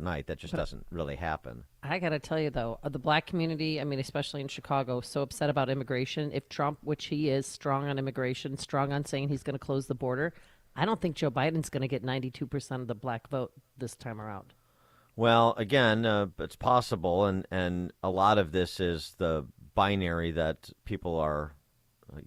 overnight. That just doesn't really happen. I got to tell you, though, the black community, I mean, especially in Chicago, so upset about immigration. If Trump, which he is, strong on immigration, strong on saying he's going to close the border, I don't think Joe Biden's going to get 92% of the black vote this time around. Well, again, it's possible, and a lot of this is the binary that people are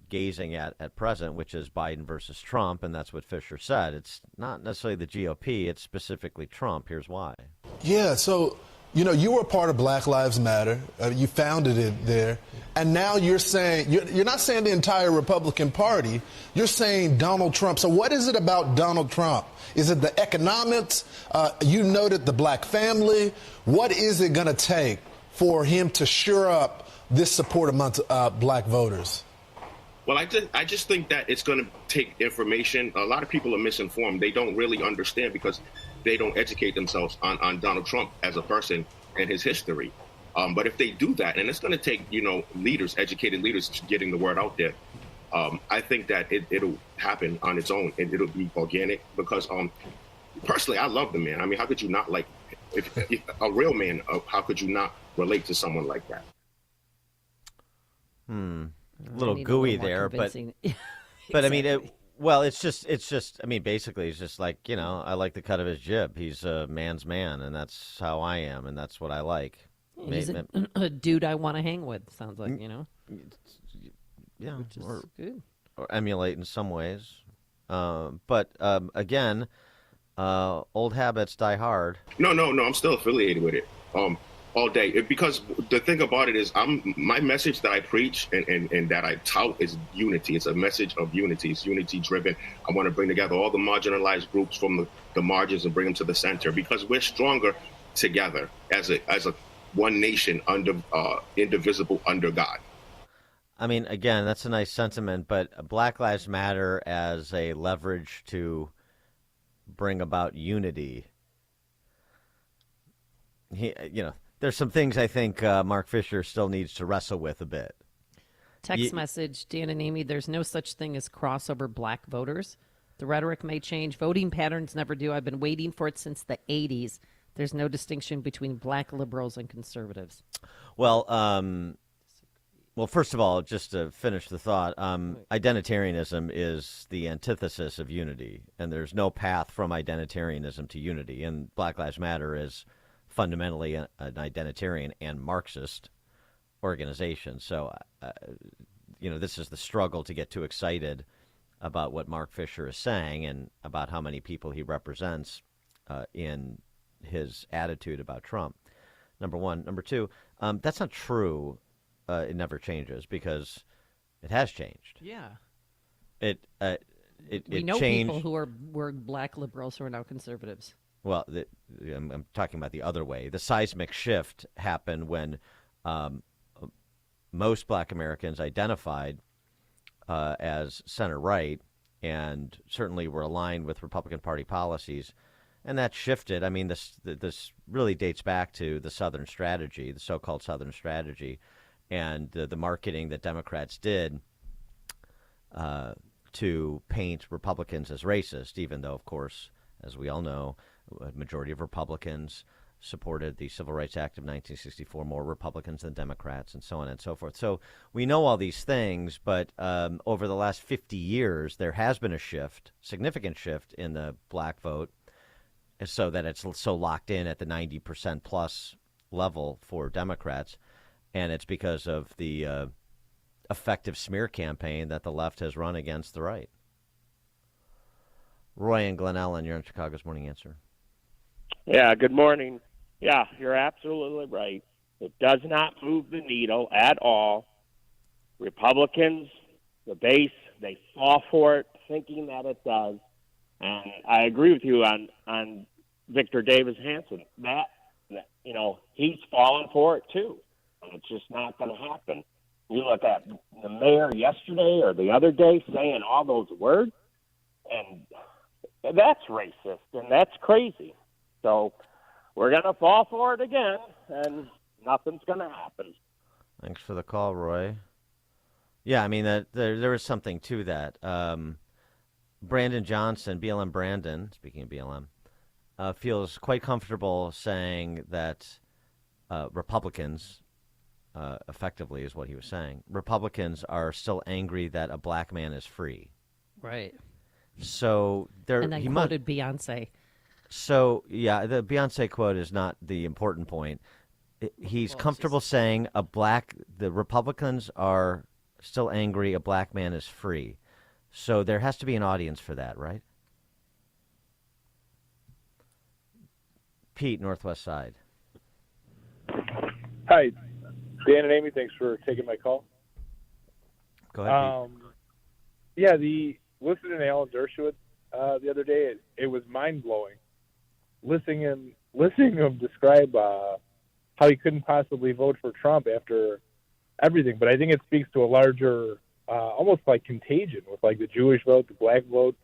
gazing at present, which is Biden versus Trump, and that's what Fisher said. It's not necessarily the GOP; it's specifically Trump. Here's why. Yeah, so, you were a part of Black Lives Matter. You founded it there. And now you're saying, you're not saying the entire Republican Party. You're saying Donald Trump. So what is it about Donald Trump? Is it the economics? You noted the black family. What is it going to take for him to shore up this support amongst black voters? Well, I just think that it's going to take information. A lot of people are misinformed. They don't really understand because they don't educate themselves on Donald Trump as a person and his history. But if they do that, and it's going to take, leaders, educated leaders, getting the word out there, I think that it'll happen on its own, and it'll be organic because personally, I love the man. I mean, how could you not like if a real man? How could you not relate to someone like that? A little gooey there, but I mean, it's just. I mean, basically, it's just like I like the cut of his jib. He's a man's man, and that's how I am, and that's what I like. He's a dude I want to hang with. Sounds like yeah, which is good. Or emulate in some ways. But again, old habits die hard. No. I'm still affiliated with it. All day, because the thing about it is my message that I preach and that I tout is unity. It's a message of unity. It's unity driven. I want to bring together all the marginalized groups from the margins and bring them to the center because we're stronger together as a one nation indivisible under God. I mean, again, that's a nice sentiment, but Black Lives Matter as a leverage to bring about unity. There's some things I think Mark Fisher still needs to wrestle with a bit. Text message, Dan and Amy, there's no such thing as crossover black voters. The rhetoric may change. Voting patterns never do. I've been waiting for it since the 80s. There's no distinction between black liberals and conservatives. Well, first of all, just to finish the thought, identitarianism is the antithesis of unity, and there's no path from identitarianism to unity. And Black Lives Matter is fundamentally an identitarian and Marxist organization. So, this is the struggle to get too excited about what Mark Fisher is saying and about how many people he represents in his attitude about Trump. Number one. Number two, that's not true. It never changes because it has changed. Yeah. We know changed. People who were black liberals who are now conservatives. Well, I'm talking about the other way. The seismic shift happened when most black Americans identified as center-right and certainly were aligned with Republican Party policies. And that shifted. I mean, this really dates back to the Southern strategy, the so-called Southern strategy, and the marketing that Democrats did to paint Republicans as racist, even though, of course, as we all know, a majority of Republicans supported the Civil Rights Act of 1964, more Republicans than Democrats, and so on and so forth. So we know all these things, but over the last 50 years, there has been a shift, significant shift in the black vote, so that it's so locked in at the 90% plus level for Democrats. And it's because of the effective smear campaign that the left has run against the right. Roy and Glen Ellen, you're on Chicago's Morning Answer. Yeah, good morning. Yeah, you're absolutely right. It does not move the needle at all. Republicans, the base, they fall for it, thinking that it does. And I agree with you on Victor Davis Hanson. That he's falling for it too. It's just not going to happen. You look at the mayor yesterday or the other day saying all those words, and that's racist and that's crazy. So we're going to fall for it again, and nothing's going to happen. Thanks for the call, Roy. Yeah, I mean, there is something to that. Brandon Johnson, BLM Brandon, speaking of BLM, feels quite comfortable saying that Republicans, effectively is what he was saying, Republicans are still angry that a black man is free. Right. So there, And then he quoted Beyonce. So yeah, the Beyonce quote is not the important point. He's Well, comfortable saying the Republicans are still angry a black man is free. So there has to be an audience for that, right? Pete, Northwest Side. Hi, Dan and Amy. Thanks for taking my call. Go ahead, Pete. Yeah, listening to Alan Dershowitz the other day, it was mind blowing. Listening to him describe how he couldn't possibly vote for Trump after everything, but I think it speaks to a larger, almost like contagion with like the Jewish vote, the black vote,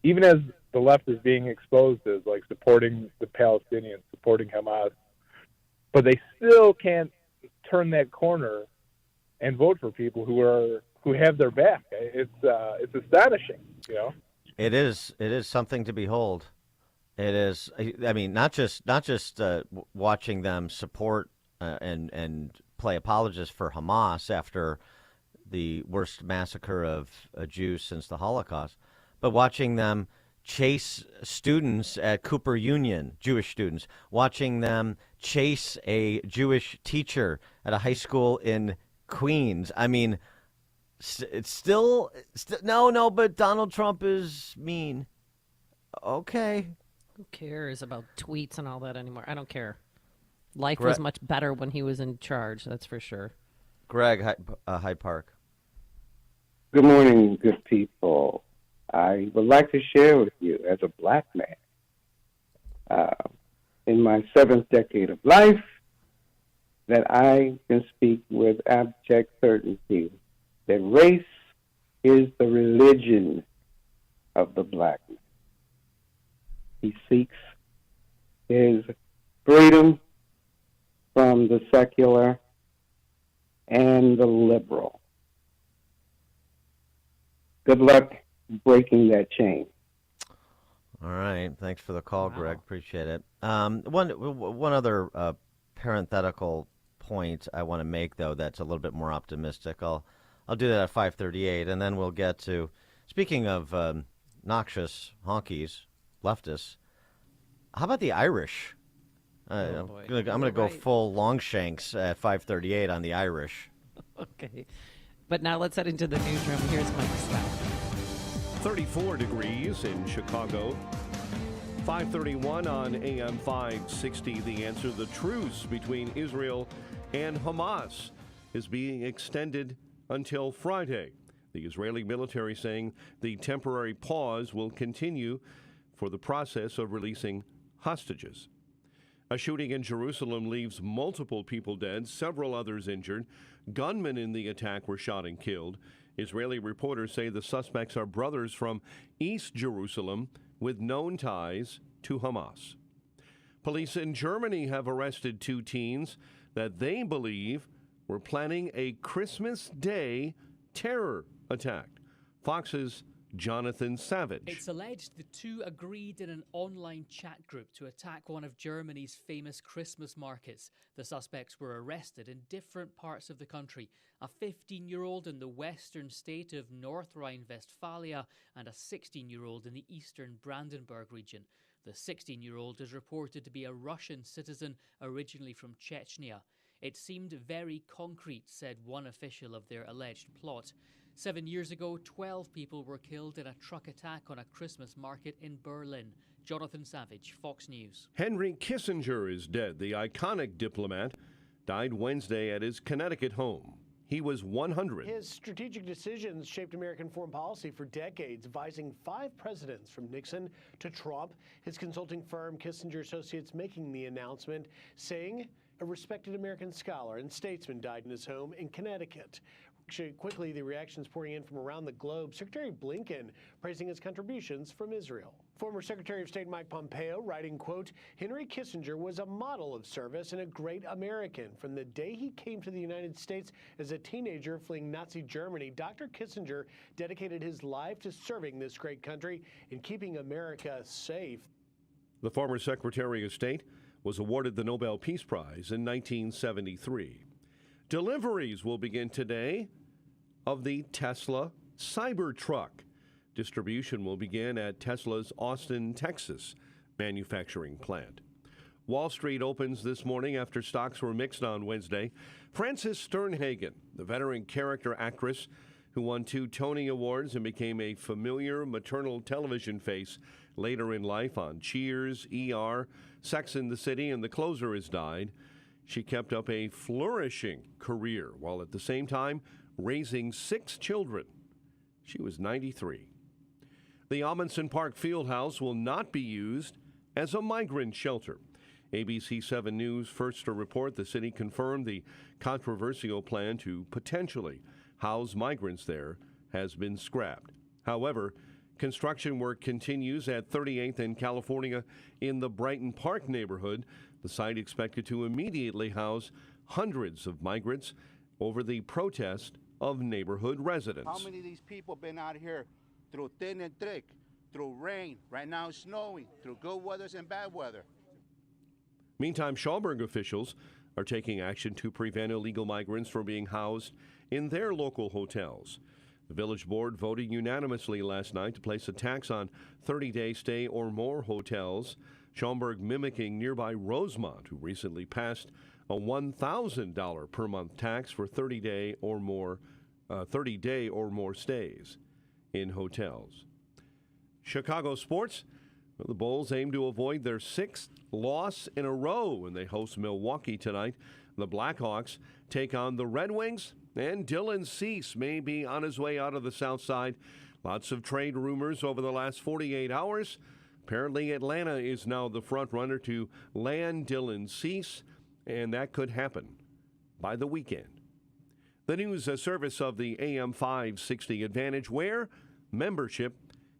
even as the left is being exposed as like supporting the Palestinians, supporting Hamas, but they still can't turn that corner and vote for people who have their back. It's astonishing, you know. It is something to behold. It is. I mean, not just watching them support and play apologists for Hamas after the worst massacre of Jews since the Holocaust, but watching them chase students at Cooper Union, Jewish students, watching them chase a Jewish teacher at a high school in Queens. I mean, it's still no, but Donald Trump is mean. Okay. Who cares about tweets and all that anymore? I don't care. Life was much better when he was in charge, that's for sure. Greg, Hyde Park. Good morning, good people. I would like to share with you, as a black man, in my 7th decade of life, that I can speak with abject certainty that race is the religion of the black man. He seeks his freedom from the secular and the liberal. Good luck breaking that chain. All right. Thanks for the call, Greg. Appreciate it. One other parenthetical point I want to make, though, that's a little bit more optimistic. I'll do that at 5:38, and then we'll get to, speaking of noxious honkies, leftists, how about the Irish? I'm going to go full Longshanks at 5:38 on the Irish. Okay. But now let's head into the newsroom. Here's Mike Stout. 34 degrees in Chicago. 5:31 on AM 560. The Answer. The truce between Israel and Hamas is being extended until Friday. The Israeli military saying the temporary pause will continue for the process of releasing hostages. A shooting in Jerusalem leaves multiple people dead, several others injured. Gunmen in the attack were shot and killed. Israeli reporters say the suspects are brothers from East Jerusalem with known ties to Hamas. Police in Germany have arrested 2 teens that they believe were planning a Christmas Day terror attack. Fox's Jonathan Savage. It's alleged the two agreed in an online chat group to attack one of Germany's famous Christmas markets. The suspects were arrested in different parts of the country. A 15-year-old in the western state of North Rhine-Westphalia and a 16-year-old in the eastern Brandenburg region. The 16-year-old is reported to be a Russian citizen originally from Chechnya. It seemed very concrete, said one official of their alleged plot. 7 years ago, 12 people were killed in a truck attack on a Christmas market in Berlin. Jonathan Savage, Fox News. Henry Kissinger is dead. The iconic diplomat died Wednesday at his Connecticut home. He was 100. His strategic decisions shaped American foreign policy for decades, advising 5 presidents from Nixon to Trump. His consulting firm, Kissinger Associates, making the announcement, saying a respected American scholar and statesman died in his home in Connecticut. Quickly, the reactions pouring in from around the globe. Secretary Blinken praising his contributions from Israel. Former Secretary of State Mike Pompeo writing, quote, Henry Kissinger was a model of service and a great American. From the day he came to the United States as a teenager fleeing Nazi Germany, Dr. Kissinger dedicated his life to serving this great country and keeping America safe. The former Secretary of State was awarded the Nobel Peace Prize in 1973. Deliveries will begin today of the Tesla Cybertruck. Distribution will begin at Tesla's Austin, Texas manufacturing plant. Wall Street opens this morning after stocks were mixed on Wednesday. Frances Sternhagen, the veteran character actress who won 2 Tony Awards and became a familiar maternal television face later in life on Cheers, ER, Sex and the City, and The Closer, has died. She kept up a flourishing career while at the same time raising 6 children. She was 93. The Amundsen Park Fieldhouse will not be used as a migrant shelter. ABC 7 News first to report the city confirmed the controversial plan to potentially house migrants there has been scrapped. However, construction work continues at 38th and California in the Brighton Park neighborhood. The site expected to immediately house hundreds of migrants over the protest of neighborhood residents. How many of these people been out here through thin and thick, through rain, right now it's snowing, through good weather and bad weather? Meantime, Schaumburg officials are taking action to prevent illegal migrants from being housed in their local hotels. The village board voted unanimously last night to place a tax on 30-day stay or more hotels. Schaumburg mimicking nearby Rosemont, who recently passed a $1,000 per month tax for 30-day or more stays in hotels. Chicago sports. The Bulls aim to avoid their 6th loss in a row when they host Milwaukee tonight. The Blackhawks take on the Red Wings, and Dylan Cease may be on his way out of the South Side. Lots of trade rumors over the last 48 hours. Apparently, Atlanta is now the front runner to land Dylan Cease, and that could happen by the weekend. The news service of the AM 560 Advantage, where membership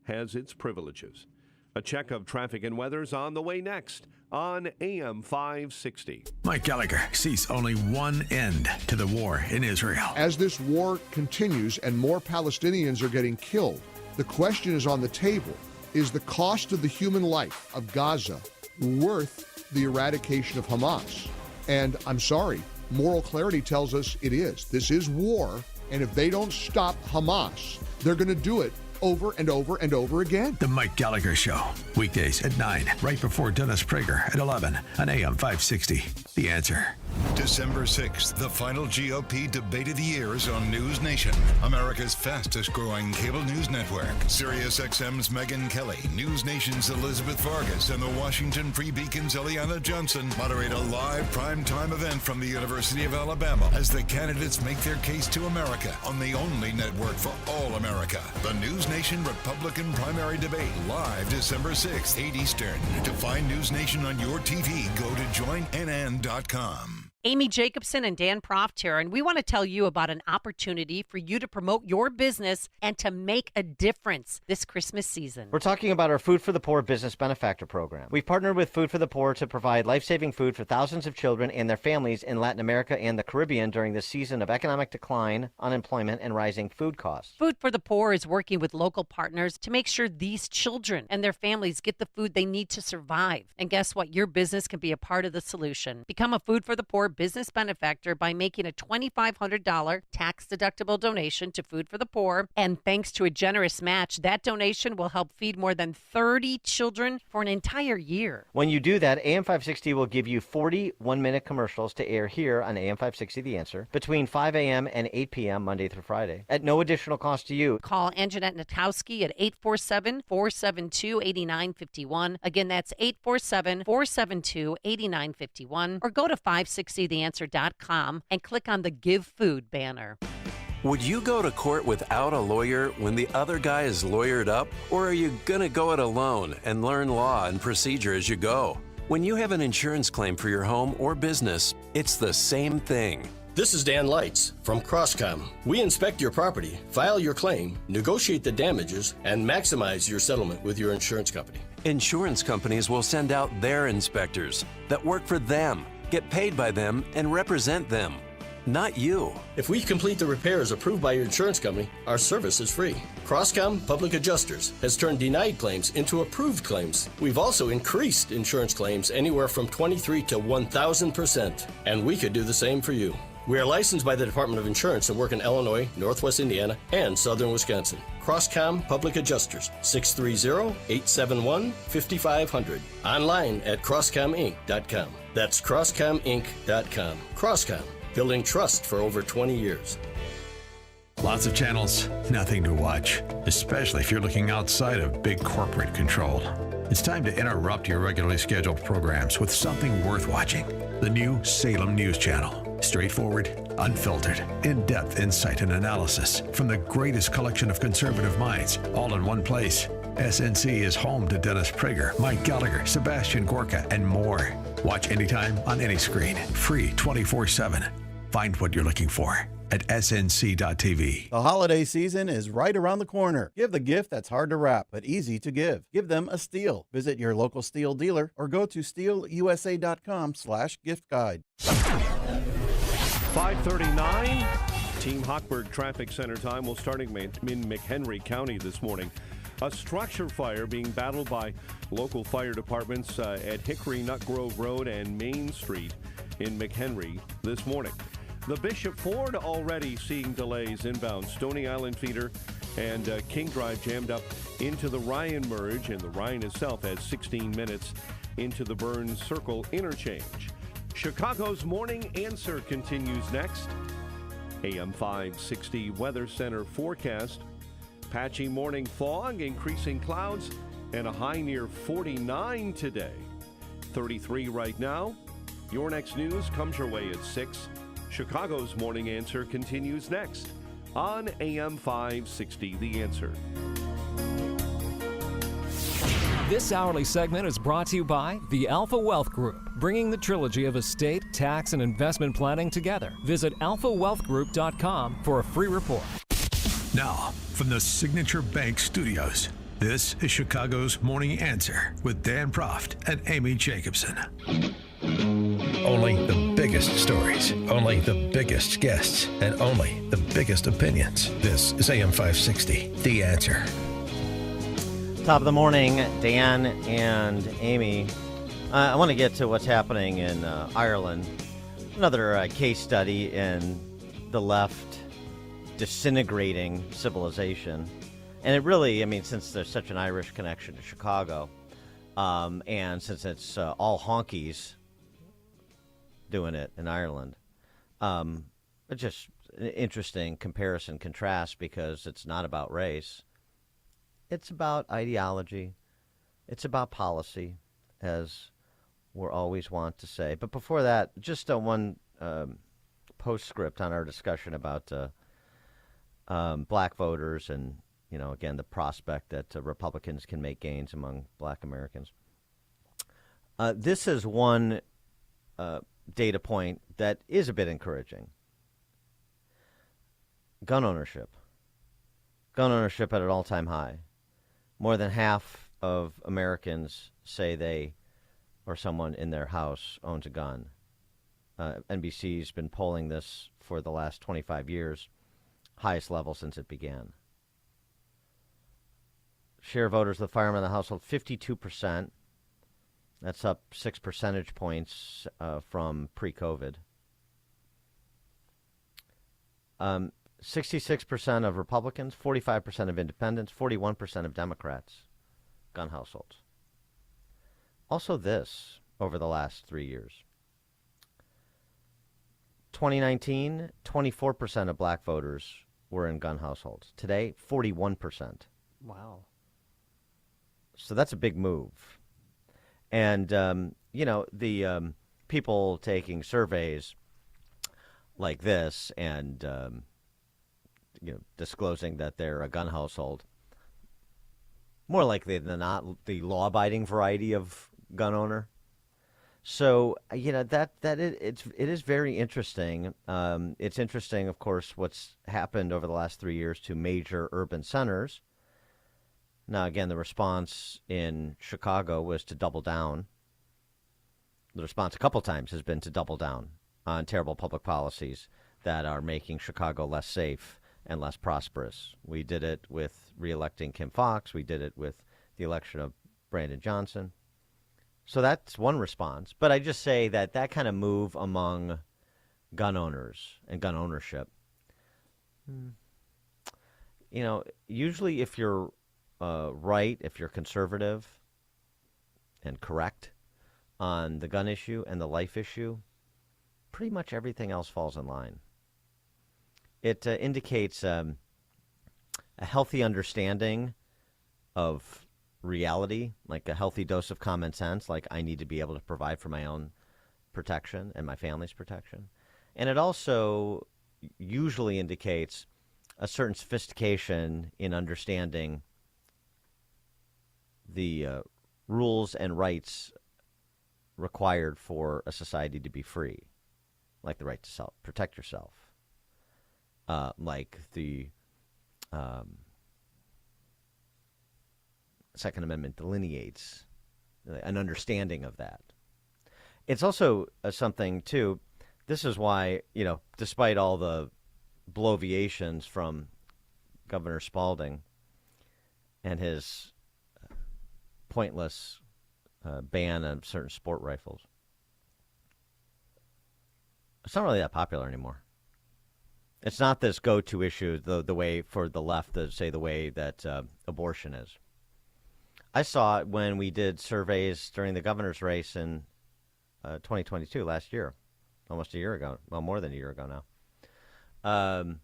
has its privileges. A check of traffic and weather's on the way next on AM 560. Mike Gallagher sees only one end to the war in Israel. As this war continues and more Palestinians are getting killed, the question is on the table. Is the cost of the human life of Gaza worth the eradication of Hamas? And I'm sorry, moral clarity tells us it is. This is war, and if they don't stop Hamas, they're going to do it over and over and over again. The Mike Gallagher Show, weekdays at 9, right before Dennis Prager at 11 on AM 560. The Answer. December 6th, the final GOP debate of the year is on News Nation, America's fastest growing cable news network. Sirius XM's Megyn Kelly, News Nation's Elizabeth Vargas, and the Washington Free Beacon's Eliana Johnson moderate a live primetime event from the University of Alabama as the candidates make their case to America on the only network for all America. The News Nation Republican primary debate, live December 6th, 8 Eastern. To find News Nation on your TV, go to joinnn.com. Amy Jacobson and Dan Proft here, and we want to tell you about an opportunity for you to promote your business and to make a difference this Christmas season. We're talking about our Food for the Poor Business Benefactor Program. We've partnered with Food for the Poor to provide life-saving food for thousands of children and their families in Latin America and the Caribbean during this season of economic decline, unemployment, and rising food costs. Food for the Poor is working with local partners to make sure these children and their families get the food they need to survive. And guess what? Your business can be a part of the solution. Become a Food for the Poor business benefactor by making a $2,500 tax-deductible donation to Food for the Poor. And thanks to a generous match, that donation will help feed more than 30 children for an entire year. When you do that, AM 560 will give you 40 one-minute commercials to air here on AM 560 The Answer between 5 a.m. and 8 p.m. Monday through Friday at no additional cost to you. Call Anjanette Natowski at 847-472-8951. Again, that's 847-472-8951. Or go to 560theanswer.com and click on the Give Food banner. Would you go to court without a lawyer when the other guy is lawyered up? Or are you going to go it alone and learn law and procedure as you go? When you have an insurance claim for your home or business, it's the same thing. This is Dan Lights from Crosscom. We inspect your property, file your claim, negotiate the damages, and maximize your settlement with your insurance company. Insurance companies will send out their inspectors that work for them, get paid by them, and represent them. not you. If we complete the repairs approved by your insurance company, our service is free. Croscom Public Adjusters has turned denied claims into approved claims. We've also increased insurance claims anywhere from 23 to 1,000%, and we could do the same for you. We are licensed by the Department of Insurance and work in Illinois, Northwest Indiana, and Southern Wisconsin. Croscom Public Adjusters, 630-871-5500. Online at CrosscomInc.com. That's CrosscomInc.com. Croscom, building trust for over 20 years. Lots of channels, nothing to watch, especially if you're looking outside of big corporate control. It's time to interrupt your regularly scheduled programs with something worth watching. The new Salem News Channel. Straightforward, unfiltered, in-depth insight and analysis from the greatest collection of conservative minds, all in one place. SNC is home to Dennis Prager, Mike Gallagher, Sebastian Gorka, and more. Watch anytime on any screen. Free 24/7. Find what you're looking for at snc.tv. The holiday season is right around the corner. Give the gift that's hard to wrap, but easy to give. Give them a Steel. Visit your local Steel dealer or go to steelusa.com/gift guide. 5:39, Team Hochberg Traffic Center time. We're starting in McHenry County this morning. A structure fire being battled by local fire departments at Hickory Nut Grove Road and Main Street in McHenry this morning. The Bishop Ford already seeing delays inbound. Stony Island feeder and King Drive jammed up into the Ryan merge, and the Ryan itself has 16 minutes into the Burns Circle interchange. Chicago's Morning Answer continues next. AM 560 Weather Center forecast. Patchy morning fog, increasing clouds, and a high near 49 today. 33 right now. Your next news comes your way at 6. Chicago's Morning Answer continues next on AM 560 The Answer. This hourly segment is brought to you by the Alpha Wealth Group, bringing the trilogy of estate, tax, and investment planning together. Visit alphawealthgroup.com for a free report. Now, from the Signature Bank Studios, this is Chicago's Morning Answer with Dan Proft and Amy Jacobson. Only the biggest stories, only the biggest guests, and only the biggest opinions. This is AM 560, The Answer. Top of the morning, Dan and Amy. I want to get to what's happening in Ireland. Another case study in the left disintegrating civilization. And it really, I mean, since there's such an Irish connection to Chicago, and since it's all honkies doing it in Ireland, it's just an interesting comparison, contrast, because it's not about race. It's about ideology. It's about policy, as we're always want to say. But before that, just one postscript on our discussion about black voters and, you know, again, the prospect that Republicans can make gains among black Americans. This is one data point that is a bit encouraging. Gun ownership. Gun ownership at an all-time high. More than half of Americans say they or someone in their house owns a gun. NBC's been polling this for the last 25 years, highest level since it began. Share of voters with a firearm in the household, 52%. That's up 6 percentage points from pre-COVID. 66% of Republicans, 45% of independents, 41% of Democrats, gun households. Also this over the last 3 years. 2019, 24% of black voters were in gun households. Today, 41%. Wow. So that's a big move. And, you know, the people taking surveys like this and, you know, disclosing that they're a gun household, more likely than not the law-abiding variety of gun owner. So, you know, it is very interesting. It's interesting, of course, what's happened over the last 3 years to major urban centers. Now, again, the response in Chicago was to double down. The response a couple times has been to double down on terrible public policies that are making Chicago less safe and less prosperous. We did it with re-electing Kim Foxx. We did it with the election of Brandon Johnson. So that's one response. But I just say that that kind of move among gun owners and gun ownership, you know, usually if you're right, if you're conservative and correct on the gun issue and the life issue, pretty much everything else falls in line. It indicates a healthy understanding of reality, like a healthy dose of common sense, like I need to be able to provide for my own protection and my family's protection. And it also usually indicates a certain sophistication in understanding the rules and rights required for a society to be free, like the right to protect yourself, like the Second Amendment delineates an understanding of that. It's also something, too, this is why, you know, despite all the bloviations from Governor Spalding and his pointless ban on certain sport rifles, it's not really that popular anymore. It's not this go-to issue the way for the left, say the way that abortion is. I saw it when we did surveys during the governor's race in 2022, last year, almost a year ago, well, more than a year ago now.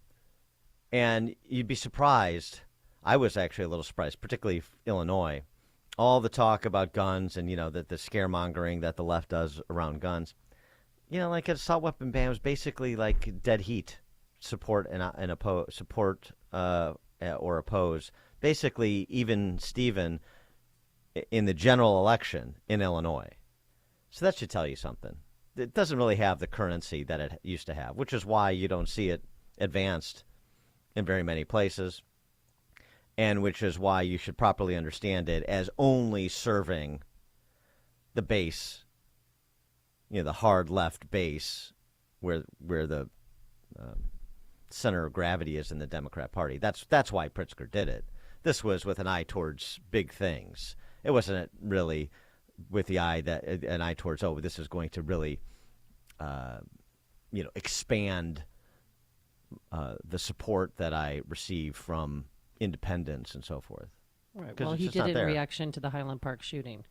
And you'd be surprised. I was actually a little surprised, particularly Illinois. All the talk about guns and, you know, the scaremongering that the left does around guns. You know, like an assault weapon ban was basically like dead heat, support and oppose, support or oppose. Basically, even Steven in the general election in Illinois. So that should tell you something. It doesn't really have the currency that it used to have, which is why you don't see it advanced in very many places, and which is why you should properly understand it as only serving the base, you know, the hard left base where the center of gravity is in the Democrat Party. That's why Pritzker did it. This was with an eye towards big things. It wasn't really with the eye that an eye towards, oh, this is going to really, you know, expand the support that I receive from independents and so forth. Right. Well, he did it in reaction to the Highland Park shooting.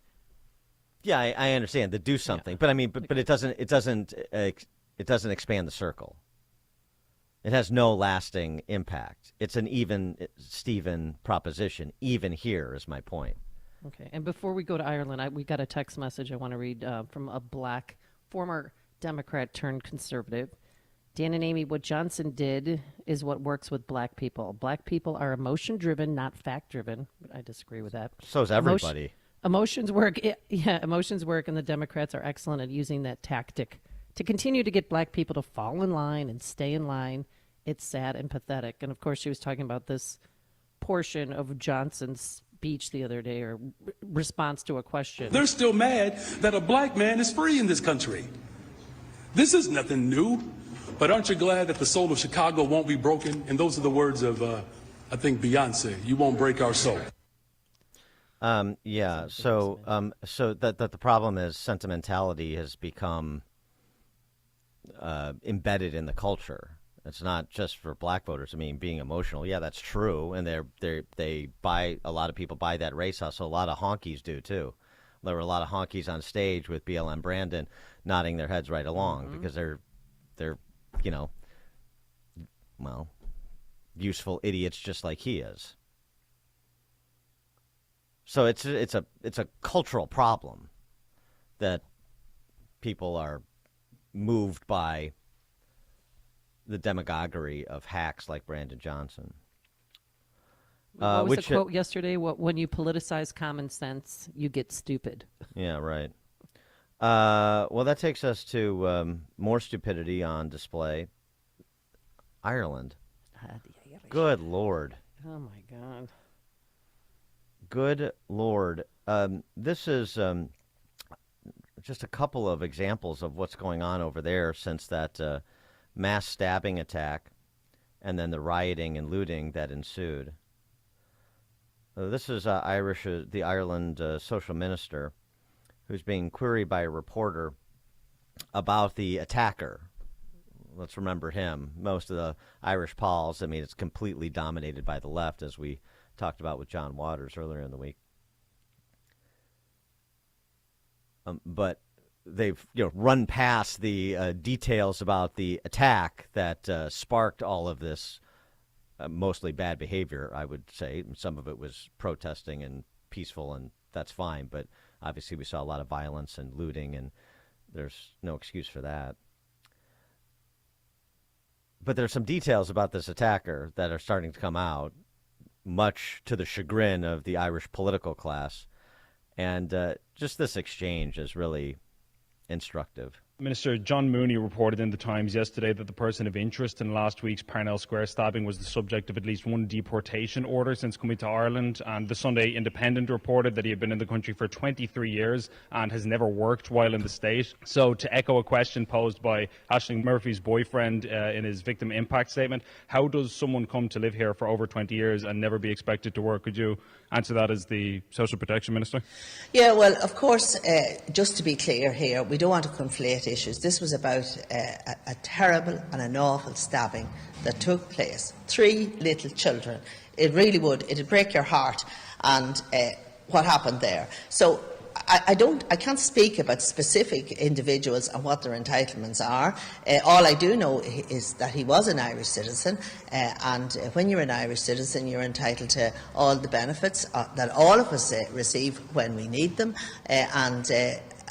Yeah, I understand to do something, but I mean, but it doesn't expand the circle. It has no lasting impact. It's an even Steven proposition. Even here is my point. Okay, and before we go to Ireland, we got a text message I want to read from a black former Democrat turned conservative. Dan and Amy, what Johnson did is what works with black people. Black people are emotion-driven, not fact-driven. I disagree with that. So is everybody. Emotions work. Yeah, emotions work, and the Democrats are excellent at using that tactic to continue to get black people to fall in line and stay in line. It's sad and pathetic. And, of course, she was talking about this portion of Johnson's speech the other day, or response to a question. They're still mad that a black man is free in this country. This is nothing new. But aren't you glad that the soul of Chicago won't be broken? And those are the words of, I think, Beyonce. You won't break our soul. Yeah. So that the problem is sentimentality has become embedded in the culture. It's not just for black voters. I mean, being emotional, yeah, that's true, and they buy, a lot of people buy that race hustle. A lot of honkies do too. There were a lot of honkies on stage with BLM Brandon nodding their heads right along because they're you know, well, useful idiots just like he is. So it's a cultural problem that people are moved by the demagoguery of hacks like Brandon Johnson. What was the quote yesterday? When you politicize common sense, you get stupid. Yeah, right. Well, that takes us to more stupidity on display. Ireland. Good Lord. Oh, my God. Good Lord. This is just a couple of examples of what's going on over there since that mass stabbing attack and then the rioting and looting that ensued. This is the Ireland social minister who's being queried by a reporter about the attacker. Let's remember him. Most of the Irish polls, I mean, it's completely dominated by the left, as we talked about with John Waters earlier in the week. But they've run past the details about the attack that sparked all of this mostly bad behavior, I would say. Some of it was protesting and peaceful, and that's fine. But obviously we saw a lot of violence and looting, and there's no excuse for that. But there's some details about this attacker that are starting to come out, much to the chagrin of the Irish political class. And just this exchange is really instructive. Minister, John Mooney reported in the Times yesterday that the person of interest in last week's Parnell Square stabbing was the subject of at least one deportation order since coming to Ireland. And the Sunday Independent reported that he had been in the country for 23 years and has never worked while in the state. So to echo a question posed by Aisling Murphy's boyfriend in his victim impact statement, how does someone come to live here for over 20 years and never be expected to work? Could you answer that as the Social Protection Minister? Yeah, well, of course, just to be clear here, we don't want to conflate issues. This was about a terrible and an awful stabbing that took place. 3 little children. It really would. It'd break your heart. And what happened there. So I can't speak about specific individuals and what their entitlements are. All I do know is that he was an Irish citizen, and when you're an Irish citizen, you're entitled to all the benefits that all of us receive when we need them.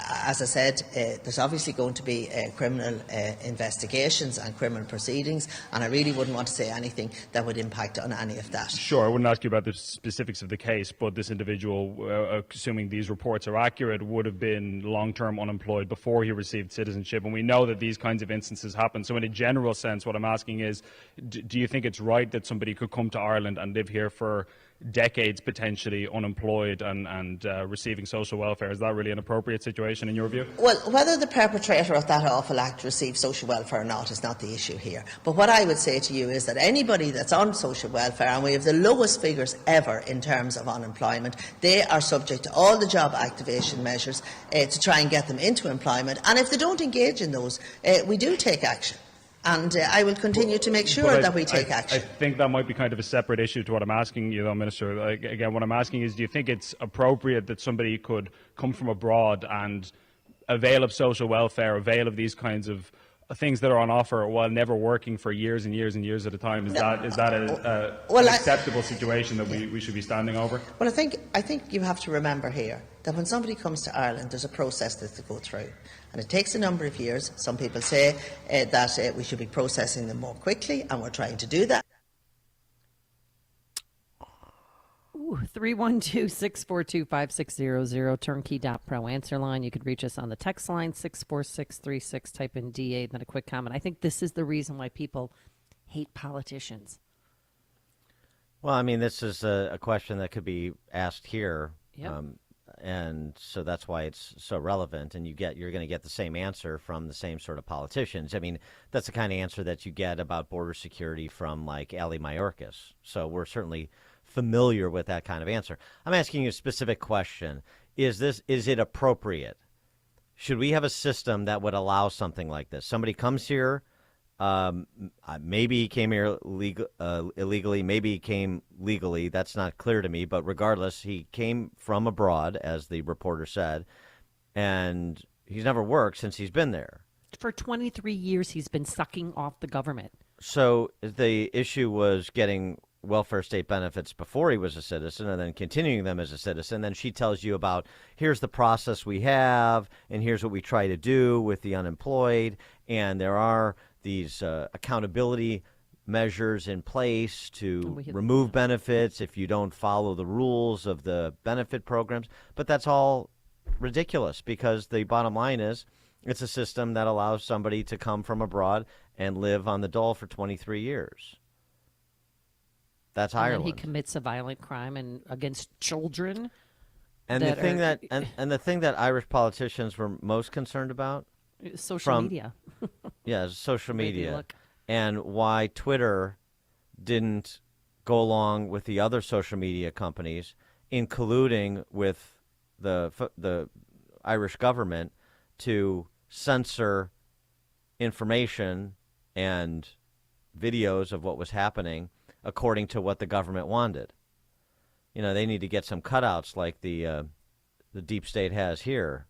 As I said, there's obviously going to be criminal investigations and criminal proceedings, and I really wouldn't want to say anything that would impact on any of that. Sure, I wouldn't ask you about the specifics of the case, but this individual, assuming these reports are accurate, would have been long-term unemployed before he received citizenship, and we know that these kinds of instances happen. So in a general sense, what I'm asking is, do you think it's right that somebody could come to Ireland and live here for decades potentially unemployed and receiving social welfare? Is that really an appropriate situation in your view? Well, whether the perpetrator of that awful act receives social welfare or not is not the issue here. But what I would say to you is that anybody that's on social welfare, and we have the lowest figures ever in terms of unemployment, they are subject to all the job activation measures to try and get them into employment. And if they don't engage in those, we do take action. And I will continue to make sure that we take action. I think that might be kind of a separate issue to what I'm asking you, though, Minister. Again, what I'm asking is, do you think it's appropriate that somebody could come from abroad and avail of social welfare, avail of these kinds of things that are on offer while never working for years and years and years at a time? Is that an acceptable situation that we should be standing over? Well, I think you have to remember here that when somebody comes to Ireland, there's a process that they go through. And it takes a number of years. Some people say that we should be processing them more quickly, and we're trying to do that. 312-642-5600, turnkey.pro answer line. You could reach us on the text line, 64636, type in DA, then a quick comment. I think this is the reason why people hate politicians. Well, I mean, this is a question that could be asked here. Yep. And so that's why it's so relevant, and you're going to get the same answer from the same sort of politicians. I mean, that's the kind of answer that you get about border security from, like, Ali Mayorkas. So we're certainly familiar with that kind of answer. I'm asking you a specific question. Is it appropriate? Should we have a system that would allow something like this? Somebody comes here, maybe he came here illegally, maybe he came legally. That's not clear to me, but regardless, he came from abroad, as the reporter said, and he's never worked since he's been there. For 23 years, he's been sucking off the government. So the issue was getting welfare state benefits before he was a citizen and then continuing them as a citizen. Then she tells you about, here's the process we have, and here's what we try to do with the unemployed, and there are these accountability measures in place to remove benefits if you don't follow the rules of the benefit programs. But that's all ridiculous, because the bottom line is it's a system that allows somebody to come from abroad and live on the dole for 23 years. That's Ireland. And he commits a violent crime and against children. And the thing the thing that Irish politicians were most concerned about, social media. Yeah, social Maybe media. look. And why Twitter didn't go along with the other social media companies in colluding with the Irish government to censor information and videos of what was happening according to what the government wanted. You know, they need to get some cutouts like the deep state has here.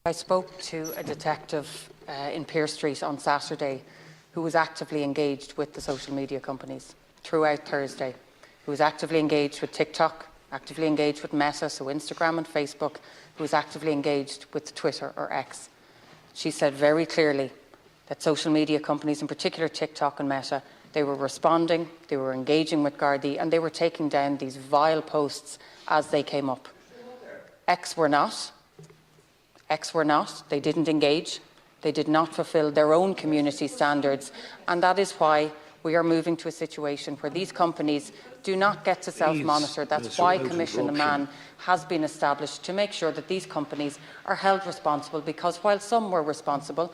I spoke to a detective in Pearse Street on Saturday who was actively engaged with the social media companies throughout Thursday, who was actively engaged with TikTok, actively engaged with Meta, so Instagram and Facebook, who was actively engaged with Twitter or X. She said very clearly that social media companies, in particular TikTok and Meta, they were responding, they were engaging with Gardaí, and they were taking down these vile posts as they came up. X were not. X were not. They didn't engage. They did not fulfil their own community standards. And that is why we are moving to a situation where these companies do not get to self-monitor. That's why Commission Amman has been established, to make sure that these companies are held responsible, because while some were responsible,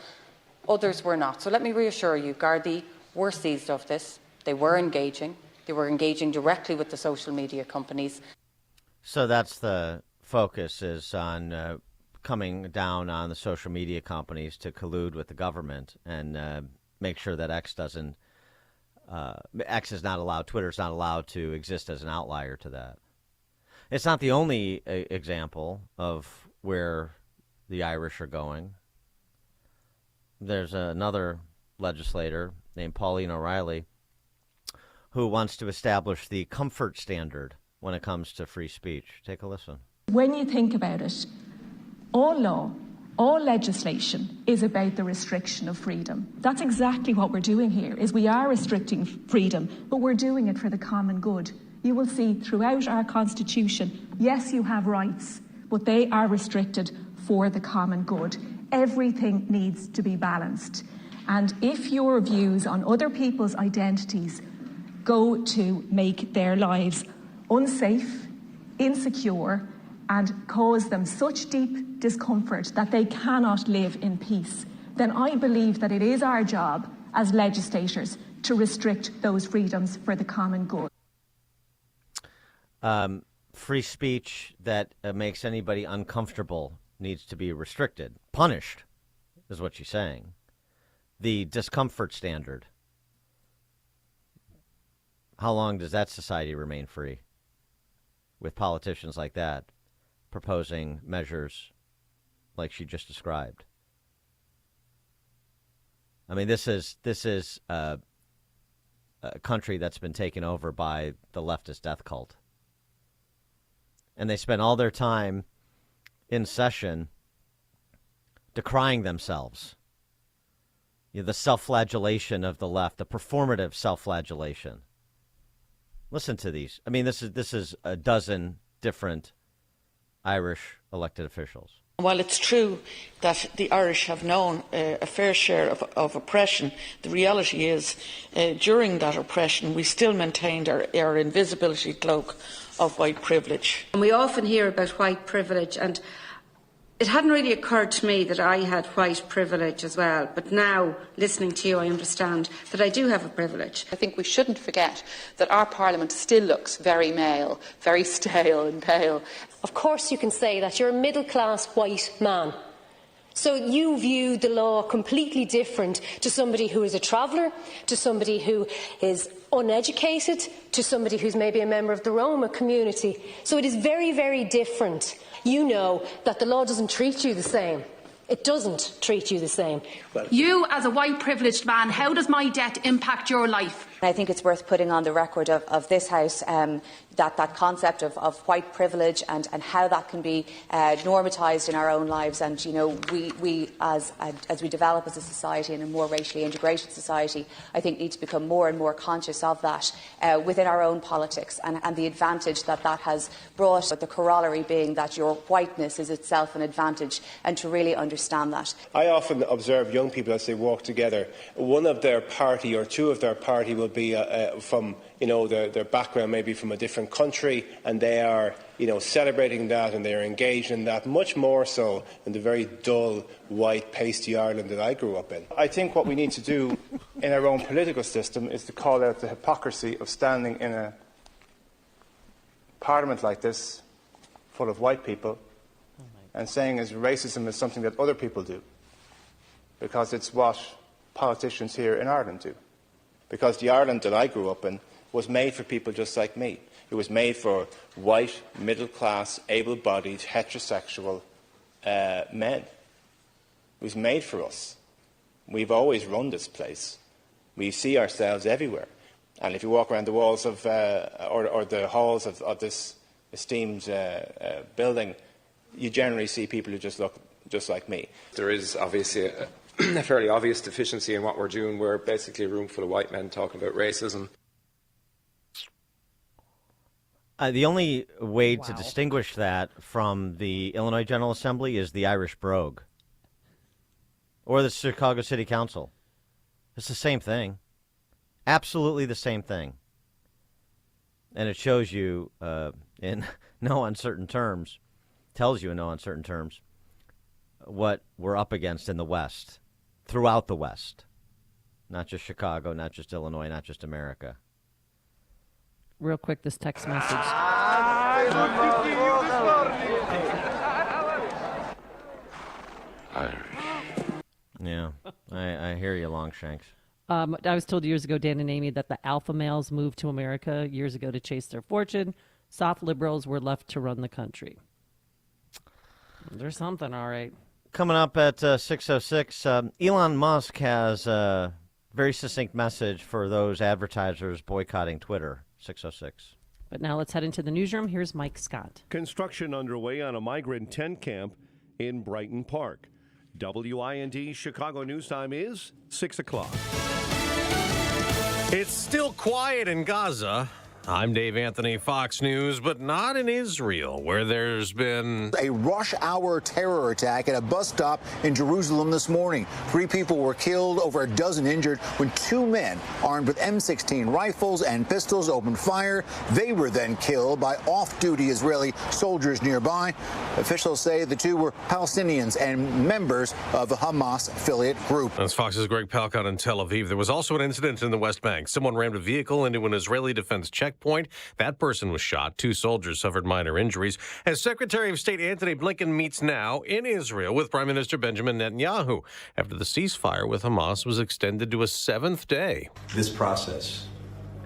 others were not. So let me reassure you, Gardaí were seized of this. They were engaging. They were engaging directly with the social media companies. So that's the focus, is on coming down on the social media companies to collude with the government and make sure that X doesn't. X is not allowed. Twitter is not allowed to exist as an outlier to that. It's not the only example of where the Irish are going. There's another legislator named Pauline O'Reilly who wants to establish the comfort standard when it comes to free speech. Take a listen. When you think about it, all law, all legislation is about the restriction of freedom. That's exactly what we're doing here, is we are restricting freedom, but we're doing it for the common good. You will see throughout our Constitution, yes, you have rights, but they are restricted for the common good. Everything needs to be balanced. And if your views on other people's identities go to make their lives unsafe, insecure, and cause them such deep discomfort that they cannot live in peace, then I believe that it is our job as legislators to restrict those freedoms for the common good. Free speech that makes anybody uncomfortable needs to be restricted, punished, is what she's saying. The discomfort standard. How long does that society remain free with politicians like that proposing measures like she just described? I mean, this is a country that's been taken over by the leftist death cult. And they spend all their time in session decrying themselves. You know, the self-flagellation of the left, the performative self-flagellation. Listen to these. I mean, this is a dozen different Irish elected officials. While it's true that the Irish have known a fair share of oppression, the reality is during that oppression we still maintained our invisibility cloak of white privilege. And we often hear about white privilege, and it hadn't really occurred to me that I had white privilege as well, but now, listening to you, I understand that I do have a privilege. I think we shouldn't forget that our Parliament still looks very male, very stale and pale. Of course you can say that. You're a middle-class white man. So you view the law completely different to somebody who is a traveller, to somebody who is uneducated, to somebody who's maybe a member of the Roma community. So it is very, very different. You know that the law doesn't treat you the same. It doesn't treat you the same. You, as a white privileged man, how does my death impact your life? I think it's worth putting on the record of this House that concept of white privilege and how that can be normatised in our own lives. And, you know, we as we develop as a society and a more racially integrated society, I think need to become more and more conscious of that within our own politics and the advantage that has brought, but the corollary being that your whiteness is itself an advantage, and to really understand that. I often observe young people as they walk together. One of their party or two of their party will would be from, their background maybe from a different country, and they are, celebrating that and they are engaged in that much more so than the very dull, white, pasty Ireland that I grew up in. I think what we need to do in our own political system is to call out the hypocrisy of standing in a parliament like this, full of white people, and saying as racism is something that other people do, because it's what politicians here in Ireland do. Because the Ireland that I grew up in was made for people just like me. It was made for white, middle-class, able-bodied, heterosexual men. It was made for us. We've always run this place. We see ourselves everywhere. And if you walk around the walls of, or the halls of this esteemed building, you generally see people who just look just like me. There is obviously a fairly obvious deficiency in what we're doing. We're basically a room full of white men talking about racism. The only way to distinguish that from the Illinois General Assembly is the Irish brogue or the Chicago City Council. It's the same thing. Absolutely the same thing. And it shows you in no uncertain terms, tells you in no uncertain terms, what we're up against in the West, throughout the West. Not just Chicago, not just Illinois, not just America. Real quick, this text message. Yeah, I hear you, Longshanks. I was told years ago, Dan and Amy, that the alpha males moved to America years ago to chase their fortune. Soft liberals were left to run the country. There's something, all right. Coming up at 6:06, Elon Musk has a very succinct message for those advertisers boycotting Twitter. 6:06. But now let's head into the newsroom. Here's Mike Scott. Construction underway on a migrant tent camp in Brighton Park. WIND Chicago News Time is 6 o'clock. It's still quiet in Gaza. I'm Dave Anthony, Fox News, but not in Israel, where there's been a rush-hour terror attack at a bus stop in Jerusalem this morning. 3 people were killed, over a dozen injured, when 2 men armed with M16 rifles and pistols opened fire. They were then killed by off-duty Israeli soldiers nearby. Officials say the 2 were Palestinians and members of the Hamas affiliate group. That's Fox's Greg Palcott in Tel Aviv. There was also an incident in the West Bank. Someone rammed a vehicle into an Israeli defense checkpoint. That person was shot. 2 soldiers suffered minor injuries. As Secretary of State Antony Blinken meets now in Israel with Prime Minister Benjamin Netanyahu after the ceasefire with Hamas was extended to a 7th day. This process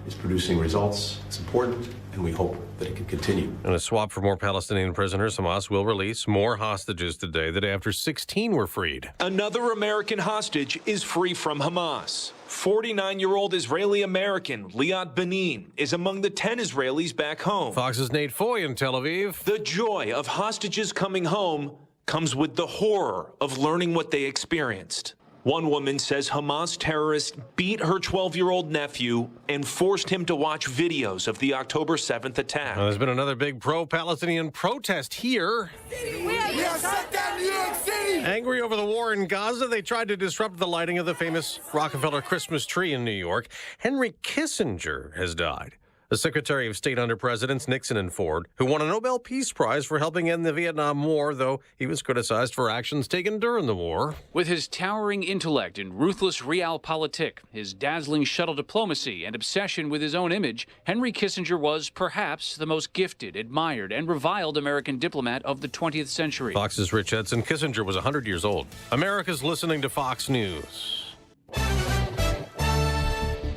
is producing results. It's important, and we hope that it can continue. In a swap for more Palestinian prisoners, Hamas will release more hostages today, the day after 16 were freed. Another American hostage is free from Hamas. 49-year-old Israeli-American Liat Benin is among the 10 Israelis back home. Fox's Nate Foy in Tel Aviv. The joy of hostages coming home comes with the horror of learning what they experienced. One woman says Hamas terrorists beat her 12-year-old nephew and forced him to watch videos of the October 7th attack. There's been another big pro-Palestinian protest here. We have shut down New York City! Angry over the war in Gaza, they tried to disrupt the lighting of the famous Rockefeller Christmas tree in New York. Henry Kissinger has died. The Secretary of State under Presidents Nixon and Ford, who won a Nobel Peace Prize for helping end the Vietnam War, though he was criticized for actions taken during the war. With his towering intellect and ruthless realpolitik, his dazzling shuttle diplomacy, and obsession with his own image, Henry Kissinger was perhaps the most gifted, admired, and reviled American diplomat of the 20th century. Fox's Rich Edson. Kissinger was 100 years old. America's listening to Fox News.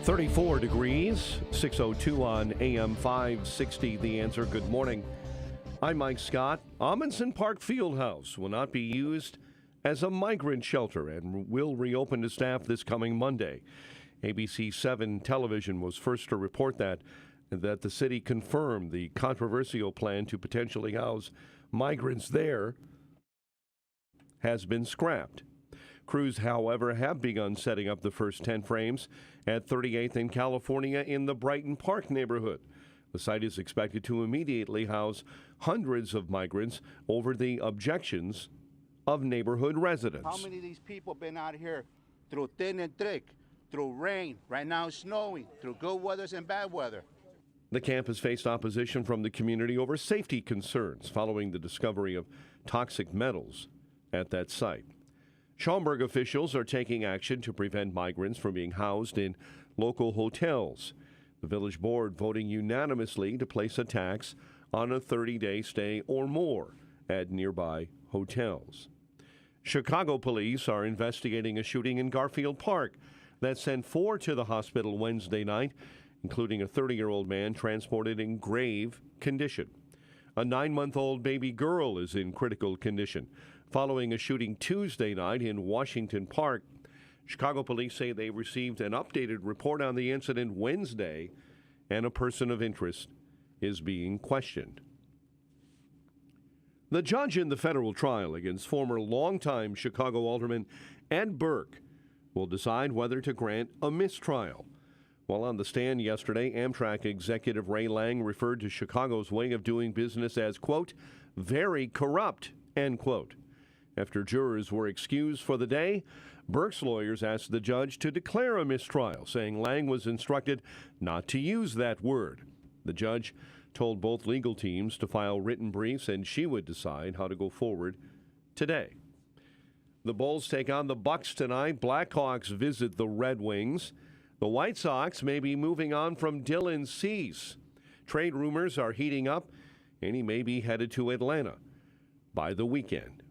34 degrees, 6:02 on AM 560. The Answer. Good morning. I'm Mike Scott. Amundsen Park Fieldhouse will not be used as a migrant shelter and will reopen to staff this coming Monday. ABC 7 television was first to report that the city confirmed the controversial plan to potentially house migrants there has been scrapped. Crews, however, have begun setting up the first 10 frames at 38th and California in the Brighton Park neighborhood. The site is expected to immediately house hundreds of migrants over the objections of neighborhood residents. How many of these people been out here through thin and thick, through rain, right now it's snowing, through good weather and bad weather. The camp has faced opposition from the community over safety concerns following the discovery of toxic metals at that site. Schaumburg officials are taking action to prevent migrants from being housed in local hotels. The village board voting unanimously to place a tax on a 30-day stay or more at nearby hotels. Chicago police are investigating a shooting in Garfield Park that sent 4 to the hospital Wednesday night, including a 30-year-old man transported in grave condition. A 9-month-old baby girl is in critical condition following a shooting Tuesday night in Washington Park. Chicago police say they received an updated report on the incident Wednesday, and a person of interest is being questioned. The judge in the federal trial against former longtime Chicago Alderman Ed Burke will decide whether to grant a mistrial. While on the stand yesterday, Amtrak executive Ray Lang referred to Chicago's way of doing business as, quote, very corrupt, end quote. After jurors were excused for the day, Burke's lawyers asked the judge to declare a mistrial, saying Lang was instructed not to use that word. The judge told both legal teams to file written briefs, and she would decide how to go forward today. The Bulls take on the Bucks tonight. Blackhawks visit the Red Wings. The White Sox may be moving on from Dylan Cease. Trade rumors are heating up, and he may be headed to Atlanta by the weekend.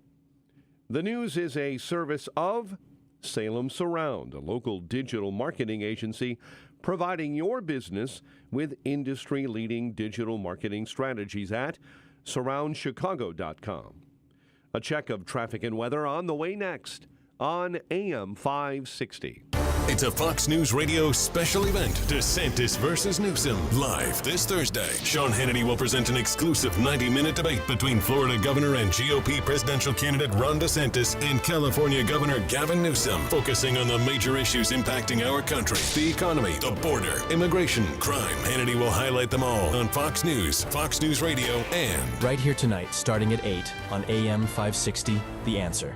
The news is a service of Salem Surround, a local digital marketing agency providing your business with industry-leading digital marketing strategies at surroundchicago.com. A check of traffic and weather on the way next on AM 560. It's a Fox News Radio special event, DeSantis versus Newsom, live this Thursday. Sean Hannity will present an exclusive 90-minute debate between Florida Governor and GOP presidential candidate Ron DeSantis and California Governor Gavin Newsom, focusing on the major issues impacting our country: the economy, the border, immigration, crime. Hannity will highlight them all on Fox News, Fox News Radio, and right here tonight, starting at 8 on AM 560, The Answer.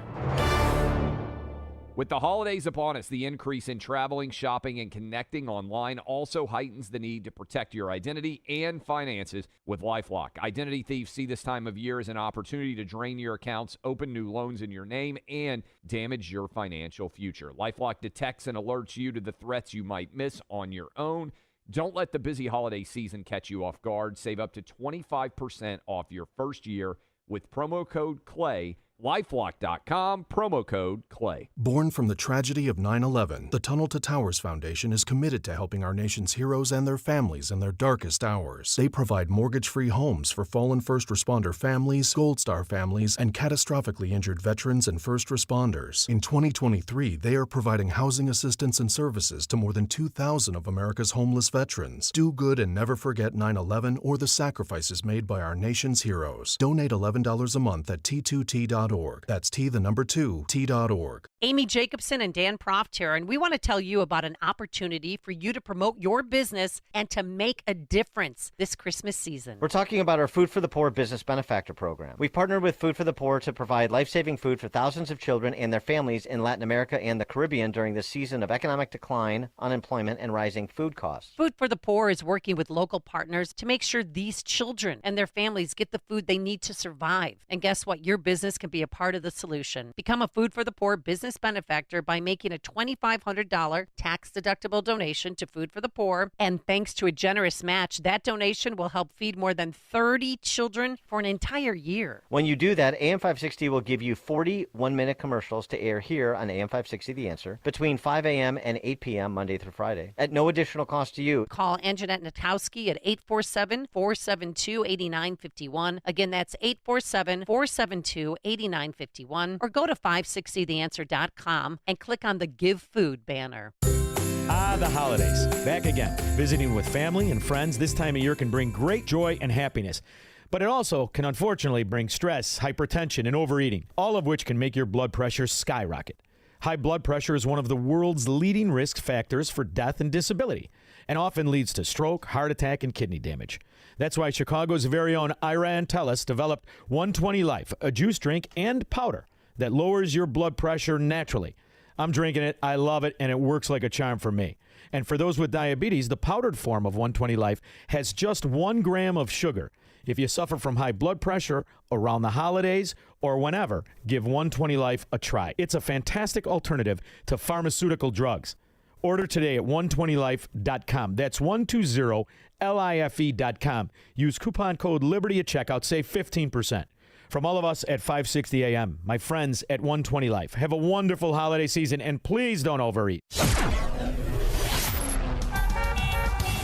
With the holidays upon us, the increase in traveling, shopping, and connecting online also heightens the need to protect your identity and finances with LifeLock. Identity thieves see this time of year as an opportunity to drain your accounts, open new loans in your name, and damage your financial future. LifeLock detects and alerts you to the threats you might miss on your own. Don't let the busy holiday season catch you off guard. Save up to 25% off your first year with promo code CLAY. LifeLock.com, promo code CLAY. Born from the tragedy of 9/11, the Tunnel to Towers Foundation is committed to helping our nation's heroes and their families in their darkest hours. They provide mortgage-free homes for fallen first responder families, Gold Star families, and catastrophically injured veterans and first responders. In 2023, they are providing housing assistance and services to more than 2,000 of America's homeless veterans. Do good and never forget 9/11 or the sacrifices made by our nation's heroes. Donate $11 a month at T2T.org. That's T2T.org. Amy Jacobson and Dan Proft here, and we want to tell you about an opportunity for you to promote your business and to make a difference this Christmas season. We're talking about our Food for the Poor Business Benefactor Program. We've partnered with Food for the Poor to provide life-saving food for thousands of children and their families in Latin America and the Caribbean during this season of economic decline, unemployment, and rising food costs. Food for the Poor is working with local partners to make sure these children and their families get the food they need to survive. And guess what? Your business can be a part of the solution. Become a Food for the Poor business benefactor by making a $2,500 tax-deductible donation to Food for the Poor. And thanks to a generous match, that donation will help feed more than 30 children for an entire year. When you do that, AM 560 will give you 40 one-minute commercials to air here on AM 560 The Answer between 5 a.m. and 8 p.m. Monday through Friday at no additional cost to you. Call Anjanette Natowski at 847-472-8951. Again, that's 847-472-8951. Or go to 560theanswer.com and click on the Give Food banner. The holidays. Back again. Visiting with family and friends this time of year can bring great joy and happiness. But it also can unfortunately bring stress, hypertension, and overeating, all of which can make your blood pressure skyrocket. High blood pressure is one of the world's leading risk factors for death and disability, and often leads to stroke, heart attack, and kidney damage. That's why Chicago's very own Ira Antelis developed 120 Life, a juice drink and powder that lowers your blood pressure naturally. I'm drinking it. I love it, and it works like a charm for me. And for those with diabetes, the powdered form of 120 Life has just 1 gram of sugar. If you suffer from high blood pressure around the holidays or whenever, give 120 Life a try. It's a fantastic alternative to pharmaceutical drugs. Order today at 120life.com. That's 120life.com. Use coupon code LIBERTY at checkout. Save 15%. From all of us at 560 AM, my friends at 120 Life, have a wonderful holiday season, and please don't overeat.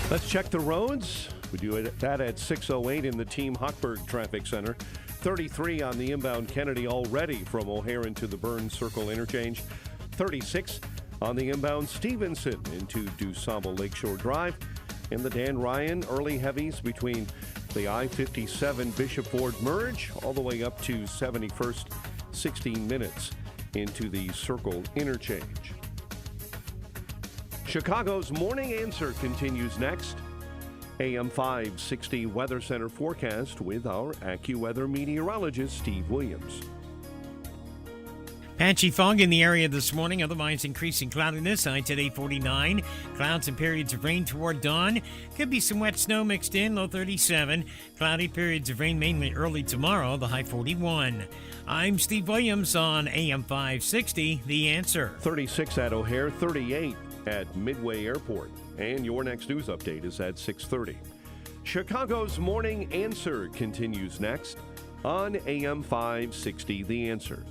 Let's check the roads. We do that at 6:08 in the Team Hochberg Traffic Center. 33 on the inbound Kennedy already from O'Hare into the Burns Circle interchange. 36 on the inbound Stevenson into DuSable Lakeshore Drive. In the Dan Ryan, early heavies between the I-57 Bishop Ford merge all the way up to 71st, 16 minutes into the Circle interchange. Chicago's Morning Answer continues next. AM 560 Weather Center forecast with our AccuWeather meteorologist, Steve Williams. Patchy fog in the area this morning, otherwise increasing cloudiness. Highs at 849. Clouds and periods of rain toward dawn. Could be some wet snow mixed in, low 37. Cloudy periods of rain mainly early tomorrow, the high 41. I'm Steve Williams on AM 560, The Answer. 36 at O'Hare, 38 at Midway Airport. And your next news update is at 6:30. Chicago's Morning Answer continues next on AM 560, The Answer.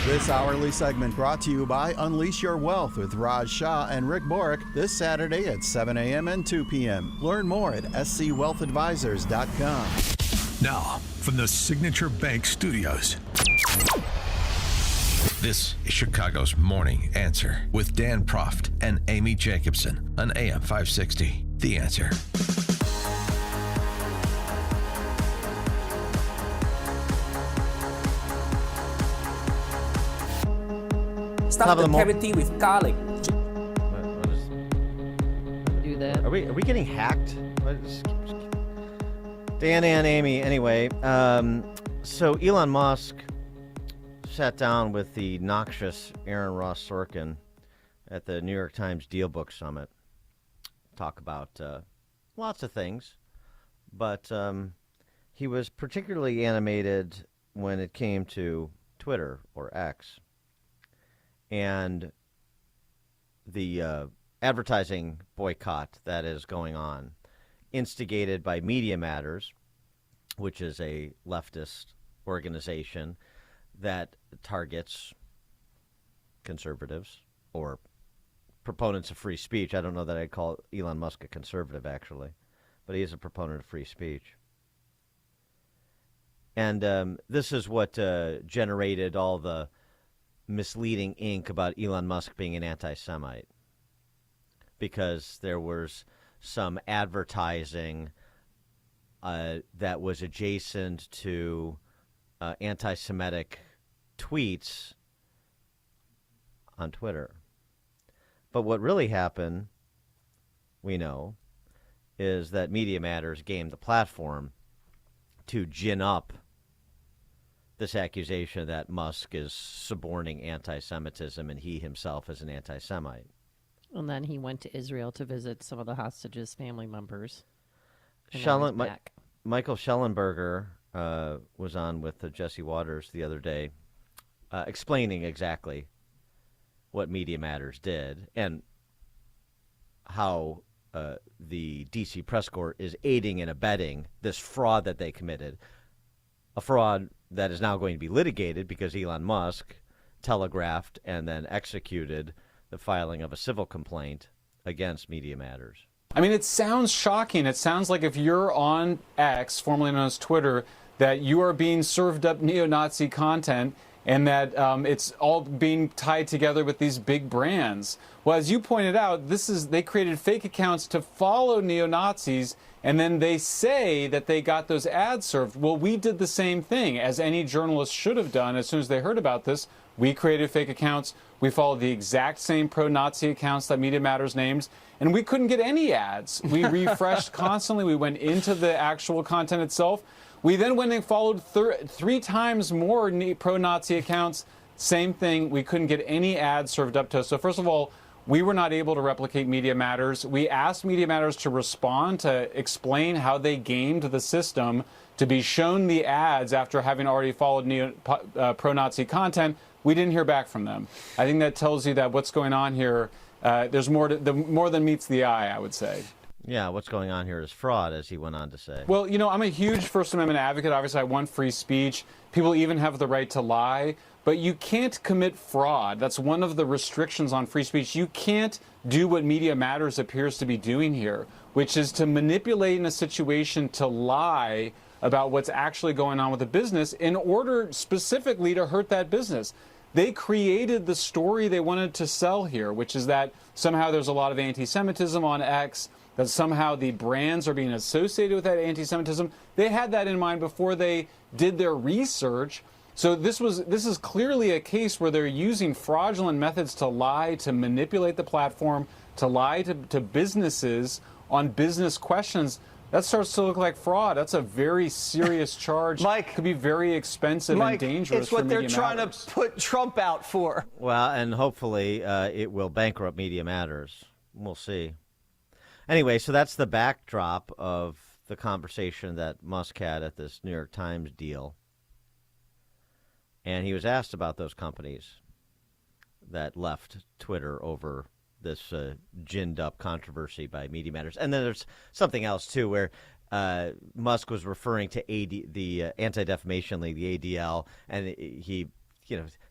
This hourly segment brought to you by Unleash Your Wealth with Raj Shah and Rick Borick this Saturday at 7 a.m. and 2 p.m. Learn more at scwealthadvisors.com. Now, from the Signature Bank Studios. This is Chicago's Morning Answer with Dan Proft and Amy Jacobson on AM 560. The Answer. Stuff the cavity with garlic. Do that. Are we getting hacked? Dan and Amy, anyway. So Elon Musk sat down with the noxious Aaron Ross Sorkin at the New York Times Deal Book Summit. Talk about lots of things, but he was particularly animated when it came to Twitter or X and the advertising boycott that is going on, instigated by Media Matters, which is a leftist organization that targets conservatives or proponents of free speech. I don't know that I'd call Elon Musk a conservative, actually, but he is a proponent of free speech. And this is what generated all the misleading ink about Elon Musk being an anti-Semite, because there was some advertising that was adjacent to anti-Semitic tweets on Twitter. But what really happened, we know, is that Media Matters gamed the platform to gin up this accusation that Musk is suborning anti-Semitism and he himself is an anti-Semite. And then he went to Israel to visit some of the hostages' family members. Michael Schellenberger was on with Jesse Waters the other day, explaining exactly what Media Matters did and how the D.C. press corps is aiding and abetting this fraud that they committed, a fraud that is now going to be litigated because Elon Musk telegraphed and then executed the filing of a civil complaint against Media Matters. I mean, it sounds shocking. It sounds like if you're on X, formerly known as Twitter, that you are being served up neo-Nazi content and that it's all being tied together with these big brands. Well, as you pointed out, they created fake accounts to follow neo-Nazis, and then they say that they got those ads served. Well, we did the same thing, as any journalist should have done as soon as they heard about this. We created fake accounts. We followed the exact same pro-Nazi accounts that Media Matters names, and we couldn't get any ads. We refreshed constantly. We went into the actual content itself. We then went and followed 3 times more pro-Nazi accounts. Same thing. We couldn't get any ads served up to us. So first of all, we were not able to replicate Media Matters. We asked Media Matters to respond, to explain how they gamed the system to be shown the ads after having already followed pro-Nazi content. We didn't hear back from them. I think that tells you that what's going on here, there's more than meets the eye, I would say. Yeah, what's going on here is fraud, as he went on to say. Well, I'm a huge First Amendment advocate. Obviously, I want free speech. People even have the right to lie. But you can't commit fraud. That's one of the restrictions on free speech. You can't do what Media Matters appears to be doing here, which is to manipulate in a situation to lie about what's actually going on with the business in order specifically to hurt that business. They created the story they wanted to sell here, which is that somehow there's a lot of anti-Semitism on X, that somehow the brands are being associated with that anti-Semitism. They had that in mind before they did their research. So this is clearly a case where they're using fraudulent methods to lie, to manipulate the platform, to lie to businesses on business questions. That starts to look like fraud. That's a very serious charge. Mike, could be very expensive and dangerous. It's what for they're Media trying Matters. to put Trump out for. Well, and hopefully it will bankrupt Media Matters. We'll see. Anyway, so that's the backdrop of the conversation that Musk had at this New York Times deal. And he was asked about those companies that left Twitter over this ginned-up controversy by Media Matters. And then there's something else, too, where Musk was referring to the Anti-Defamation League, the ADL, and he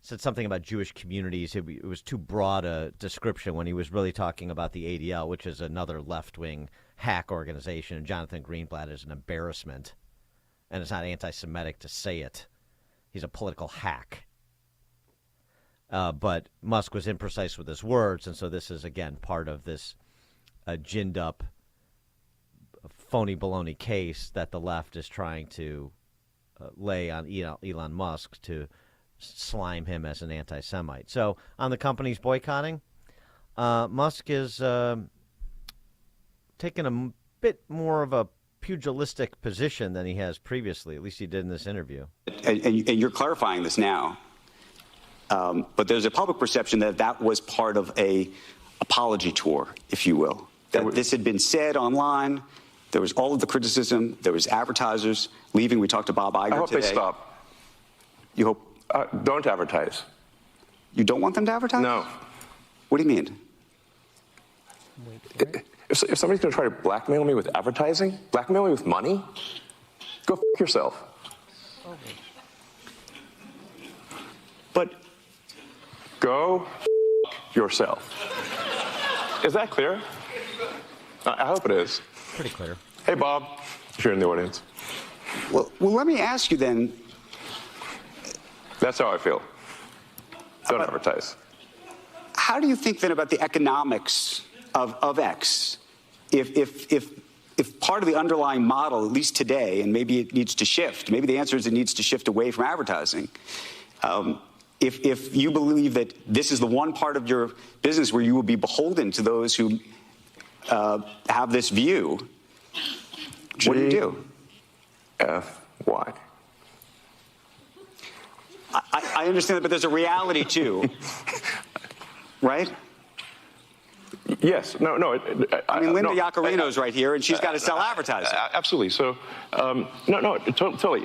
said something about Jewish communities. It was too broad a description when he was really talking about the ADL, which is another left-wing hack organization. And Jonathan Greenblatt is an embarrassment, and it's not anti-Semitic to say it. He's a political hack. But Musk was imprecise with his words, and so this is, again, part of this ginned-up, phony baloney case that the left is trying to lay on Elon Musk to slime him as an anti-Semite. So on the companies boycotting, Musk is taking a bit more of a pugilistic position than he has previously. At least he did in this interview. And you're clarifying this now. But there's a public perception that was part of a apology tour, if you will. That this had been said online. There was all of the criticism. There was advertisers leaving. We talked to Bob Iger today. I hope they stop. You hope? Don't advertise. You don't want them to advertise? No. What do you mean? If somebody's going to try to blackmail me with advertising, blackmail me with money, go f*** yourself. Okay. But go f*** yourself. Is that clear? I hope it is. Pretty clear. Hey, Bob, if you're in the audience. Well, let me ask you then. That's how I feel. Don't advertise. How do you think then about the economics of X? If part of the underlying model, at least today, and maybe it needs to shift, maybe the answer is it needs to shift away from advertising. If you believe that this is the one part of your business where you will be beholden to those who have this view, what do you do? Why? I understand that, but there's a reality too, right? Yes. No. I mean, Linda Yaccarino's right here, and she's got to sell advertising. Absolutely. So, totally.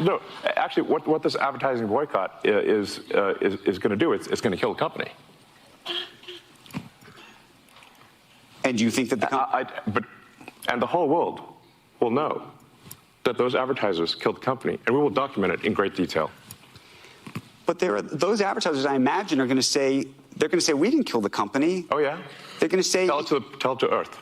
No. Actually, what this advertising boycott is going to do, it's going to kill the company. And do you think that and the whole world will know that those advertisers killed the company, and we will document it in great detail. But those advertisers, I imagine, are going to say, we didn't kill the company. Oh yeah. They're going to say, tell it to Earth.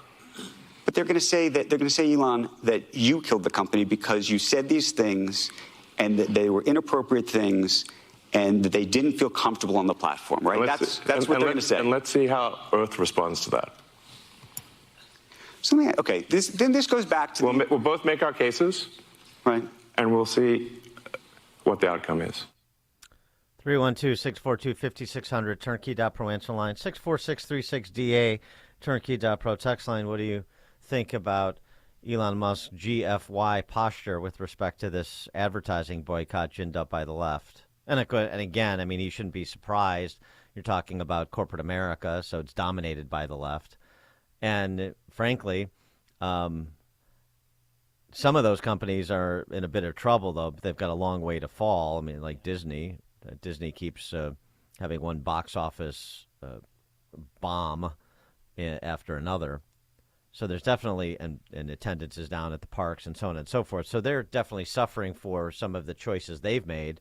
But they're going to say, Elon, that you killed the company because you said these things, and that they were inappropriate things, and that they didn't feel comfortable on the platform, right? That's what they're going to say. And let's see how Earth responds to that. This goes back to we'll both make our cases, right? And we'll see what the outcome is. 312-642-5600, turnkey.pro answer line, 64636DA, turnkey.pro text line. What do you think about Elon Musk's GFY posture with respect to this advertising boycott ginned up by the left. And again, I mean, he shouldn't be surprised. You're talking about corporate America, so it's dominated by the left. And frankly, some of those companies are in a bit of trouble, though. But they've got a long way to fall. I mean, like Disney. Disney keeps having one box office bomb after another. So there's definitely, and attendance is down at the parks and so on and so forth. So they're definitely suffering for some of the choices they've made.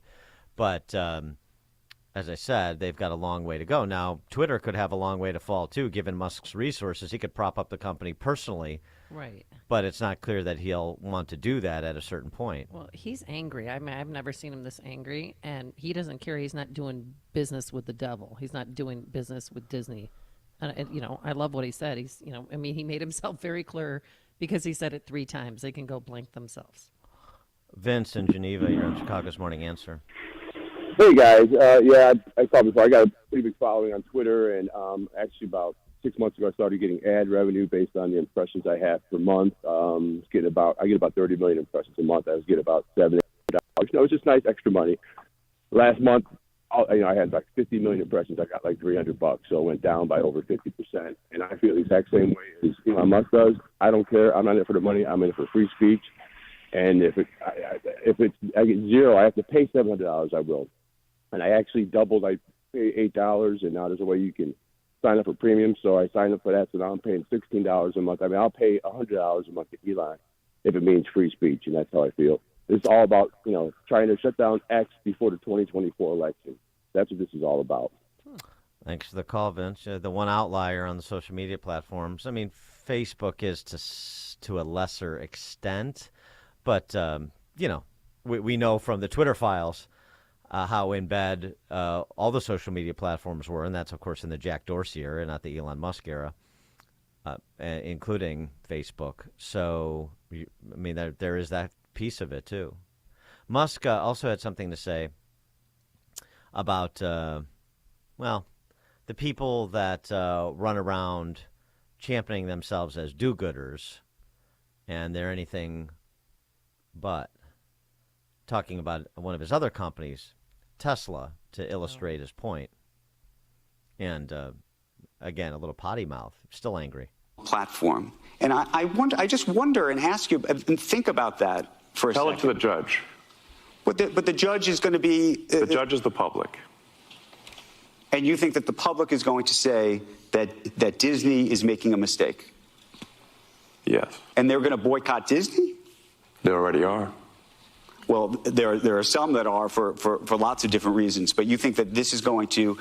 But as I said, they've got a long way to go. Now, Twitter could have a long way to fall, too, given Musk's resources. He could prop up the company personally. Right. But it's not clear that he'll want to do that at a certain point. Well, he's angry. I mean, I've never seen him this angry, and he doesn't care. He's not doing business with the devil. He's not doing business with Disney. And, you know, I love what he said. He's, you know, I mean, he made himself very clear because he said it 3 times. They can go blank themselves. Vince in Geneva, you're on Chicago's Morning Answer. Hey, guys. Yeah, I called before. I got a pretty big following on Twitter, and actually about 6 months ago, I started getting ad revenue based on the impressions I have per month. I get about 30 million impressions a month. I was getting about $7, $8. You know, it's just nice extra money. Last month, I had like 50 million impressions. I got like $300, so it went down by over 50%. And I feel the exact same way as Elon Musk does. I don't care. I'm not in it for the money. I'm in it for free speech. And if I get zero, I have to pay $700. I will. And I actually doubled. I pay $8, and now there's a way you can sign up for premium. So I signed up for that. So now I'm paying $16 a month. I mean, I'll pay $100 a month to Elon if it means free speech, and that's how I feel. It's all about, you know, trying to shut down X before the 2024 election. That's what this is all about. Thanks for the call, Vince. The one outlier on the social media platforms. I mean, Facebook is to a lesser extent, but you know, we know from the Twitter files how in bed all the social media platforms were, and that's of course in the Jack Dorsey era, not the Elon Musk era, including Facebook. So, I mean, there is that piece of it too. Musk also had something to say about, well, the people that run around championing themselves as do-gooders, and they're anything but. Talking about one of his other companies, Tesla, to illustrate his point. And, again, a little potty mouth, still angry. Platform. And I just wonder and ask you and think about that for a second. Tell it to the judge. But the judge is going to be... the judge is the public. And you think that the public is going to say that Disney is making a mistake? Yes. And they're going to boycott Disney? They already are. Well, there are some that are for lots of different reasons. But you think that this is going to...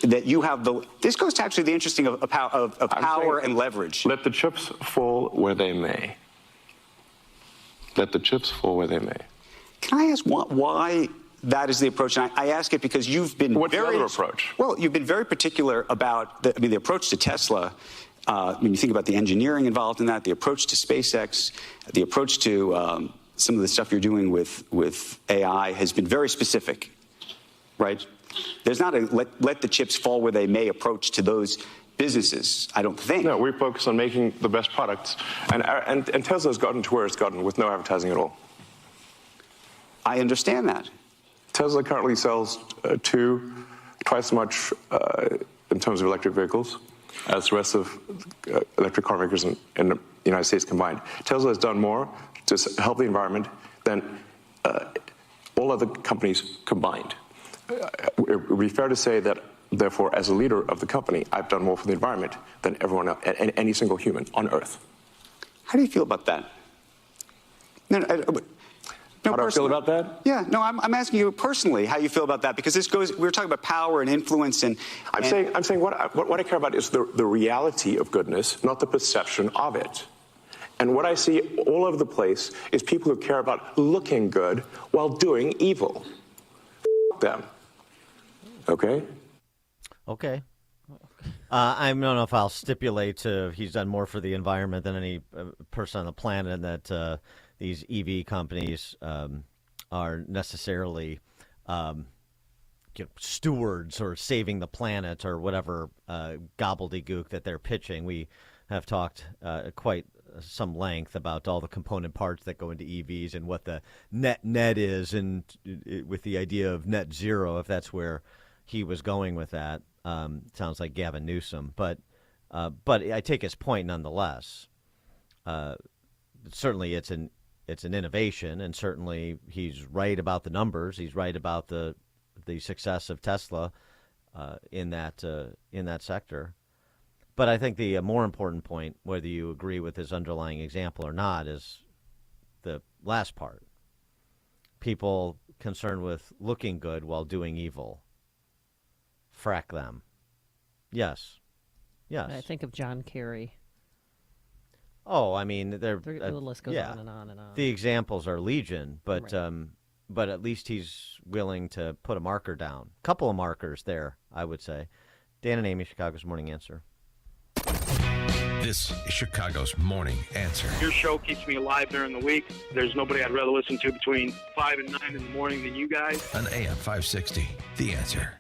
that you have the... This goes to actually the interesting of power and leverage. Let the chips fall where they may. Let the chips fall where they may. Can I ask why that is the approach? And I ask it because you've been What's the other approach? Well, you've been very particular about the approach to Tesla. When you think about the engineering involved in that, the approach to SpaceX, the approach to some of the stuff you're doing with AI has been very specific, right? There's not a let the chips fall where they may approach to those businesses, I don't think. No, we focus on making the best products. And Tesla's gotten to where it's gotten with no advertising at all. I understand that. Tesla currently sells twice as much in terms of electric vehicles as the rest of electric car makers in the United States combined. Tesla has done more to help the environment than all other companies combined. It would be fair to say that, therefore, as a leader of the company, I've done more for the environment than everyone else, any single human on Earth. How do you feel about that? How do I feel about that? Yeah, no, I'm asking you personally how you feel about that, because we're talking about power and influence, and I'm saying what I care about is the reality of goodness, not the perception of it. And what I see all over the place is people who care about looking good while doing evil. F them. Okay? Okay. I don't know if I'll stipulate he's done more for the environment than any person on the planet, and that these EV companies are necessarily stewards or saving the planet or whatever gobbledygook that they're pitching. We have talked quite some length about all the component parts that go into EVs and what the net is, and with the idea of net zero, if that's where he was going with that. Sounds like Gavin Newsom, but I take his point nonetheless. Certainly, it's an innovation, and certainly he's right about the numbers. He's right about the success of Tesla in that sector. But I think the more important point, whether you agree with his underlying example or not, is the last part. People concerned with looking good while doing evil. Frack them. Yes. I think of John Kerry. Oh, I mean, the list goes on and on and on. The examples are legion, but at least he's willing to put a marker down. A couple of markers there, I would say. Dan and Amy, Chicago's Morning Answer. This is Chicago's Morning Answer. Your show keeps me alive during the week. There's nobody I'd rather listen to between 5 and 9 in the morning than you guys. On AM 560, The Answer.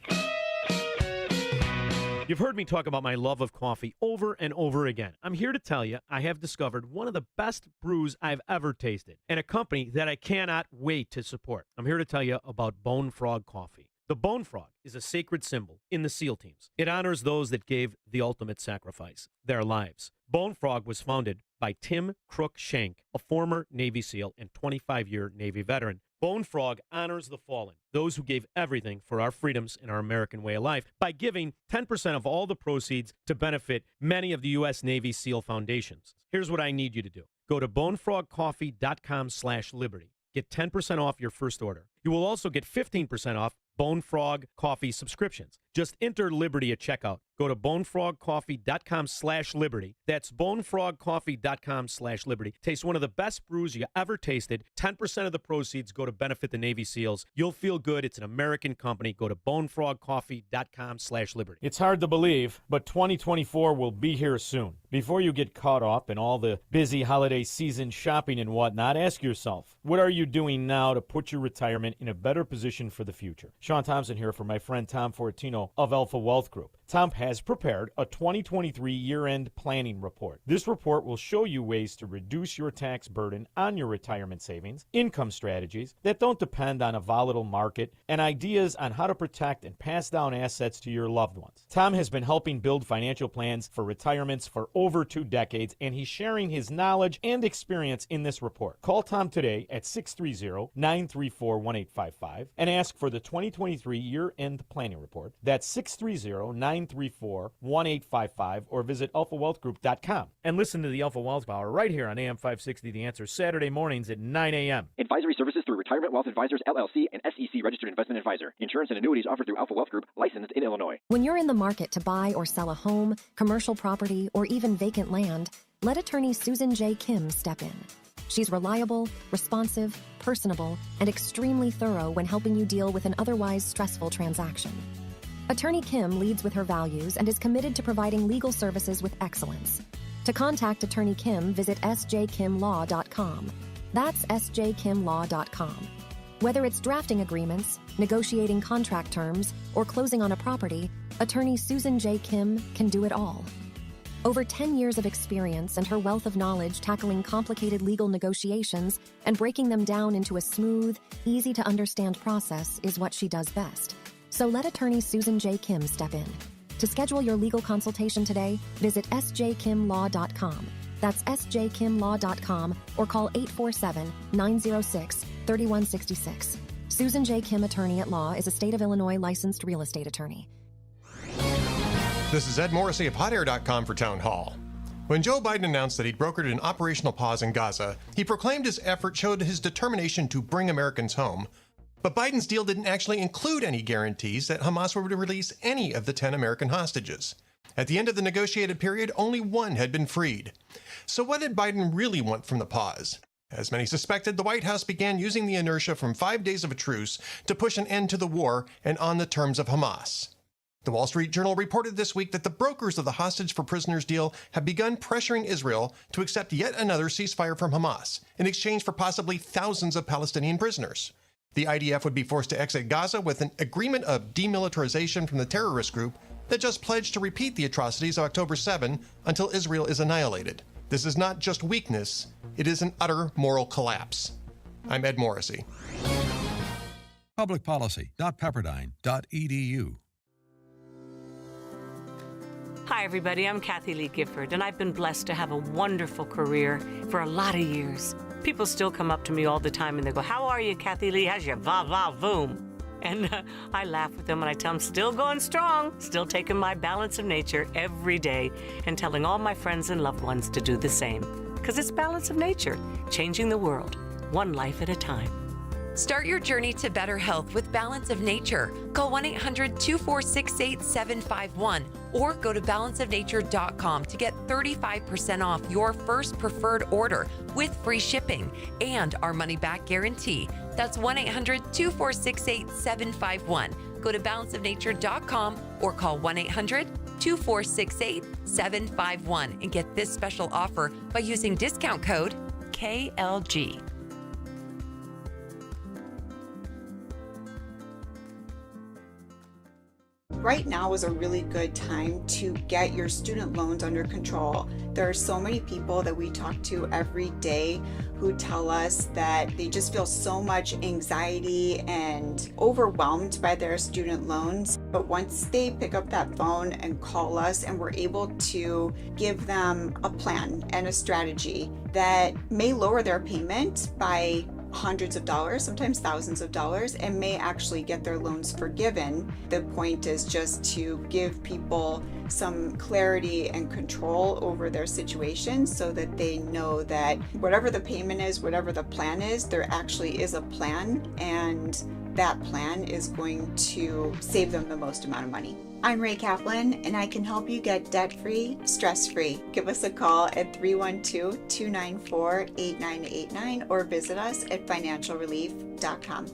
You've heard me talk about my love of coffee over and over again. I'm here to tell you I have discovered one of the best brews I've ever tasted, and a company that I cannot wait to support. I'm here to tell you about Bone Frog Coffee. The Bone Frog is a sacred symbol in the SEAL teams. It honors those that gave the ultimate sacrifice, their lives. Bone Frog was founded by Tim Crook Shank, a former Navy SEAL and 25-year Navy veteran. Bone Frog honors the fallen, those who gave everything for our freedoms and our American way of life, by giving 10% of all the proceeds to benefit many of the U.S. Navy SEAL foundations. Here's what I need you to do. Go to bonefrogcoffee.com/liberty. Get 10% off your first order. You will also get 15% off Bone Frog Coffee subscriptions. Just enter Liberty at checkout. Go to bonefrogcoffee.com/liberty. That's bonefrogcoffee.com/liberty. Taste one of the best brews you ever tasted. 10% of the proceeds go to benefit the Navy SEALs. You'll feel good. It's an American company. Go to bonefrogcoffee.com/liberty. It's hard to believe, but 2024 will be here soon. Before you get caught up in all the busy holiday season shopping and whatnot, ask yourself, what are you doing now to put your retirement in a better position for the future? Sean Thompson here for my friend Tom Fortino of Alpha Wealth Group. Tom has prepared a 2023 year-end planning report. This report will show you ways to reduce your tax burden on your retirement savings, income strategies that don't depend on a volatile market, and ideas on how to protect and pass down assets to your loved ones. Tom has been helping build financial plans for retirements for over 2 decades, and he's sharing his knowledge and experience in this report. Call Tom today at 630-934-1855 and ask for the 2023 year-end planning report. That's 630-934-1855, or visit alphawealthgroup.com. And listen to the Alpha Wealth Hour right here on AM 560 The Answer, Saturday mornings at 9 a.m. Advisory services through Retirement Wealth Advisors, LLC, and SEC Registered Investment Advisor. Insurance and annuities offered through Alpha Wealth Group, licensed in Illinois. When you're in the market to buy or sell a home, commercial property, or even vacant land, let attorney Susan J. Kim step in. She's reliable, responsive, personable, and extremely thorough when helping you deal with an otherwise stressful transaction. Attorney Kim leads with her values and is committed to providing legal services with excellence. To contact Attorney Kim, visit sjkimlaw.com. That's sjkimlaw.com. Whether it's drafting agreements, negotiating contract terms, or closing on a property, Attorney Susan J. Kim can do it all. Over 10 years of experience and her wealth of knowledge tackling complicated legal negotiations and breaking them down into a smooth, easy-to-understand process is what she does best. So let attorney Susan J. Kim step in. To schedule your legal consultation today, visit sjkimlaw.com. That's sjkimlaw.com, or call 847-906-3166. Susan J. Kim Attorney at Law is a state of Illinois licensed real estate attorney. This is Ed Morrissey of HotAir.com for Town Hall. When Joe Biden announced that he'd brokered an operational pause in Gaza, he proclaimed his effort showed his determination to bring Americans home. But Biden's deal didn't actually include any guarantees that Hamas would release any of the 10 American hostages. At the end of the negotiated period, only one had been freed. So what did Biden really want from the pause? As many suspected, the White House began using the inertia from 5 days of a truce to push an end to the war and on the terms of Hamas. The Wall Street Journal reported this week that the brokers of the hostage for prisoners deal have begun pressuring Israel to accept yet another ceasefire from Hamas in exchange for possibly thousands of Palestinian prisoners. The IDF would be forced to exit Gaza with an agreement of demilitarization from the terrorist group that just pledged to repeat the atrocities of October 7 until Israel is annihilated. This is not just weakness, it is an utter moral collapse. I'm Ed Morrissey. Publicpolicy.pepperdine.edu. Hi, everybody. I'm Kathy Lee Gifford, and I've been blessed to have a wonderful career for a lot of years. People still come up to me all the time and they go, "How are you, Kathy Lee? How's your va-va-voom?" And I laugh with them and I tell them, still going strong, still taking my balance of nature every day and telling all my friends and loved ones to do the same. Because it's balance of nature, changing the world, one life at a time. Start your journey to better health with Balance of Nature. Call 1-800-246-8751 or go to balanceofnature.com to get 35% off your first preferred order with free shipping and our money-back guarantee. That's 1-800-246-8751. Go to balanceofnature.com or call 1-800-246-8751 and get this special offer by using discount code KLG. Right now is a really good time to get your student loans under control. There are so many people that we talk to every day who tell us that they just feel so much anxiety and overwhelmed by their student loans. But once they pick up that phone and call us and we're able to give them a plan and a strategy that may lower their payment by hundreds of dollars, sometimes thousands of dollars, and may actually get their loans forgiven. The point is just to give people some clarity and control over their situation so that they know that whatever the payment is, whatever the plan is, there actually is a plan, and that plan is going to save them the most amount of money. I'm Ray Kaplan, and I can help you get debt-free, stress-free. Give us a call at 312-294-8989 or visit us at financialrelief.com.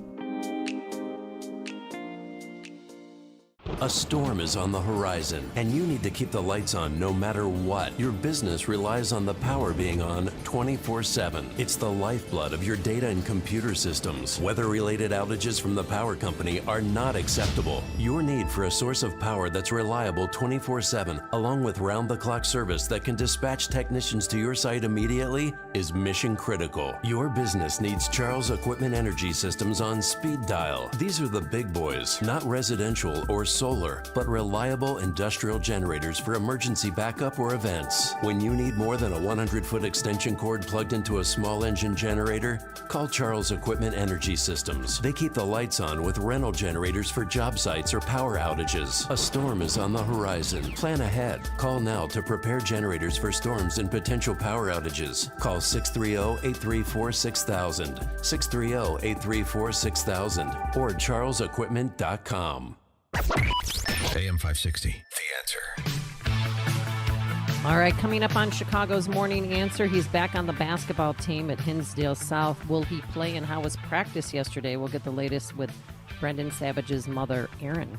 A storm is on the horizon, and you need to keep the lights on no matter what. Your business relies on the power being on 24/7. It's the lifeblood of your data and computer systems. Weather-related outages from the power company are not acceptable. Your need for a source of power that's reliable 24/7, along with round-the-clock service that can dispatch technicians to your site immediately, is mission critical. Your business needs Charles Equipment Energy Systems on speed dial. These are the big boys, not residential or solar, but reliable industrial generators for emergency backup or events. When you need more than a 100-foot extension cord plugged into a small engine generator, call Charles Equipment Energy Systems. They keep the lights on with rental generators for job sites or power outages. A storm is on the horizon. Plan ahead. Call now to prepare generators for storms and potential power outages. Call 630-834-6000, 630-834-6000, or charlesequipment.com. AM 560, The Answer. All right, coming up on Chicago's Morning Answer, he's back on the basketball team at Hinsdale South. Will he play, and how was practice yesterday? We'll get the latest with Brendan Savage's mother, Erin.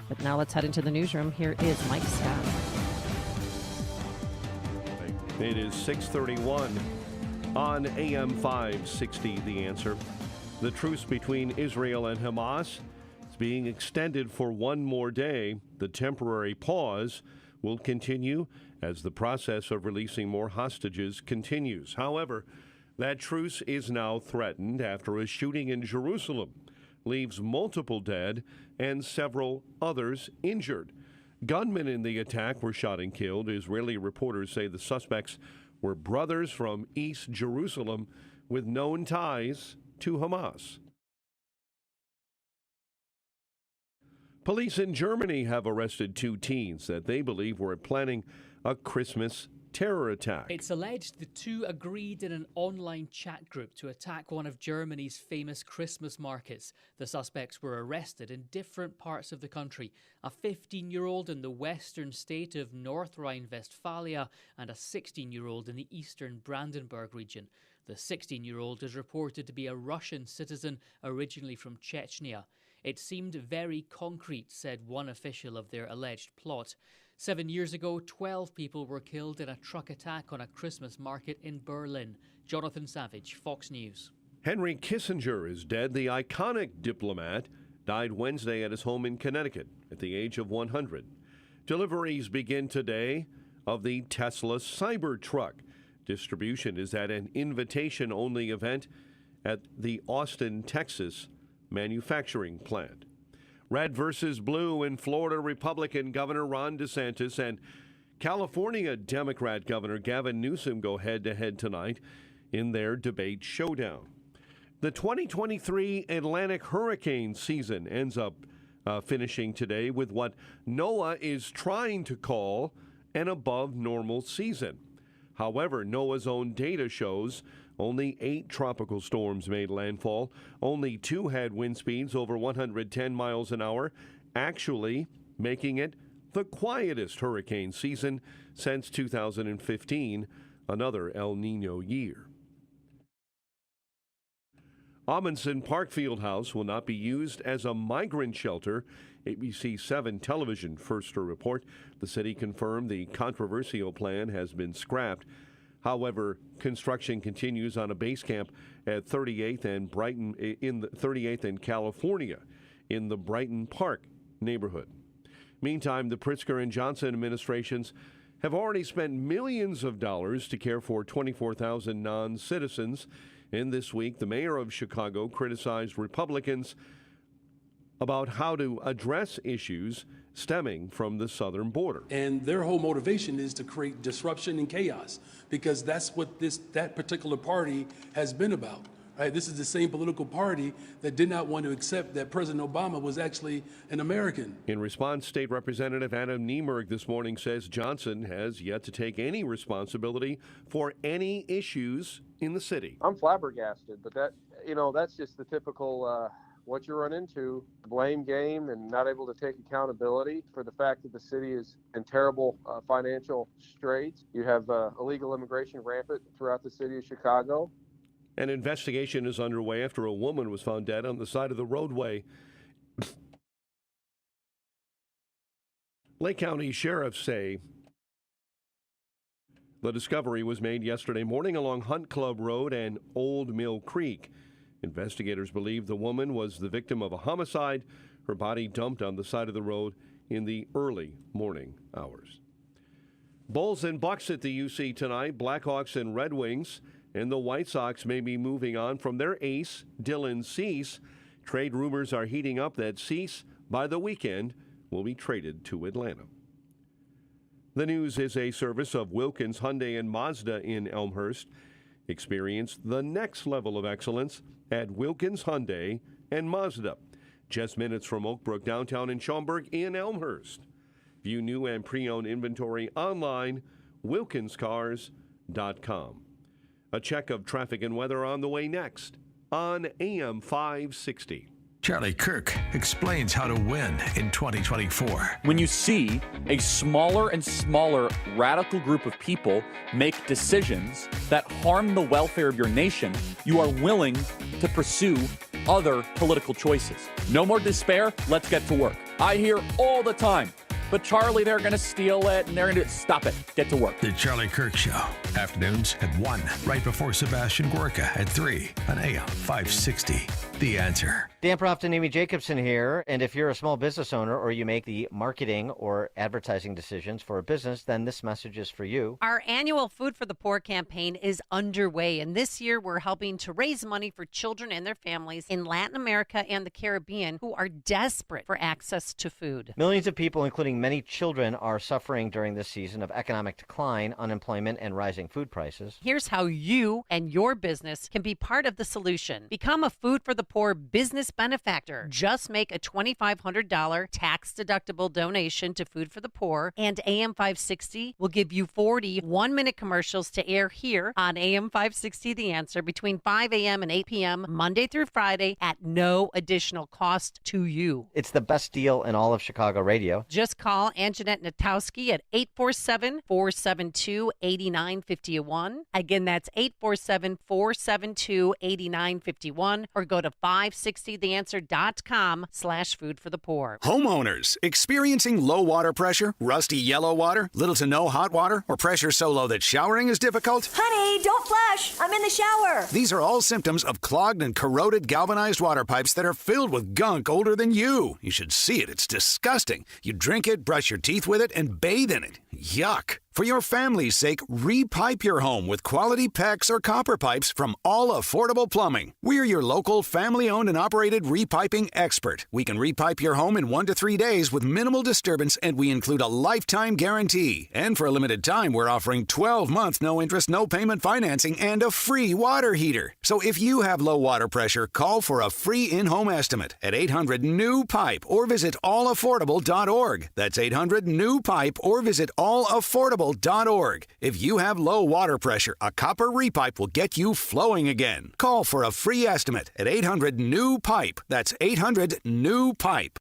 But now let's head into the newsroom. Here is Mike Scott. It is 6:31 on AM 560, The Answer. The truce between Israel and Hamas being extended for one more day. The temporary pause will continue as the process of releasing more hostages continues. However, that truce is now threatened after a shooting in Jerusalem leaves multiple dead and several others injured. Gunmen in the attack were shot and killed. Israeli reporters say the suspects were brothers from East Jerusalem with known ties to Hamas. Police in Germany have arrested two teens that they believe were planning a Christmas terror attack. It's alleged the two agreed in an online chat group to attack one of Germany's famous Christmas markets. The suspects were arrested in different parts of the country. A 15-year-old in the western state of North Rhine-Westphalia and a 16-year-old in the eastern Brandenburg region. The 16-year-old is reported to be a Russian citizen originally from Chechnya. It seemed very concrete, said one official of their alleged plot. 7 years ago, 12 people were killed in a truck attack on a Christmas market in Berlin. Jonathan Savage, Fox News. Henry Kissinger is dead. The iconic diplomat died Wednesday at his home in Connecticut at the age of 100. Deliveries begin today of the Tesla Cybertruck. Distribution is at an invitation-only event at the Austin, Texas manufacturing plant. Red versus blue in Florida. Republican Governor Ron DeSantis and California Democrat Governor Gavin Newsom go head-to-head tonight in their debate showdown. The 2023 Atlantic hurricane season ends up finishing today with what NOAA is trying to call an above-normal season. However, NOAA's own data shows only 8 tropical storms made landfall. Only 2 had wind speeds over 110 miles an hour, actually making it the quietest hurricane season since 2015, another El Nino year. Amundsen Park Fieldhouse will not be used as a migrant shelter. ABC 7 television first to report. The city confirmed the controversial plan has been scrapped. However, construction continues on a base camp at 38th and Brighton in the 38th and California in the Brighton Park neighborhood. Meantime, the Pritzker and Johnson administrations have already spent millions of dollars to care for 24,000 non-citizens. And this week, the mayor of Chicago criticized Republicans about how to address issues stemming from the southern border. And their whole motivation is to create disruption and chaos, because that's what that particular party has been about. Right? This is the same political party that did not want to accept that President Obama was actually an American. In response, State Representative Adam Niemerg this morning says Johnson has yet to take any responsibility for any issues in the city. I'm flabbergasted, but that's just the typical what you run into, blame game and not able to take accountability for the fact that the city is in terrible financial straits. You have illegal immigration rampant throughout the city of Chicago. An investigation is underway after a woman was found dead on the side of the roadway. Lake County sheriffs say the discovery was made yesterday morning along Hunt Club Road and Old Mill Creek. Investigators believe the woman was the victim of a homicide, her body dumped on the side of the road in the early morning hours. Bulls and Bucks at the UC tonight, Blackhawks and Red Wings. And the White Sox may be moving on from their ace, Dylan Cease. Trade rumors are heating up that Cease, by the weekend, will be traded to Atlanta. The News is a service of Wilkins Hyundai and Mazda in Elmhurst. Experience the next level of excellence at Wilkins Hyundai and Mazda. Just minutes from Oak Brook downtown in Schaumburg in Elmhurst. View new and pre-owned inventory online, wilkinscars.com. A check of traffic and weather on the way next on AM 560. Charlie Kirk explains how to win in 2024. When you see a smaller and smaller radical group of people make decisions that harm the welfare of your nation, you are willing to pursue other political choices. No more despair. Let's get to work. I hear all the time, but Charlie, they're going to steal it and they're going to stop it. Get to work. The Charlie Kirk Show. Afternoons at 1, right before Sebastian Gorka at 3 on AM 560. The Answer. Dan Proft and Amy Jacobson here. And if you're a small business owner or you make the marketing or advertising decisions for a business, then this message is for you. Our annual Food for the Poor campaign is underway. And this year we're helping to raise money for children and their families in Latin America and the Caribbean who are desperate for access to food. Millions of people, including many children, are suffering during this season of economic decline, unemployment, and rising food prices. Here's how you and your business can be part of the solution. Become a Food for the Poor business benefactor. Just make a $2,500 tax-deductible donation to Food for the Poor, and AM 560 will give you 40 one-minute commercials to air here on AM 560 The Answer between 5 a.m. and 8 p.m. Monday through Friday at no additional cost to you. It's the best deal in all of Chicago radio. Just call Anjanette Natowski at 847-472-8951. Again, that's 847-472-8951, or go to 560theanswer.com/food for the poor. Homeowners experiencing low water pressure, rusty yellow water, little to no hot water, or pressure so low that showering is difficult? Honey, don't flush. I'm in the shower. These are all symptoms of clogged and corroded galvanized water pipes that are filled with gunk older than you. You should see it. It's disgusting. You drink it, brush your teeth with it, and bathe in it. Yuck. For your family's sake, repipe your home with quality PEX or copper pipes from All Affordable Plumbing. We're your local family-owned and operated repiping expert. We can repipe your home in 1 to 3 days with minimal disturbance, and we include a lifetime guarantee. And for a limited time, we're offering 12-month no-interest, no-payment financing and a free water heater. So if you have low water pressure, call for a free in-home estimate at 800-NEW-PIPE or visit allaffordable.org. That's 800-NEW-PIPE or visit allaffordable.org. If you have low water pressure, a copper repipe will get you flowing again. Call for a free estimate at 800-NEW-PIPE. That's 800-NEW-PIPE.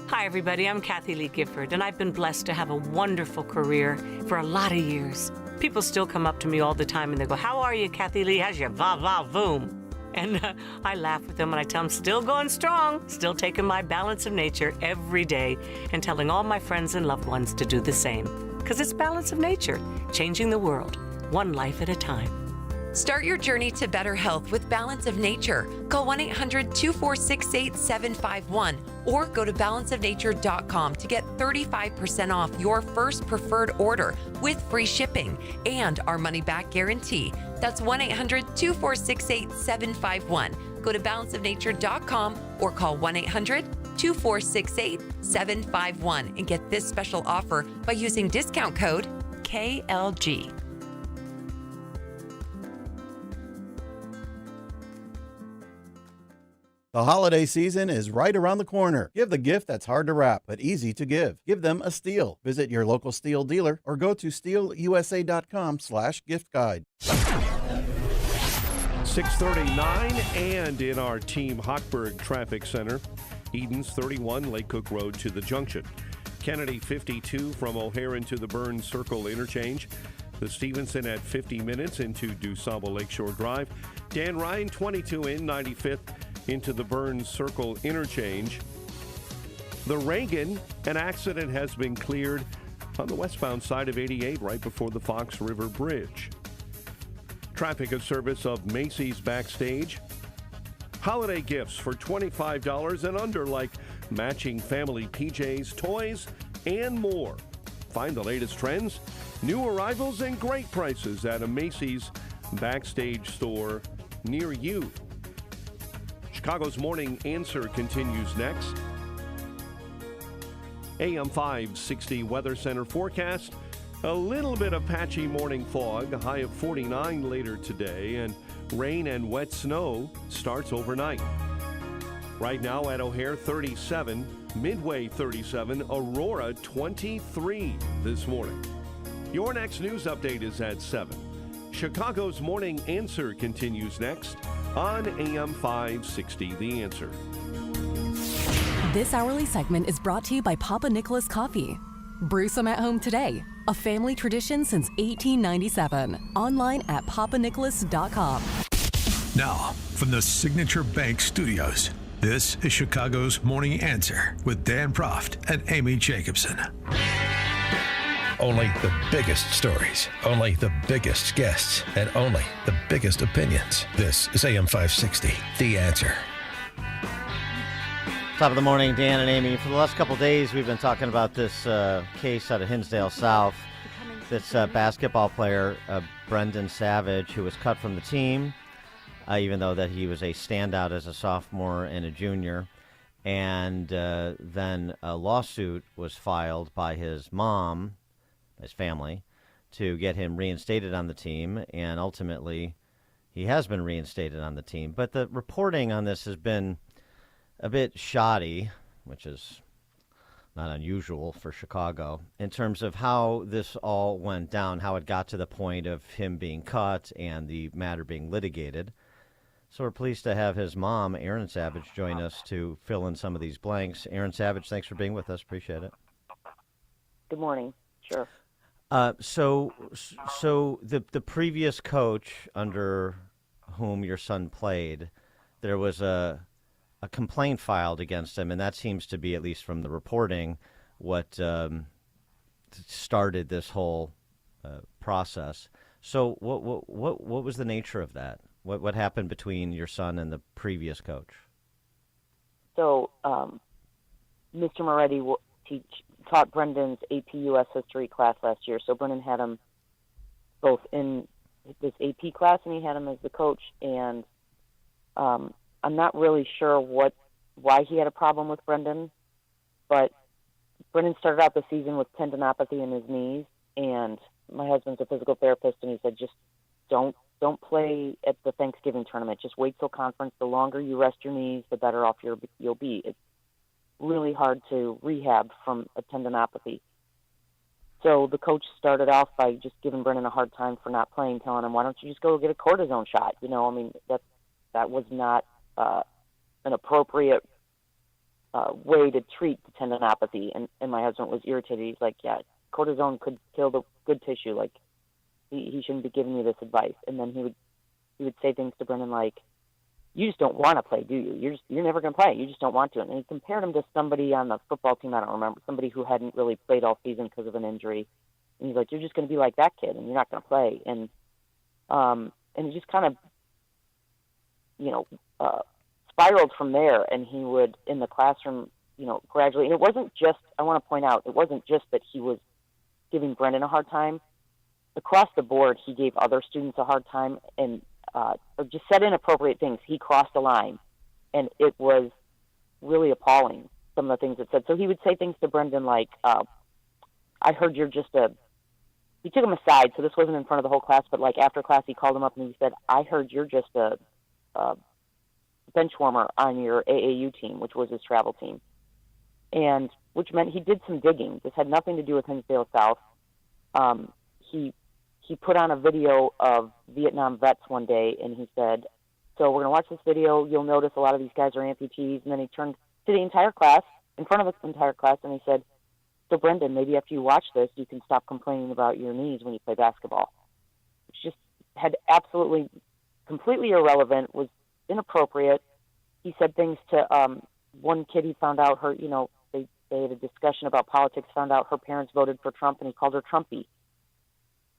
Hi, everybody. I'm Kathy Lee Gifford, and I've been blessed to have a wonderful career for a lot of years. People still come up to me all the time and they go, "How are you, Kathy Lee? How's your va-va-voom?" And I laugh with them and I tell them, still going strong, still taking my balance of nature every day and telling all my friends and loved ones to do the same. Because it's balance of nature, changing the world, one life at a time. Start your journey to better health with Balance of Nature. Call 1-800-246-8751 or go to balanceofnature.com to get 35% off your first preferred order with free shipping and our money-back guarantee. That's 1-800-246-8751. Go to balanceofnature.com or call 1-800-246-8751 and get this special offer by using discount code KLG. The holiday season is right around the corner. Give the gift that's hard to wrap, but easy to give. Give them a Steel. Visit your local Steel dealer or go to steelusa.com/gift guide. 6:39, and in our Team Hochberg Traffic Center, Edens 31, Lake Cook Road to the junction. Kennedy 52 from O'Hare to the Burns Circle interchange. The Stevenson at 50 minutes into DuSable Lakeshore Drive. Dan Ryan 22 in 95th into the Burns Circle interchange. The Reagan, an accident has been cleared on the westbound side of 88 right before the Fox River Bridge. Traffic and service of Macy's Backstage. Holiday gifts for $25 and under, like matching family PJs, toys, and more. Find the latest trends, new arrivals, and great prices at a Macy's Backstage store near you. Chicago's Morning Answer continues next. AM 560 Weather Center forecast. A little bit of patchy morning fog, a high of 49 later today, and rain and wet snow starts overnight. Right now at O'Hare 37, Midway 37, Aurora 23 this morning. Your next news update is at 7. Chicago's Morning Answer continues next on AM 560 The Answer. This hourly segment is brought to you by Papa Nicholas Coffee. Brew some at home today. A family tradition since 1897. Online at papanicholas.com. Now, from the Signature Bank Studios, this is Chicago's Morning Answer with Dan Proft and Amy Jacobson. Only the biggest stories, only the biggest guests, and only the biggest opinions. This is AM 560, The Answer. Top of the morning, Dan and Amy. For the last couple of days, we've been talking about this case out of Hinsdale South. This basketball player, Brendan Savage, who was cut from the team, even though that he was a standout as a sophomore and a junior. And then a lawsuit was filed by his mom, his family, to get him reinstated on the team, and ultimately he has been reinstated on the team. But the reporting on this has been a bit shoddy, which is not unusual for Chicago, in terms of how this all went down, how it got to the point of him being cut and the matter being litigated. So we're pleased to have his mom, Erin Savage, join us to fill in some of these blanks. Erin Savage, thanks for being with us. Appreciate it. Good morning. Sure. So the previous coach under whom your son played, there was a complaint filed against him, and that seems to be, at least from the reporting, what started this whole process. So what was the nature of that? What happened between your son and the previous coach? So Mr. Moretti taught Brendan's AP US History class last year. So Brendan had him both in this AP class and he had him as the coach. And I'm not really sure why he had a problem with Brendan, but Brendan started out the season with tendinopathy in his knees, and my husband's a physical therapist, and he said, just don't play at the Thanksgiving tournament. Just wait till conference. The longer you rest your knees, the better off you'll be. It's really hard to rehab from a tendinopathy. So the coach started off by just giving Brendan a hard time for not playing, telling him, why don't you just go get a cortisone shot? That was not an appropriate way to treat the tendinopathy. And my husband was irritated. He's like, yeah, cortisone could kill the good tissue. Like, he shouldn't be giving you this advice. And then he would say things to Brendan like, you just don't want to play, do you? You're never going to play. You just don't want to. And he compared him to somebody on the football team, I don't remember, somebody who hadn't really played all season because of an injury. And he's like, you're just going to be like that kid, and you're not going to play. And he just kind of, spiraled from there. And he would, in the classroom, gradually. And it wasn't just, I want to point out, it wasn't just that he was giving Brendan a hard time. Across the board, he gave other students a hard time and just said inappropriate things. He crossed the line, and it was really appalling, some of the things it said. So he would say things to Brendan like, I heard you're just he took him aside, so this wasn't in front of the whole class, but like after class he called him up and he said, I heard you're just a bench warmer on your AAU team, which was his travel team. And which meant he did some digging. This had nothing to do with Hinsdale South. He put on a video of Vietnam vets one day, and he said, so we're going to watch this video. You'll notice a lot of these guys are amputees. And then he turned to the entire class, in front of the entire class, and he said, so Brendan, maybe after you watch this, you can stop complaining about your knees when you play basketball. Which just had absolutely, completely irrelevant, was inappropriate. He said things to one kid. He found out her, they had a discussion about politics, found out her parents voted for Trump, and he called her Trumpy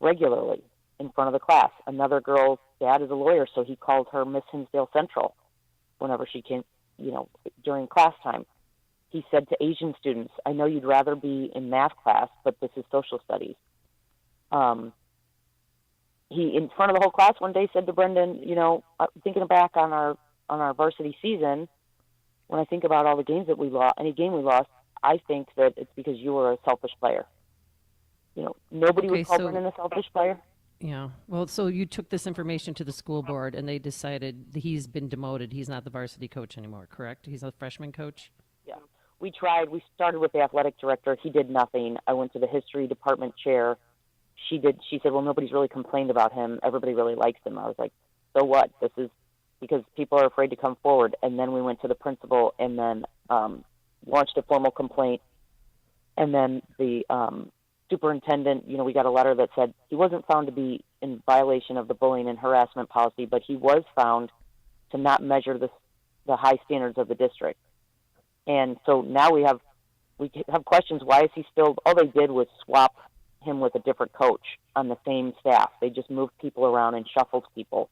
regularly in front of the class. Another girl's dad is a lawyer, so he called her Miss Hinsdale Central whenever she came, during class time. He said to Asian students, I know you'd rather be in math class, but this is social studies. He, in front of the whole class one day, said to Brendan, thinking back on our varsity season, when I think about all the games that we lost, any game we lost, I think that it's because you were a selfish player. Nobody would call Brendan a selfish player. Yeah. Well, so you took this information to the school board, and they decided that he's been demoted. He's not the varsity coach anymore, correct? He's a freshman coach? Yeah. We tried. We started with the athletic director. He did nothing. I went to the history department chair. She said, well, nobody's really complained about him. Everybody really likes him. I was like, so what? This is because people are afraid to come forward. And then we went to the principal and then launched a formal complaint. And then the superintendent, we got a letter that said he wasn't found to be in violation of the bullying and harassment policy, but he was found to not measure the high standards of the district. And so now we have questions. Why is he still? All they did was swap him with a different coach on the same staff. They just moved people around and shuffled people.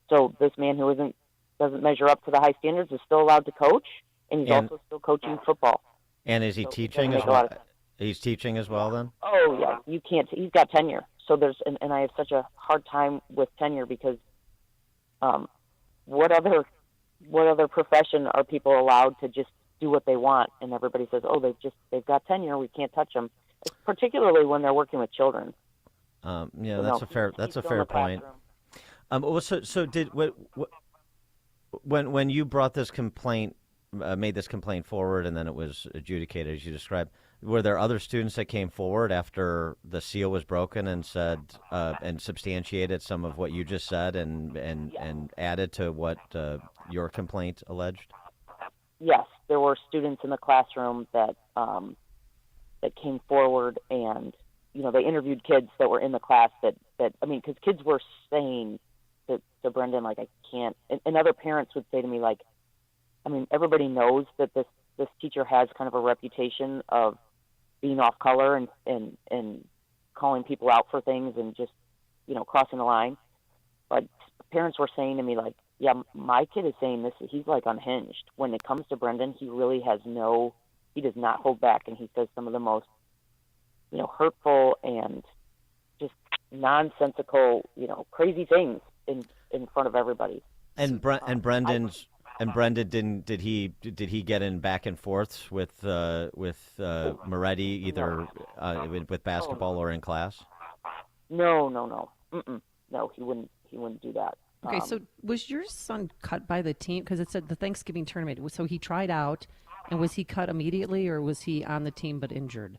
So this man who doesn't measure up to the high standards is still allowed to coach, and he's also still coaching football. And is he teaching as well? He's teaching as well, then? Oh yeah, you can't. He's got tenure. So and I have such a hard time with tenure because, what other profession are people allowed to just do what they want? And everybody says, oh, they've got tenure. We can't touch them, particularly when they're working with children. That's a fair point. When you brought this complaint, made this complaint forward, and then it was adjudicated as you described, were there other students that came forward after the seal was broken and said and substantiated some of what you just said and added to what your complaint alleged? Yes, there were students in the classroom that came forward, and they interviewed kids that were in the class that because kids were saying to Brendan, like, I can't, and other parents would say to me, like, everybody knows that this teacher has kind of a reputation of being off color and calling people out for things and just, crossing the line. But parents were saying to me, like, yeah, my kid is saying this, he's like unhinged. When it comes to Brendan, he really has no he does not hold back, and he says some of the most, hurtful and just nonsensical, crazy things in front of everybody. And Brendan did he get in back and forths with Moretti either with basketball or in class? No. No, he wouldn't do that. Okay, so was your son cut by the team? Because it said the Thanksgiving tournament. So he tried out, and was he cut immediately, or was he on the team but injured?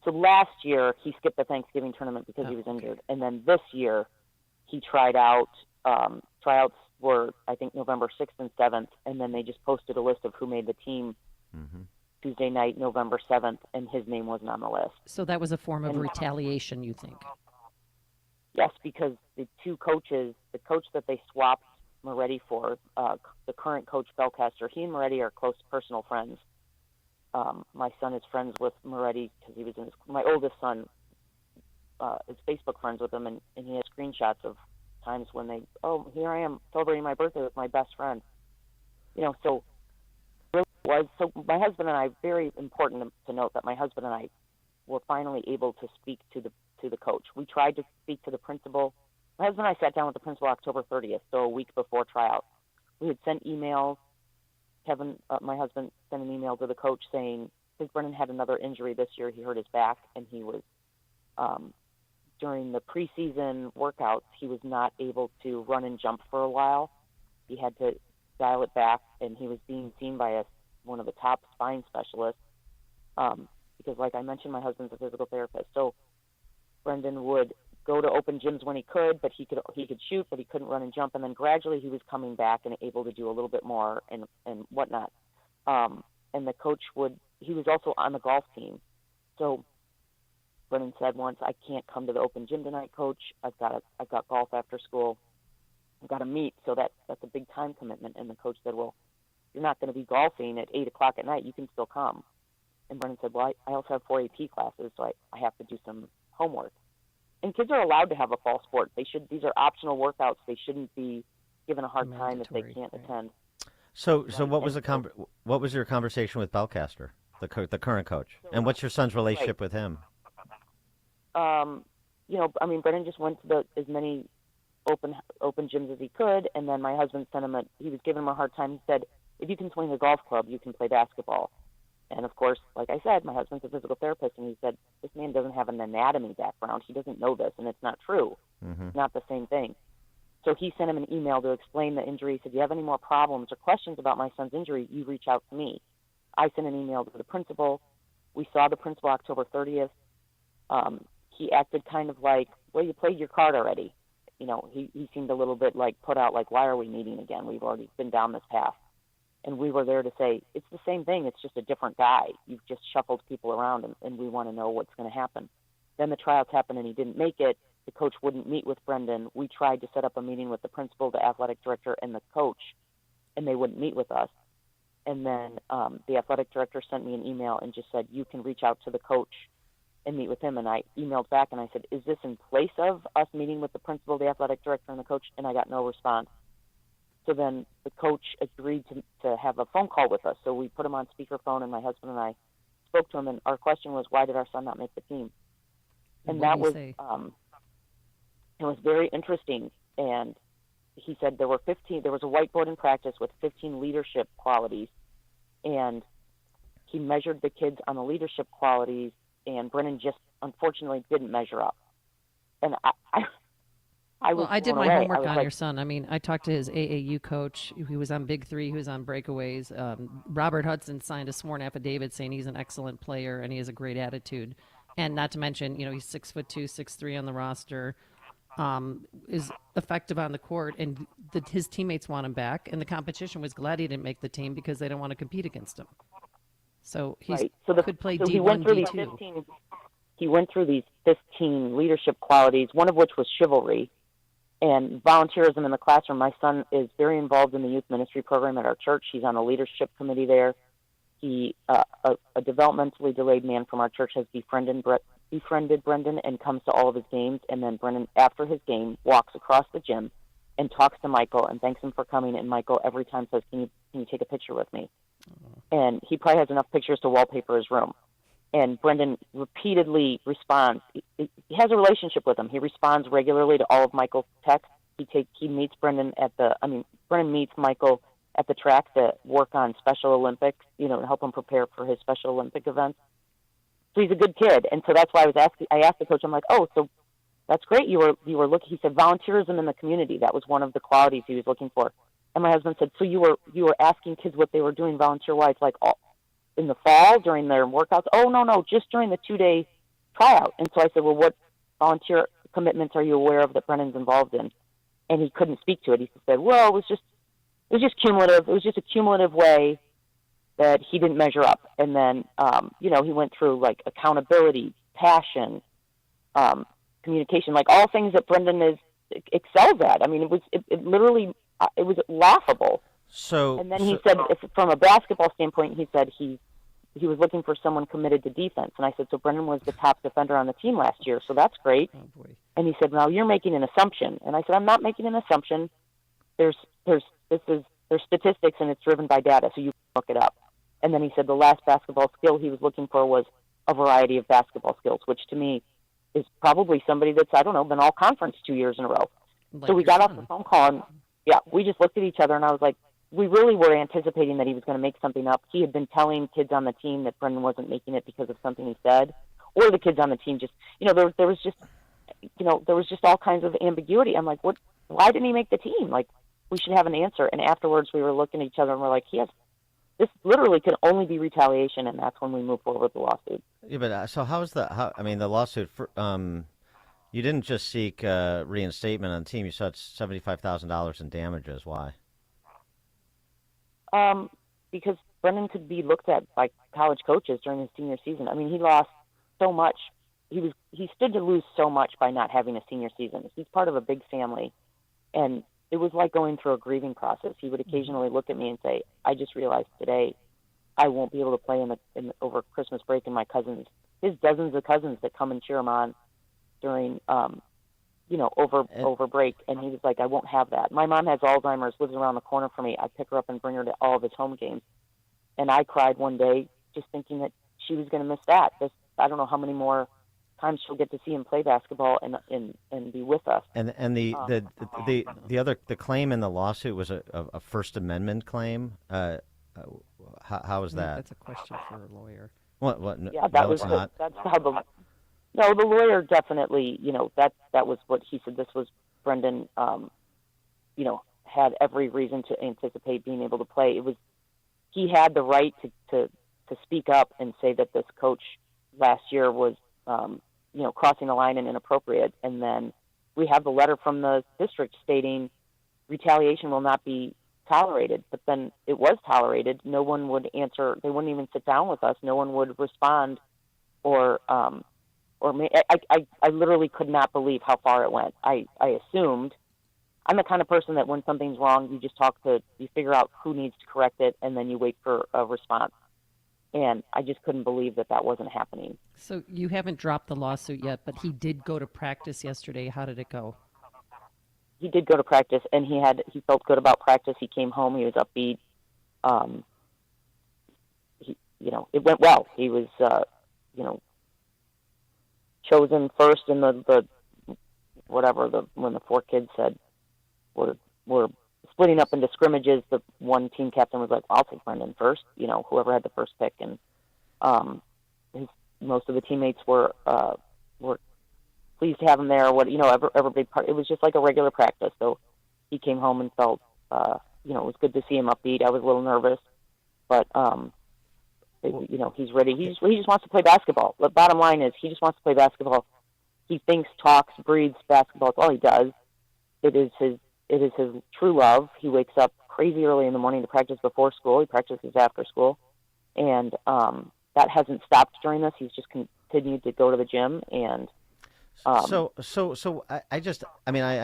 So last year he skipped the Thanksgiving tournament because he was injured, and then this year he tried out. Tryouts were, I think, November 6th and 7th, and then they just posted a list of who made the team Tuesday night, November 7th, and his name wasn't on the list. So that was a form of retaliation, you think? Yes, because the two coaches, the coach that they swapped Moretti for, the current coach Belcaster, he and Moretti are close personal friends. My son is friends with Moretti because he was in my oldest son is Facebook friends with him, and he has screenshots of times when here I am celebrating my birthday with my best friend. So really so my husband and I, very important to note that my husband and I were finally able to speak to the coach. We tried to speak to the principal. My husband and I sat down with the principal October 30th, so a week before tryout. We had sent emails. Kevin, my husband, sent an email to the coach saying, because Brennan had another injury this year, he hurt his back, and he was, during the preseason workouts, he was not able to run and jump for a while. He had to dial it back, and he was being seen by one of the top spine specialists, because like I mentioned, my husband's a physical therapist. So Brendan would go to open gyms when he could, but he could shoot, but he couldn't run and jump. And then gradually he was coming back and able to do a little bit more and whatnot. And the coach he was also on the golf team. So Brendan said once, I can't come to the open gym tonight, coach. I've got golf after school. I've got to meet. So that's a big time commitment. And the coach said, well, you're not going to be golfing at 8 o'clock at night. You can still come. And Brendan said, well, I also have 4 AP classes, so I have to do some homework. And kids are allowed to have a fall sport. These are optional workouts. They shouldn't be given a hard time if they can't attend. So what was your conversation with Belcaster, the current coach, and what's your son's relationship with him? Brennan just went to as many open gyms as he could, and then my husband sent him he was giving him a hard time. He said, if you can swing a golf club, you can play basketball. And of course, like I said, my husband's a physical therapist, and he said, this man doesn't have an anatomy background. He doesn't know this, and it's not true. It's not the same thing. So he sent him an email to explain the injury. He said, if you have any more problems or questions about my son's injury, you reach out to me. I sent an email to the principal. We saw the principal October 30th. He acted kind of like, well, you played your card already. He seemed a little bit like put out, like, why are we meeting again? We've already been down this path. And we were there to say, it's the same thing. It's just a different guy. You've just shuffled people around, and we want to know what's going to happen. Then the tryouts happened, and he didn't make it. The coach wouldn't meet with Brendan. We tried to set up a meeting with the principal, the athletic director, and the coach, and they wouldn't meet with us. And then the athletic director sent me an email and just said, you can reach out to the coach and meet with him. And I emailed back, and I said, is this in place of us meeting with the principal, the athletic director, and the coach? And I got no response. So then the coach agreed to have a phone call with us. So we put him on speakerphone, and my husband and I spoke to him, and our question was, why did our son not make the team? And that was it was very interesting. And he said there was a whiteboard in practice with 15 leadership qualities, and he measured the kids on the leadership qualities, and Brennan just unfortunately didn't measure up. And I did my away. homework on your son. I mean, I talked to his AAU coach. He was on Big Three. He was on breakaways. Robert Hudson signed a sworn affidavit saying he's an excellent player and he has a great attitude. And not to mention, he's 6'2", 6'3" on the roster, is effective on the court, and his teammates want him back. And the competition was glad he didn't make the team because they don't want to compete against him. So he could play D1, D2. He went through these 15 leadership qualities, one of which was chivalry and volunteerism in the classroom. My son is very involved in the youth ministry program at our church. He's on the leadership committee there. He, a developmentally delayed man from our church, has befriended Brendan and comes to all of his games. And then Brendan, after his game, walks across the gym and talks to Michael and thanks him for coming. And Michael every time says, "Can you take a picture with me?" and he probably has enough pictures to wallpaper his room. And Brendan repeatedly responds. He has a relationship with him. He responds regularly to all of Michael's texts. He meets Brendan Brendan meets Michael at the track to work on Special Olympics, to help him prepare for his Special Olympic events. So he's a good kid. And so that's why I asked the coach, I'm like, oh, so that's great. You were looking, he said, volunteerism in the community. That was one of the qualities he was looking for. And my husband said, so you were asking kids what they were doing volunteer-wise, like in the fall during their workouts? Oh, no, just during the 2-day tryout. And so I said, well, what volunteer commitments are you aware of that Brendan's involved in? And he couldn't speak to it. He said, well, it was just cumulative. It was just a cumulative way that he didn't measure up. And then, he went through like accountability, passion, communication, like all things that Brendan excels at. I mean, it literally, it was laughable. So, and then he said, from a basketball standpoint, he said he was looking for someone committed to defense. And I said, so Brendan was the top defender on the team last year, so that's great. Oh, boy. And he said, now you're making an assumption. And I said, I'm not making an assumption. There's statistics and it's driven by data, so you can look it up. And then he said the last basketball skill he was looking for was a variety of basketball skills, which to me is probably somebody that's, I don't know, been all conference 2 years in a row. Like so we got off the phone call and we just looked at each other and I was like, we really were anticipating that he was going to make something up. He had been telling kids on the team that Brendan wasn't making it because of something he said, or the kids on the team just, there was just all kinds of ambiguity. I'm like, why didn't he make the team? Like, we should have an answer. And afterwards we were looking at each other and we're like, this literally could only be retaliation. And that's when we moved forward with the lawsuit. Yeah, but so the lawsuit, you didn't just seek reinstatement on the team. You sought $75,000 in damages. Why? Because Brendan could be looked at by college coaches during his senior season. I mean, he lost so much. He stood to lose so much by not having a senior season. He's part of a big family, and it was like going through a grieving process. He would occasionally look at me and say, I just realized today I won't be able to play over Christmas break, and my cousins, his dozens of cousins that come and cheer him on during, over break. And he was like, I won't have that. My mom has Alzheimer's, lives around the corner from me. I pick her up and bring her to all of his home games. And I cried one day just thinking that she was going to miss that. I don't know how many more times she'll get to see him play basketball and be with us. And the claim in the lawsuit was a First Amendment claim. How is that? That's a question for a lawyer. What? Yeah, that was not. That's how the lawyer definitely, that was what he said. This was Brendan, had every reason to anticipate being able to play. He had the right to speak up and say that this coach last year was, crossing the line and inappropriate. And then we have the letter from the district stating retaliation will not be tolerated. But then it was tolerated. No one would answer. They wouldn't even sit down with us. No one would respond I literally could not believe how far it went. I assumed. I'm the kind of person that when something's wrong, you figure out who needs to correct it, and then you wait for a response. And I just couldn't believe that wasn't happening. So you haven't dropped the lawsuit yet, but he did go to practice yesterday. How did it go? He did go to practice, and he felt good about practice. He came home. He was upbeat. It went well. He was, chosen first in when the four kids said we're splitting up into scrimmages. The one team captain was like, I'll take Brendan first, whoever had the first pick. And most of the teammates were pleased to have him there. Every big part. It was just like a regular practice. So he came home and felt, it was good to see him upbeat. I was a little nervous, but he's ready. He just wants to play basketball. The bottom line is he just wants to play basketball. He thinks, talks, breathes basketball. It's all he does. It is his true love. He wakes up crazy early in the morning to practice before school. He practices after school, and that hasn't stopped during this. He's just continued to go to the gym and. I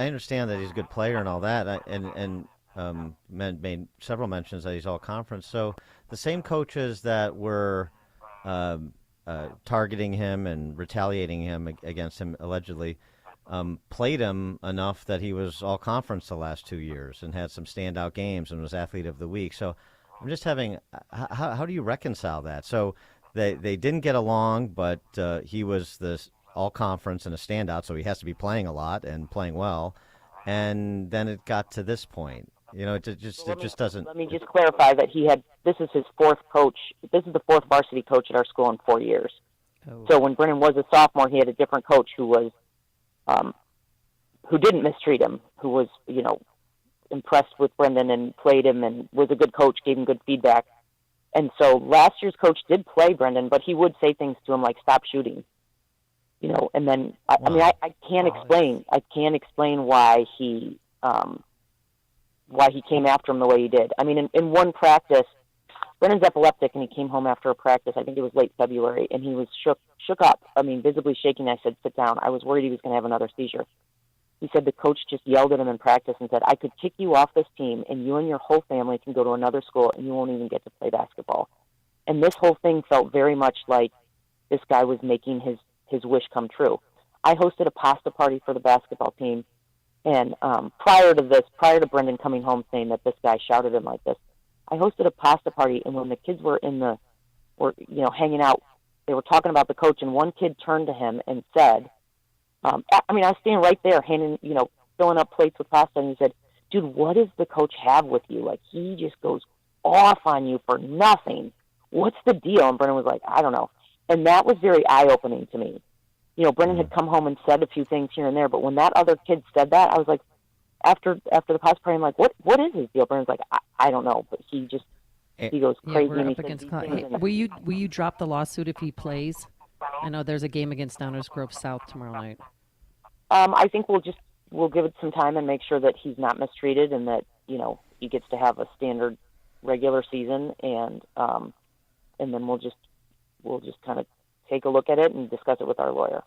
understand that he's a good player and all that, and made several mentions that he's all conference. So the same coaches that were targeting him and retaliating him against him allegedly played him enough that he was all conference the last 2 years and had some standout games and was athlete of the week. So I'm just having. How do you reconcile that? So they didn't get along, but he was the all-conference and a standout, so he has to be playing a lot and playing well. And then it got to this point. You know, it just doesn't. Let me just clarify that this is his fourth coach. This is the fourth varsity coach at our school in 4 years. Oh. So when Brennan was a sophomore, he had a different coach who was, who didn't mistreat him, who was, impressed with Brendan and played him and was a good coach, gave him good feedback. And so last year's coach did play Brendan, but he would say things to him like, stop shooting. And then, I can't explain. I can't explain why he came after him the way he did. I mean, in one practice, Brendan's epileptic, and he came home after a practice. I think it was late February, and he was shook up. I mean, visibly shaking. I said, sit down. I was worried he was going to have another seizure. He said the coach just yelled at him in practice and said, I could kick you off this team, and you and your whole family can go to another school, and you won't even get to play basketball. And this whole thing felt very much like this guy was making his wish come true. I hosted a pasta party for the basketball team, and prior to Brendan coming home saying that this guy shouted him like this, I hosted a pasta party, and when the kids were hanging out, they were talking about the coach, and one kid turned to him and said, I was standing right there, filling up plates with pasta, and he said, dude, what does the coach have with you? Like, he just goes off on you for nothing. What's the deal? And Brendan was like, I don't know. And that was very eye-opening to me. Brendan had come home and said a few things here and there, but when that other kid said that, I was like, after the pasta party, I'm like, what is his deal? Brendan's like, I don't know, but he goes crazy. We're up against will you drop the lawsuit if he plays? I know there's a game against Downers Grove South tomorrow night. I think we'll give it some time and make sure that he's not mistreated and that he gets to have a standard regular season, and then we'll just kind of take a look at it and discuss it with our lawyer.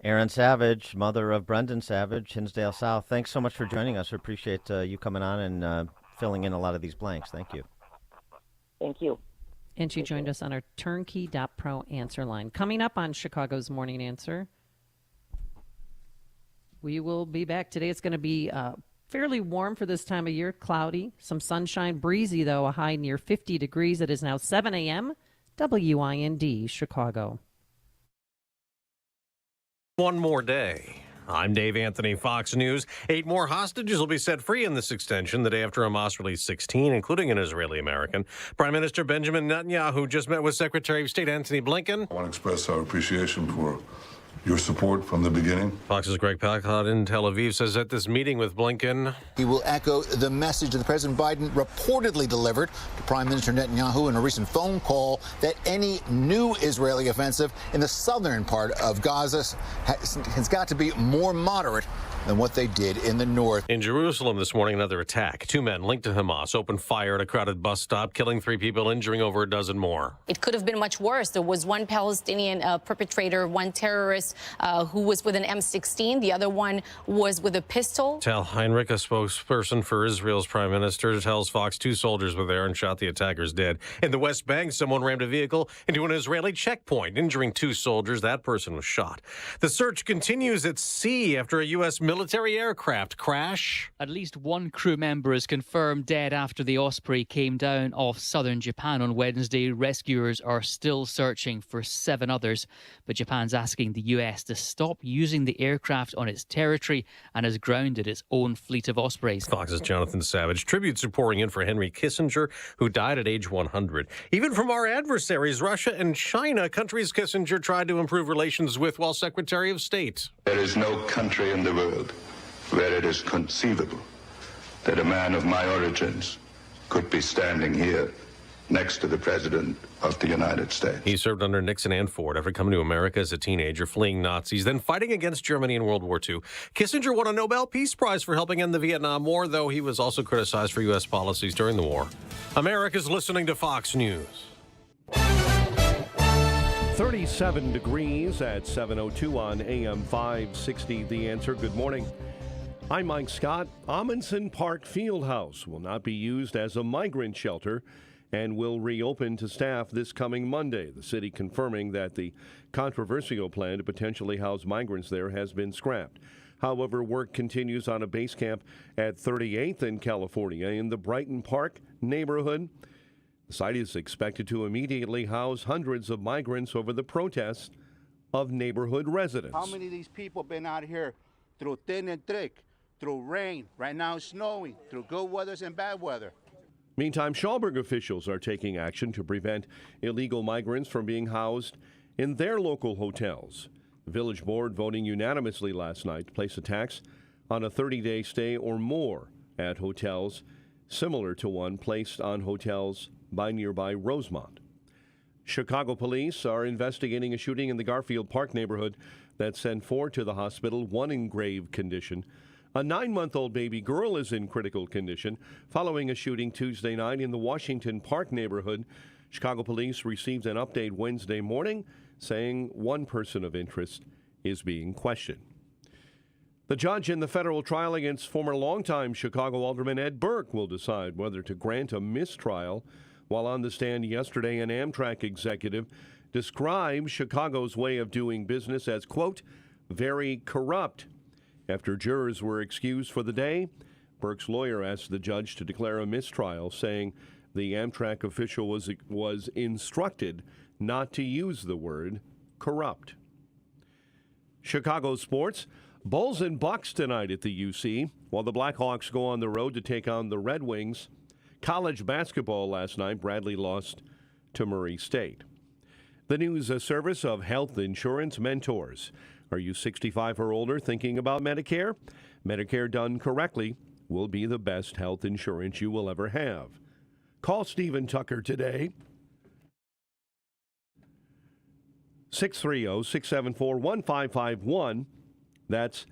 Erin Savage, mother of Brendan Savage, Hinsdale South. Thanks so much for joining us. We appreciate you coming on and filling in a lot of these blanks. Thank you. Thank you. And she joined us on our Turnkey.pro answer line. Coming up on Chicago's Morning Answer, we will be back. Today it's going to be fairly warm for this time of year, cloudy, some sunshine, breezy, though, a high near 50 degrees. It is now 7 a.m., WIND, Chicago. One more day. I'm Dave Anthony, Fox News. 8 more hostages will be set free in this extension the day after Hamas released 16, including an Israeli American. Prime Minister Benjamin Netanyahu just met with Secretary of State Antony Blinken. I want to express our appreciation for your support from the beginning. Fox's Greg Palcott in Tel Aviv says at this meeting with Blinken, he will echo the message that President Biden reportedly delivered to Prime Minister Netanyahu in a recent phone call that any new Israeli offensive in the southern part of Gaza has got to be more moderate than what they did in the north. In Jerusalem this morning, another attack. 2 men linked to Hamas opened fire at a crowded bus stop, killing 3 people, injuring over a dozen more. It could have been much worse. There was one Palestinian perpetrator, one terrorist who was with an M16. The other one was with a pistol. Tal Heinrich, a spokesperson for Israel's prime minister, tells Fox 2 soldiers were there and shot the attackers dead. In the West Bank, someone rammed a vehicle into an Israeli checkpoint, injuring 2 soldiers. That person was shot. The search continues at sea after a U.S. military aircraft crash. At least one crew member is confirmed dead after the Osprey came down off southern Japan on Wednesday. Rescuers are still searching for 7 others, but Japan's asking the U.S. to stop using the aircraft on its territory and has grounded its own fleet of Ospreys. Fox's Jonathan Savage. Tributes are pouring in for Henry Kissinger, who died at age 100. Even from our adversaries, Russia and China, countries Kissinger tried to improve relations with while Secretary of State. There is no country in the world where it is conceivable that a man of my origins could be standing here next to the President of the United States. He served under Nixon and Ford after coming to America as a teenager, fleeing Nazis, then fighting against Germany in World War II. Kissinger won a Nobel Peace Prize for helping end the Vietnam War, though he was also criticized for U.S. policies during the war. America's listening to Fox News. 37 degrees at 7:02 on AM 560. The Answer. Good morning. I'm Mike Scott. Amundsen Park Fieldhouse will not be used as a migrant shelter and will reopen to staff this coming Monday. The city confirming that the controversial plan to potentially house migrants there has been scrapped. However, work continues on a base camp at 38th in California in the Brighton Park neighborhood. The site is expected to immediately house hundreds of migrants over the protest of neighborhood residents. How many of these people been out here through thin and thick, through rain, right now it's snowing, through good weather and bad weather? Meantime, Schallberg officials are taking action to prevent illegal migrants from being housed in their local hotels. The village board voting unanimously last night to place a tax on a 30-day stay or more at hotels, similar to one placed on hotels by nearby Rosemont. Chicago police are investigating a shooting in the Garfield Park neighborhood that sent 4 to the hospital, 1 in grave condition. A 9-month-old baby girl is in critical condition following a shooting Tuesday night in the Washington Park neighborhood. Chicago police received an update Wednesday morning saying 1 person of interest is being questioned. The judge in the federal trial against former longtime Chicago Alderman Ed Burke will decide whether to grant a mistrial. While on the stand yesterday, an Amtrak executive described Chicago's way of doing business as, quote, very corrupt. After jurors were excused for the day, Burke's lawyer asked the judge to declare a mistrial, saying the Amtrak official was instructed not to use the word corrupt. Chicago sports. Bulls and Bucks tonight at the UC, while the Blackhawks go on the road to take on the Red Wings. College basketball last night, Bradley lost to Murray State. The news service of Health Insurance Mentors. Are you 65 or older thinking about Medicare? Medicare done correctly will be the best health insurance you will ever have. Call Stephen Tucker today. 630-674-1551. That's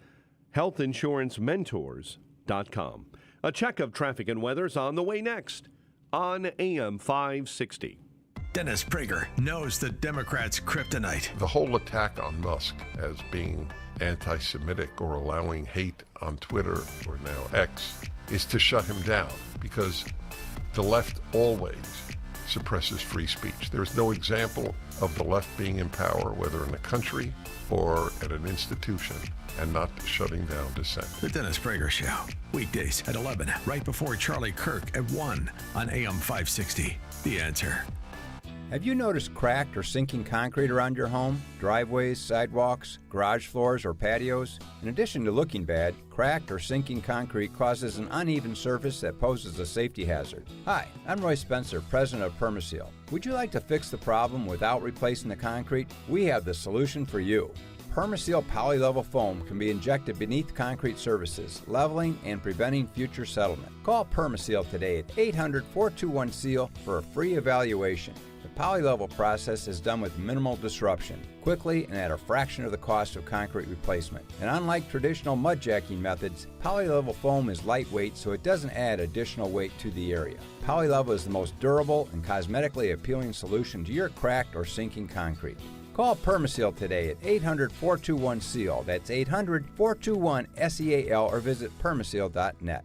healthinsurancementors.com. A check of traffic and weather is on the way next on AM 560. Dennis Prager knows the Democrats' kryptonite. The whole attack on Musk as being anti-Semitic or allowing hate on Twitter, or now X, is to shut him down, because the left always suppresses free speech. There's no example of the left being in power, whether in a country or at an institution, and not shutting down dissent. The Dennis Prager Show. Weekdays at 11, right before Charlie Kirk at 1 on AM 560. The Answer. Have you noticed cracked or sinking concrete around your home, driveways, sidewalks, garage floors, or patios? In addition to looking bad, cracked or sinking concrete causes an uneven surface that poses a safety hazard. Hi, I'm Roy Spencer, president of Permaseal. Would you like to fix the problem without replacing the concrete? We have the solution for you. Permaseal polylevel foam can be injected beneath concrete surfaces, leveling and preventing future settlement. Call Permaseal today at 800-421-SEAL for a free evaluation. The polylevel process is done with minimal disruption, quickly and at a fraction of the cost of concrete replacement. And unlike traditional mudjacking methods, polylevel foam is lightweight, so it doesn't add additional weight to the area. Polylevel is the most durable and cosmetically appealing solution to your cracked or sinking concrete. Call Permaseal today at 800-421-SEAL. That's 800-421-SEAL, or visit permaseal.net.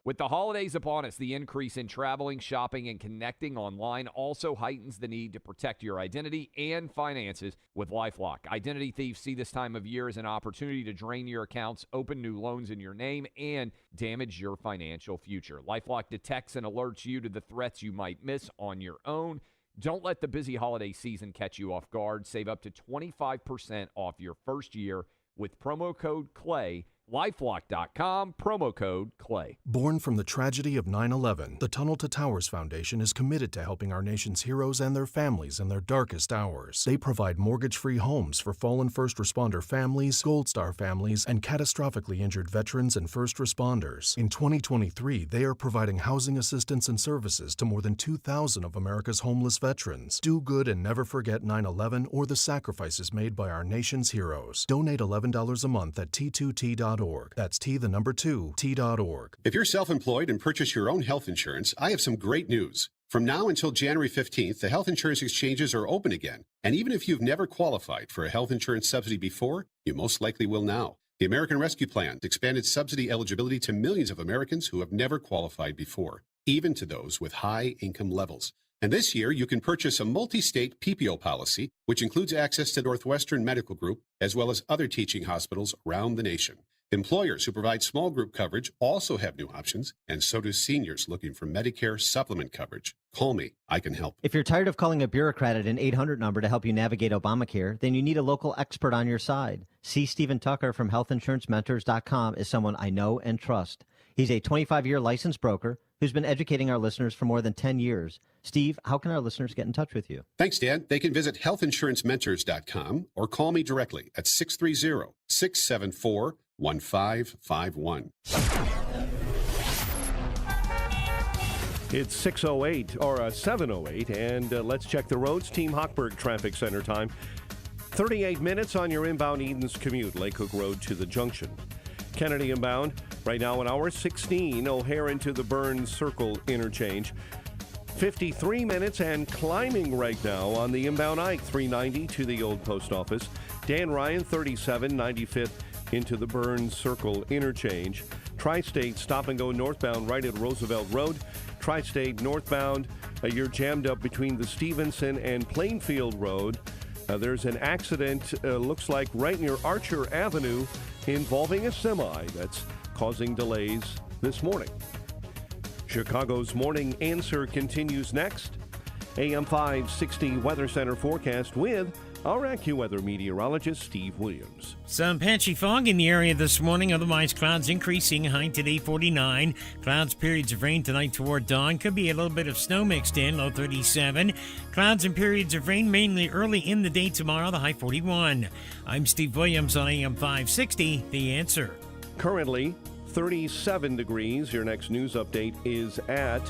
With the holidays upon us, the increase in traveling, shopping, and connecting online also heightens the need to protect your identity and finances with LifeLock. Identity thieves see this time of year as an opportunity to drain your accounts, open new loans in your name, and damage your financial future. LifeLock detects and alerts you to the threats you might miss on your own. Don't let the busy holiday season catch you off guard. Save up to 25% off your first year with promo code CLAY. LifeLock.com, promo code CLAY. Born from the tragedy of 9/11, the Tunnel to Towers Foundation is committed to helping our nation's heroes and their families in their darkest hours. They provide mortgage-free homes for fallen first responder families, Gold Star families, and catastrophically injured veterans and first responders. In 2023, they are providing housing assistance and services to more than 2,000 of America's homeless veterans. Do good and never forget 9/11 or the sacrifices made by our nation's heroes. Donate $11 a month at T2T.org. That's T2T.org. If you're self-employed and purchase your own health insurance, I have some great news. From now until January 15th, the health insurance exchanges are open again. And even if you've never qualified for a health insurance subsidy before, you most likely will now. The American Rescue Plan expanded subsidy eligibility to millions of Americans who have never qualified before, even to those with high income levels. And this year, you can purchase a multi-state PPO policy, which includes access to Northwestern Medical Group, as well as other teaching hospitals around the nation. Employers who provide small group coverage also have new options, and so do seniors looking for Medicare supplement coverage. Call me. I can help. If you're tired of calling a bureaucrat at an 800 number to help you navigate Obamacare, then you need a local expert on your side. C. Stephen Tucker from healthinsurancementors.com is someone I know and trust. He's a 25-year licensed broker who's been educating our listeners for more than 10 years. Steve, how can our listeners get in touch with you? Thanks, Dan. They can visit healthinsurancementors.com or call me directly at 630-674-1551. It's 6:08 or 7:08, and let's check the roads. Team Hochberg Traffic Center time. 38 minutes on your inbound Edens commute, Lake Hook Road to the junction. Kennedy inbound, right now an hour 16, O'Hare into the Burns Circle interchange. 53 minutes and climbing right now on the inbound Ike 390 to the old post office. Dan Ryan, 37, 95th into the Burns Circle interchange. Tri-State stop and go northbound right at Roosevelt Road. Tri-State northbound, you're jammed up between the Stevenson and Plainfield Road. There's an accident, looks like right near Archer Avenue, involving a semi that's causing delays this morning. Chicago's Morning Answer continues next. AM 560 Weather Center forecast with our AccuWeather meteorologist, Steve Williams. Some patchy fog in the area this morning, otherwise clouds increasing, high today 49. Clouds, periods of rain tonight toward dawn. Could be a little bit of snow mixed in, low 37. Clouds and periods of rain mainly early in the day tomorrow, the high 41. I'm Steve Williams on AM 560, The Answer. Currently 37 degrees. Your next news update is at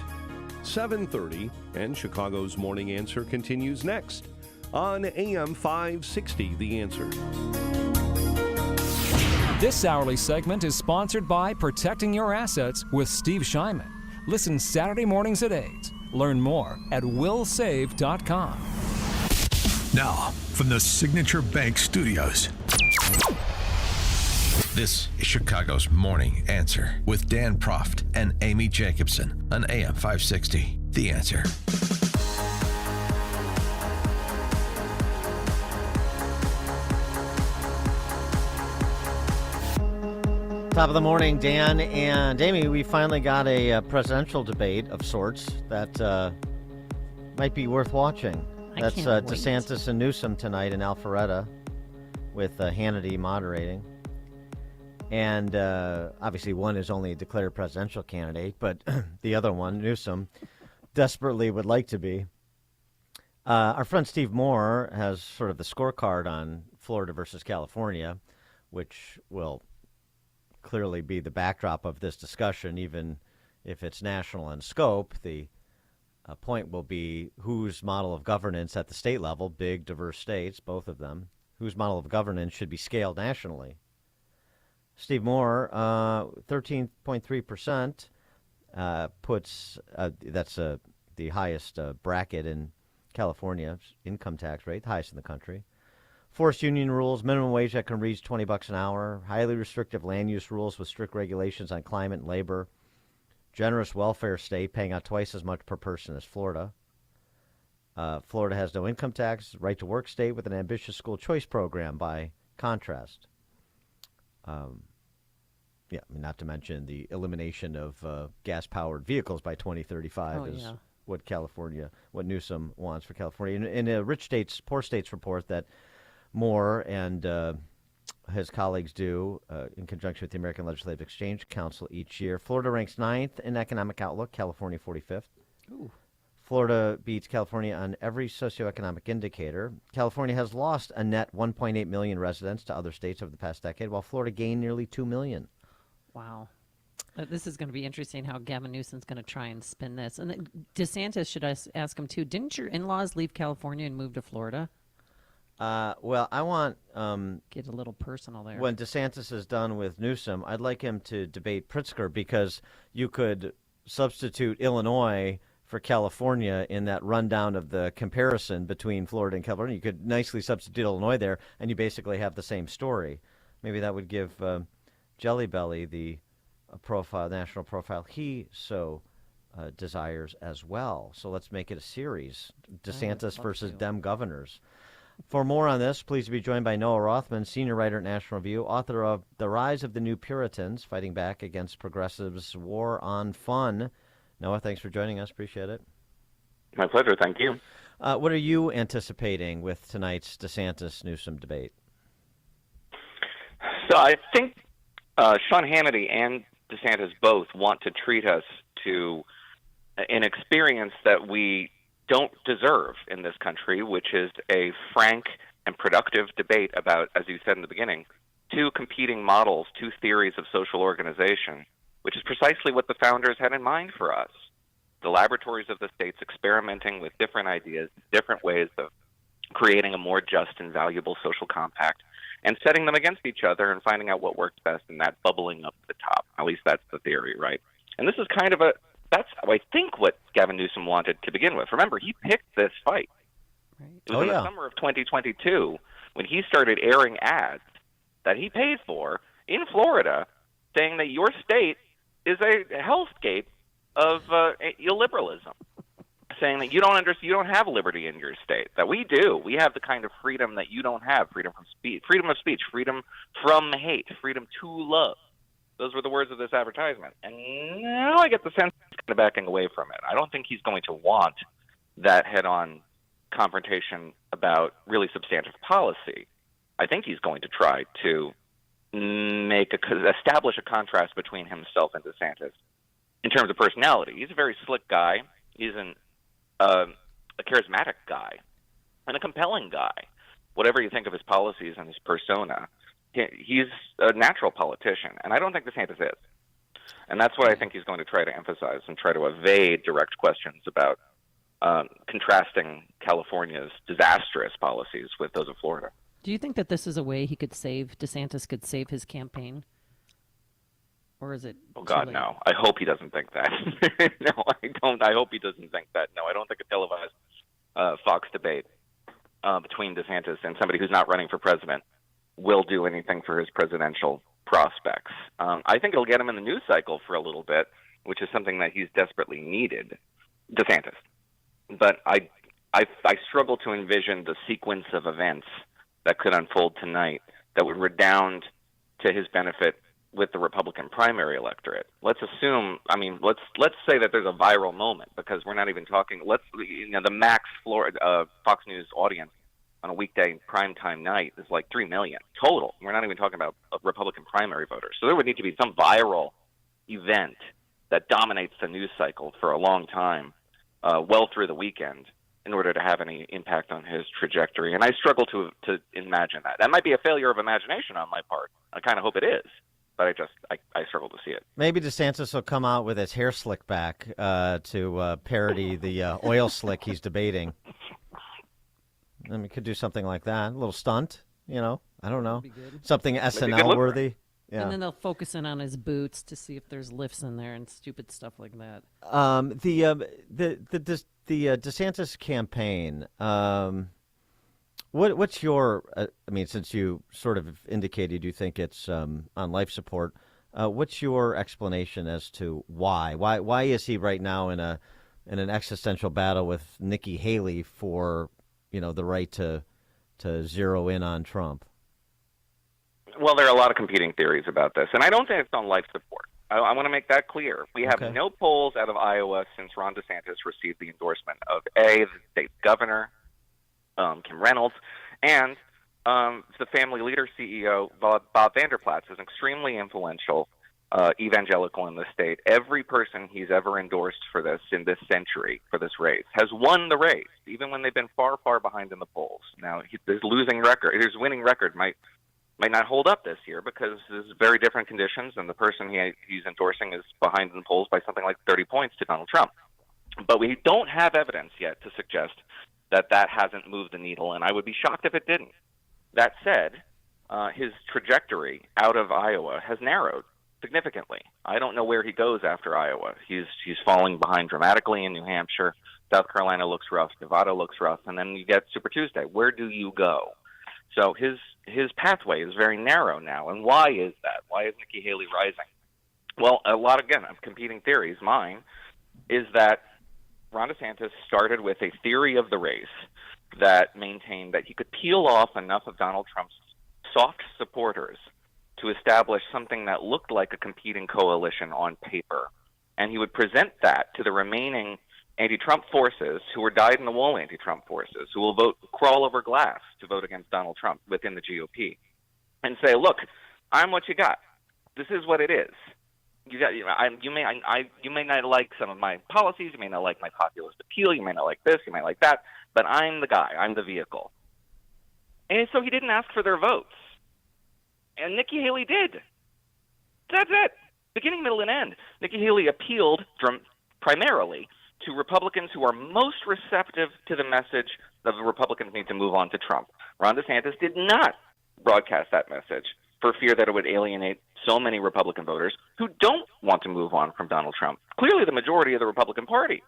7:30, and Chicago's Morning Answer continues next on AM 560, The Answer. This hourly segment is sponsored by Protecting Your Assets with Steve Shyman. Listen Saturday mornings at 8. Learn more at willsave.com. Now, from the Signature Bank Studios. This is Chicago's Morning Answer with Dan Proft and Amy Jacobson on AM 560, The Answer. Top of the morning, Dan and Amy. We finally got a presidential debate of sorts that might be worth watching. That's DeSantis and Newsom tonight in Alpharetta with Hannity moderating. And obviously one is only a declared presidential candidate, but the other one, Newsom, desperately would like to be. Our friend Steve Moore has sort of the scorecard on Florida versus California, which will clearly be the backdrop of this discussion, even if it's national in scope. The point will be whose model of governance at the state level, big, diverse states, both of them, whose model of governance should be scaled nationally. Steve Moore, 13.3%, puts, that's the highest bracket in California, income tax rate, the highest in the country. Forced union rules, minimum wage that can reach $20 an hour, highly restrictive land use rules with strict regulations on climate and labor, generous welfare state paying out twice as much per person as Florida. Florida has no income tax, right to work state with an ambitious school choice program by contrast. Not to mention the elimination of gas-powered vehicles by 2035 what Newsom wants for California. In a Rich States, Poor States report that Moore and his colleagues do in conjunction with the American Legislative Exchange Council each year, Florida ranks 9th in economic outlook, California 45th. Ooh. Florida beats California on every socioeconomic indicator. California has lost a net 1.8 million residents to other states over the past decade, while Florida gained nearly 2 million. Wow. This is going to be interesting how Gavin Newsom's going to try and spin this. And DeSantis, should I ask him too, didn't your in-laws leave California and move to Florida? Well, I want... get a little personal there. When DeSantis is done with Newsom, I'd like him to debate Pritzker, because you could substitute Illinois for California in that rundown of the comparison between Florida and California. You could nicely substitute Illinois there, and you basically have the same story. Maybe that would give Jelly Belly the national profile he so desires as well. So let's make it a series. DeSantis versus Dem governors. For more on this, please be joined by Noah Rothman, senior writer at National Review, author of The Rise of the New Puritans, Fighting Back Against Progressives' War on Fun. Noah, thanks for joining us. Appreciate it. My pleasure. Thank you. What are you anticipating with tonight's DeSantis-Newsom debate? So I think Sean Hannity and DeSantis both want to treat us to an experience that we don't deserve in this country, which is a frank and productive debate about, as you said in the beginning, two competing models, two theories of social organization, which is precisely what the founders had in mind for us. The laboratories of the states experimenting with different ideas, different ways of creating a more just and valuable social compact, and setting them against each other and finding out what works best, and that bubbling up to the top. At least that's the theory, right? And this is kind of that's, I think, what Gavin Newsom wanted to begin with. Remember, he picked this fight. Right. It was in the summer of 2022 when he started airing ads that he paid for in Florida saying that your state is a hellscape of illiberalism, saying that you don't have liberty in your state, that we do. We have the kind of freedom that you don't have, freedom of speech, freedom from hate, freedom to love. Those were the words of this advertisement. And now I get the sense he's kind of backing away from it. I don't think he's going to want that head-on confrontation about really substantive policy. I think he's going to try to establish a contrast between himself and DeSantis in terms of personality. He's a very slick guy. He's a charismatic guy and a compelling guy. Whatever you think of his policies and his persona, he's a natural politician, and I don't think DeSantis is. And that's what I think he's going to try to emphasize and try to evade direct questions about contrasting California's disastrous policies with those of Florida. Do you think that this is a way DeSantis could save his campaign? Or is it? Oh, God, no. I hope he doesn't think that. No, I don't. I hope he doesn't think that. No, I don't think a televised Fox debate between DeSantis and somebody who's not running for president will do anything for his presidential prospects. I think it'll get him in the news cycle for a little bit, which is something that he's desperately needed, DeSantis. But I struggle to envision the sequence of events that could unfold tonight that would redound to his benefit with the Republican primary electorate. Let's assume, let's say that there's a viral moment, because we're not even talking, the max Fox News audience on a weekday primetime night is like 3 million total. We're not even talking about Republican primary voters. So there would need to be some viral event that dominates the news cycle for a long time, well through the weekend, in order to have any impact on his trajectory. And I struggle to imagine that. That might be a failure of imagination on my part. I kind of hope it is. But I struggle to see it. Maybe DeSantis will come out with his hair slick back to parody the oil slick he's debating. Could do something like that. A little stunt, I don't know. Something SNL worthy. Yeah. And then they'll focus in on his boots to see if there's lifts in there and stupid stuff like that. The DeSantis campaign. What's your? Since you sort of indicated you think it's on life support, what's your explanation as to why? Why is he right now in an existential battle with Nikki Haley for the right to zero in on Trump? Well, there are a lot of competing theories about this, and I don't think it's on life support. I want to make that clear. We have no polls out of Iowa since Ron DeSantis received the endorsement of the state governor, Kim Reynolds, and the Family Leader CEO, Bob Vanderplaats, is an extremely influential evangelical in the state. Every person he's ever endorsed for this in this century, for this race, has won the race, even when they've been far, far behind in the polls. Now, his winning record might not hold up this year because there's very different conditions, and the person he's endorsing is behind in the polls by something like 30 points to Donald Trump. But we don't have evidence yet to suggest that hasn't moved the needle, and I would be shocked if it didn't. That said, his trajectory out of Iowa has narrowed significantly. I don't know where he goes after Iowa. He's falling behind dramatically in New Hampshire. South Carolina looks rough. Nevada looks rough. And then you get Super Tuesday. Where do you go? So his pathway is very narrow now. And why is that? Why is Nikki Haley rising? Well, a lot, again, of competing theories. Mine is that Ron DeSantis started with a theory of the race that maintained that he could peel off enough of Donald Trump's soft supporters to establish something that looked like a competing coalition on paper. And he would present that to the remaining anti-Trump forces who were dyed-in-the-wool anti-Trump forces, who will crawl over glass to vote against Donald Trump within the GOP, and say, look, I'm what you got. This is what it is. You may not like some of my policies, you may not like my populist appeal, you may not like this, you may like that, but I'm the guy, I'm the vehicle. And so he didn't ask for their votes. And Nikki Haley did. That's it. Beginning, middle, and end. Nikki Haley appealed primarily to Republicans who are most receptive to the message that the Republicans need to move on to Trump. Ron DeSantis did not broadcast that message for fear that it would alienate so many Republican voters who don't want to move on from Donald Trump. Clearly the majority of the Republican Party.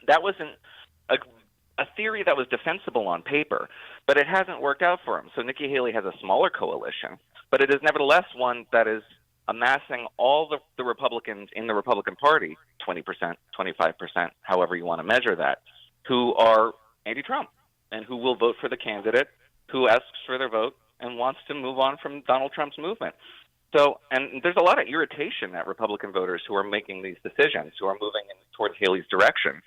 That wasn't a theory that was defensible on paper, but it hasn't worked out for him. So Nikki Haley has a smaller coalition, but it is nevertheless one that is amassing all the Republicans in the Republican Party, 20%, 25%, however you want to measure that, who are anti-Trump and who will vote for the candidate who asks for their vote and wants to move on from Donald Trump's movement. So, and there's a lot of irritation at Republican voters who are making these decisions, who are moving towards Haley's direction,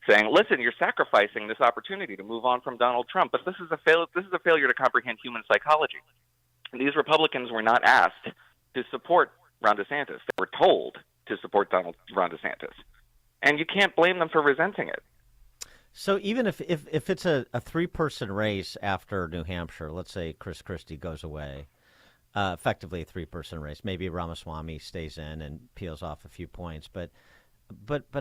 saying, listen, you're sacrificing this opportunity to move on from Donald Trump, but this is a failure to comprehend human psychology. And these Republicans were not asked to support Ron DeSantis. They were told to support Ron DeSantis. And you can't blame them for resenting it. So even if it's a three-person race after New Hampshire, let's say Chris Christie goes away, effectively a three-person race, maybe Ramaswamy stays in and peels off a few points, but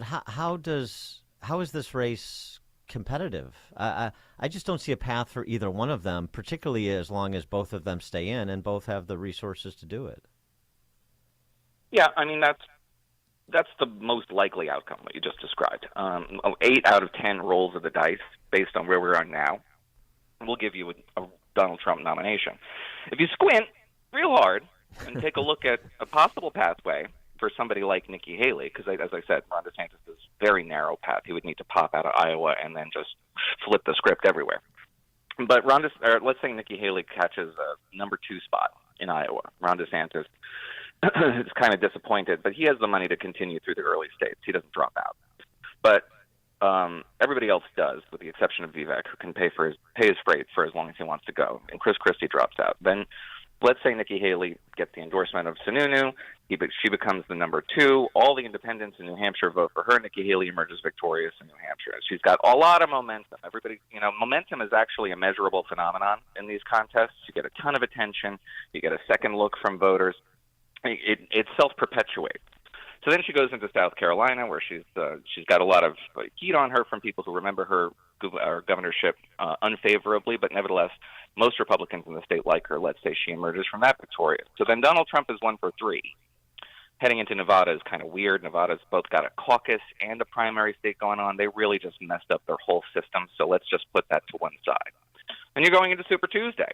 how is this race competitive? I just don't see a path for either one of them, particularly as long as both of them stay in and both have the resources to do it. Yeah, I mean, that's the most likely outcome, what you just described. 8 out of 10 rolls of the dice, based on where we are now, will give you a Donald Trump nomination. If you squint real hard and take a look at a possible pathway for somebody like Nikki Haley, because as I said, Ron DeSantis is a very narrow path. He would need to pop out of Iowa and then just flip the script everywhere. But let's say Nikki Haley catches a number 2 spot in Iowa. Ron DeSantis is kind of disappointed, but he has the money to continue through the early states. He doesn't drop out. But everybody else does, with the exception of Vivek, who can pay his freight for as long as he wants to go. And Chris Christie drops out. Then let's say Nikki Haley gets the endorsement of Sununu. She becomes the number 2. All the independents in New Hampshire vote for her. Nikki Haley emerges victorious in New Hampshire. She's got a lot of momentum. Everybody, momentum is actually a measurable phenomenon in these contests. You get a ton of attention. You get a second look from voters. It self-perpetuates. So then she goes into South Carolina, where she's got a lot of heat on her from people who remember her governorship unfavorably, but nevertheless, most Republicans in the state like her. Let's say she emerges from that victorious. So then Donald Trump is 1 for 3. Heading into Nevada is kind of weird. Nevada's both got a caucus and a primary state going on. They really just messed up their whole system, so let's just put that to one side. And you're going into Super Tuesday.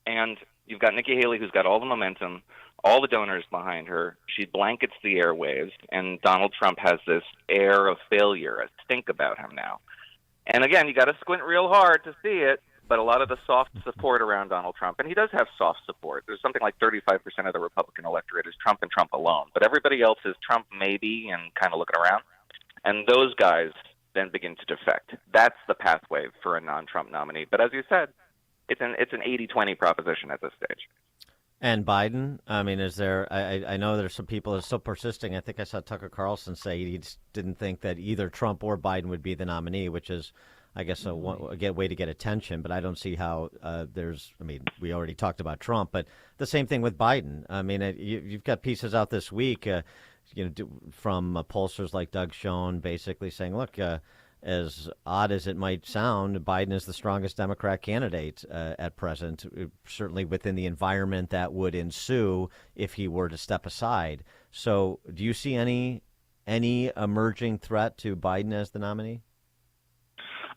And you've got Nikki Haley, who's got all the momentum, all the donors behind her. She blankets the airwaves, and Donald Trump has this air of failure, a stink about him now. And again, you got to squint real hard to see it, but a lot of the soft support around Donald Trump, and he does have soft support. There's something like 35% of the Republican electorate is Trump and Trump alone, but everybody else is Trump maybe and kind of looking around. And those guys then begin to defect. That's the pathway for a non-Trump nominee. But as you said, it's an 80-20 proposition at this stage. And Biden, I mean, is there? I know there's some people that are still persisting. I think I saw Tucker Carlson say he didn't think that either Trump or Biden would be the nominee, which is, I guess, a way to get attention. But I don't see how there's. I mean, we already talked about Trump, but the same thing with Biden. I mean, you've got pieces out this week, from pollsters like Doug Schoen, basically saying, look. As odd as it might sound, Biden is the strongest Democrat candidate at present, certainly within the environment that would ensue if he were to step aside. So do you see any emerging threat to Biden as the nominee?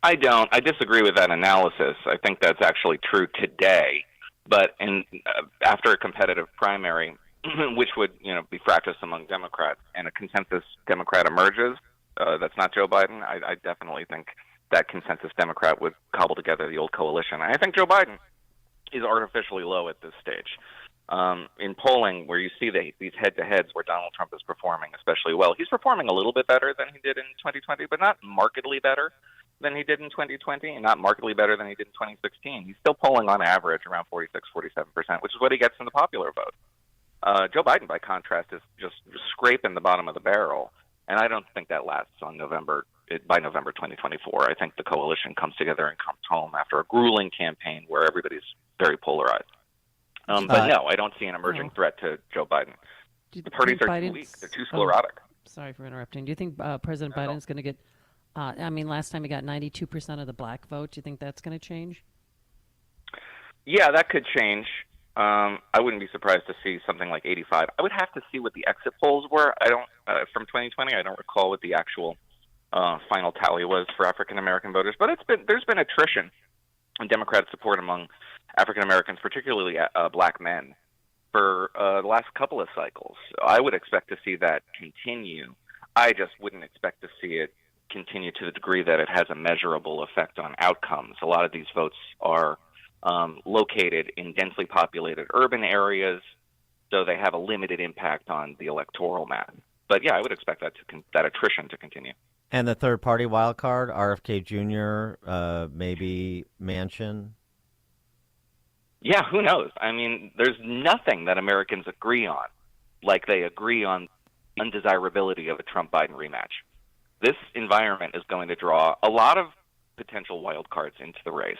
I don't. I disagree with that analysis. I think that's actually true today. But after a competitive primary, which would be fractious among Democrats, and a consensus Democrat emerges, that's not Joe Biden, I definitely think that consensus Democrat would cobble together the old coalition. I think Joe Biden is artificially low at this stage. In polling, where you see these head-to-heads where Donald Trump is performing especially well, he's performing a little bit better than he did in 2020, but not markedly better than he did in 2020, and not markedly better than he did in 2016. He's still polling on average around 46, 47%, which is what he gets in the popular vote. Joe Biden, by contrast, is just scraping the bottom of the barrel, and I don't think that lasts on by November 2024. I think the coalition comes together and comes home after a grueling campaign where everybody's very polarized. But no, I don't see an emerging threat to Joe Biden. The parties are too weak. They're too sclerotic. Sorry for interrupting. Do you think President Biden's going to get, last time he got 92% of the black vote. Do you think that's going to change? Yeah, that could change. I wouldn't be surprised to see something like 85. I would have to see what the exit polls were. I don't from 2020. I don't recall what the actual final tally was for African American voters, but there's been attrition in Democratic support among African Americans, particularly black men, for the last couple of cycles. So I would expect to see that continue. I just wouldn't expect to see it continue to the degree that it has a measurable effect on outcomes. A lot of these votes are located in densely populated urban areas, so they have a limited impact on the electoral map. But yeah, I would expect that attrition to continue. And the third-party wild card, RFK Jr., maybe Manchin. Yeah, who knows? I mean, there's nothing that Americans agree on, like they agree on the undesirability of a Trump-Biden rematch. This environment is going to draw a lot of potential wild cards into the race.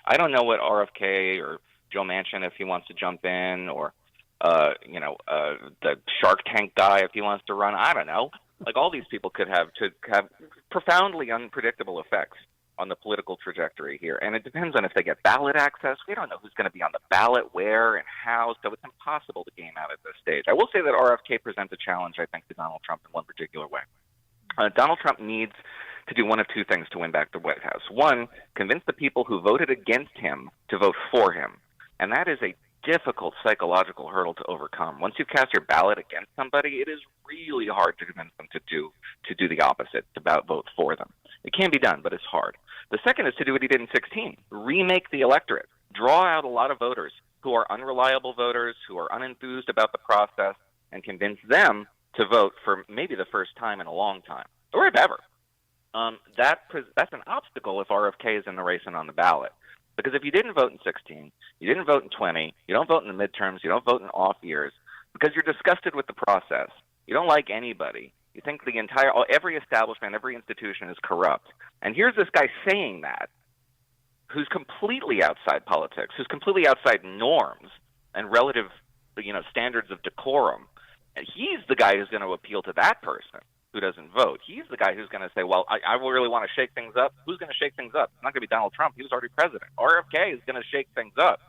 I don't know what RFK or Joe Manchin, if he wants to jump in, or the Shark Tank guy, if he wants to run. I don't know. Like, all these people could have profoundly unpredictable effects on the political trajectory here. And it depends on if they get ballot access. We don't know who's going to be on the ballot, where, and how, so it's impossible to game out at this stage. I will say that RFK presents a challenge, I think, to Donald Trump in one particular way. Donald Trump needs to do one of two things to win back the White House. One, convince the people who voted against him to vote for him. And that is a difficult psychological hurdle to overcome. Once you cast your ballot against somebody, it is really hard to convince them to do the opposite, to vote for them. It can be done, but it's hard. The second is to do what he did in 16, remake the electorate, draw out a lot of voters who are unreliable voters, who are unenthused about the process, and convince them to vote for maybe the first time in a long time, or if ever. That's an obstacle if RFK is in the race and on the ballot. Because if you didn't vote in 16, you didn't vote in 20, you don't vote in the midterms, you don't vote in off years, because you're disgusted with the process. You don't like anybody. You think every establishment, every institution is corrupt. And here's this guy saying that, who's completely outside politics, who's completely outside norms and relative, standards of decorum. And he's the guy who's going to appeal to that person who doesn't vote. He's the guy who's going to say, well, I really want to shake things up. Who's going to shake things up? It's not going to be Donald Trump. He was already president. RFK is going to shake things up.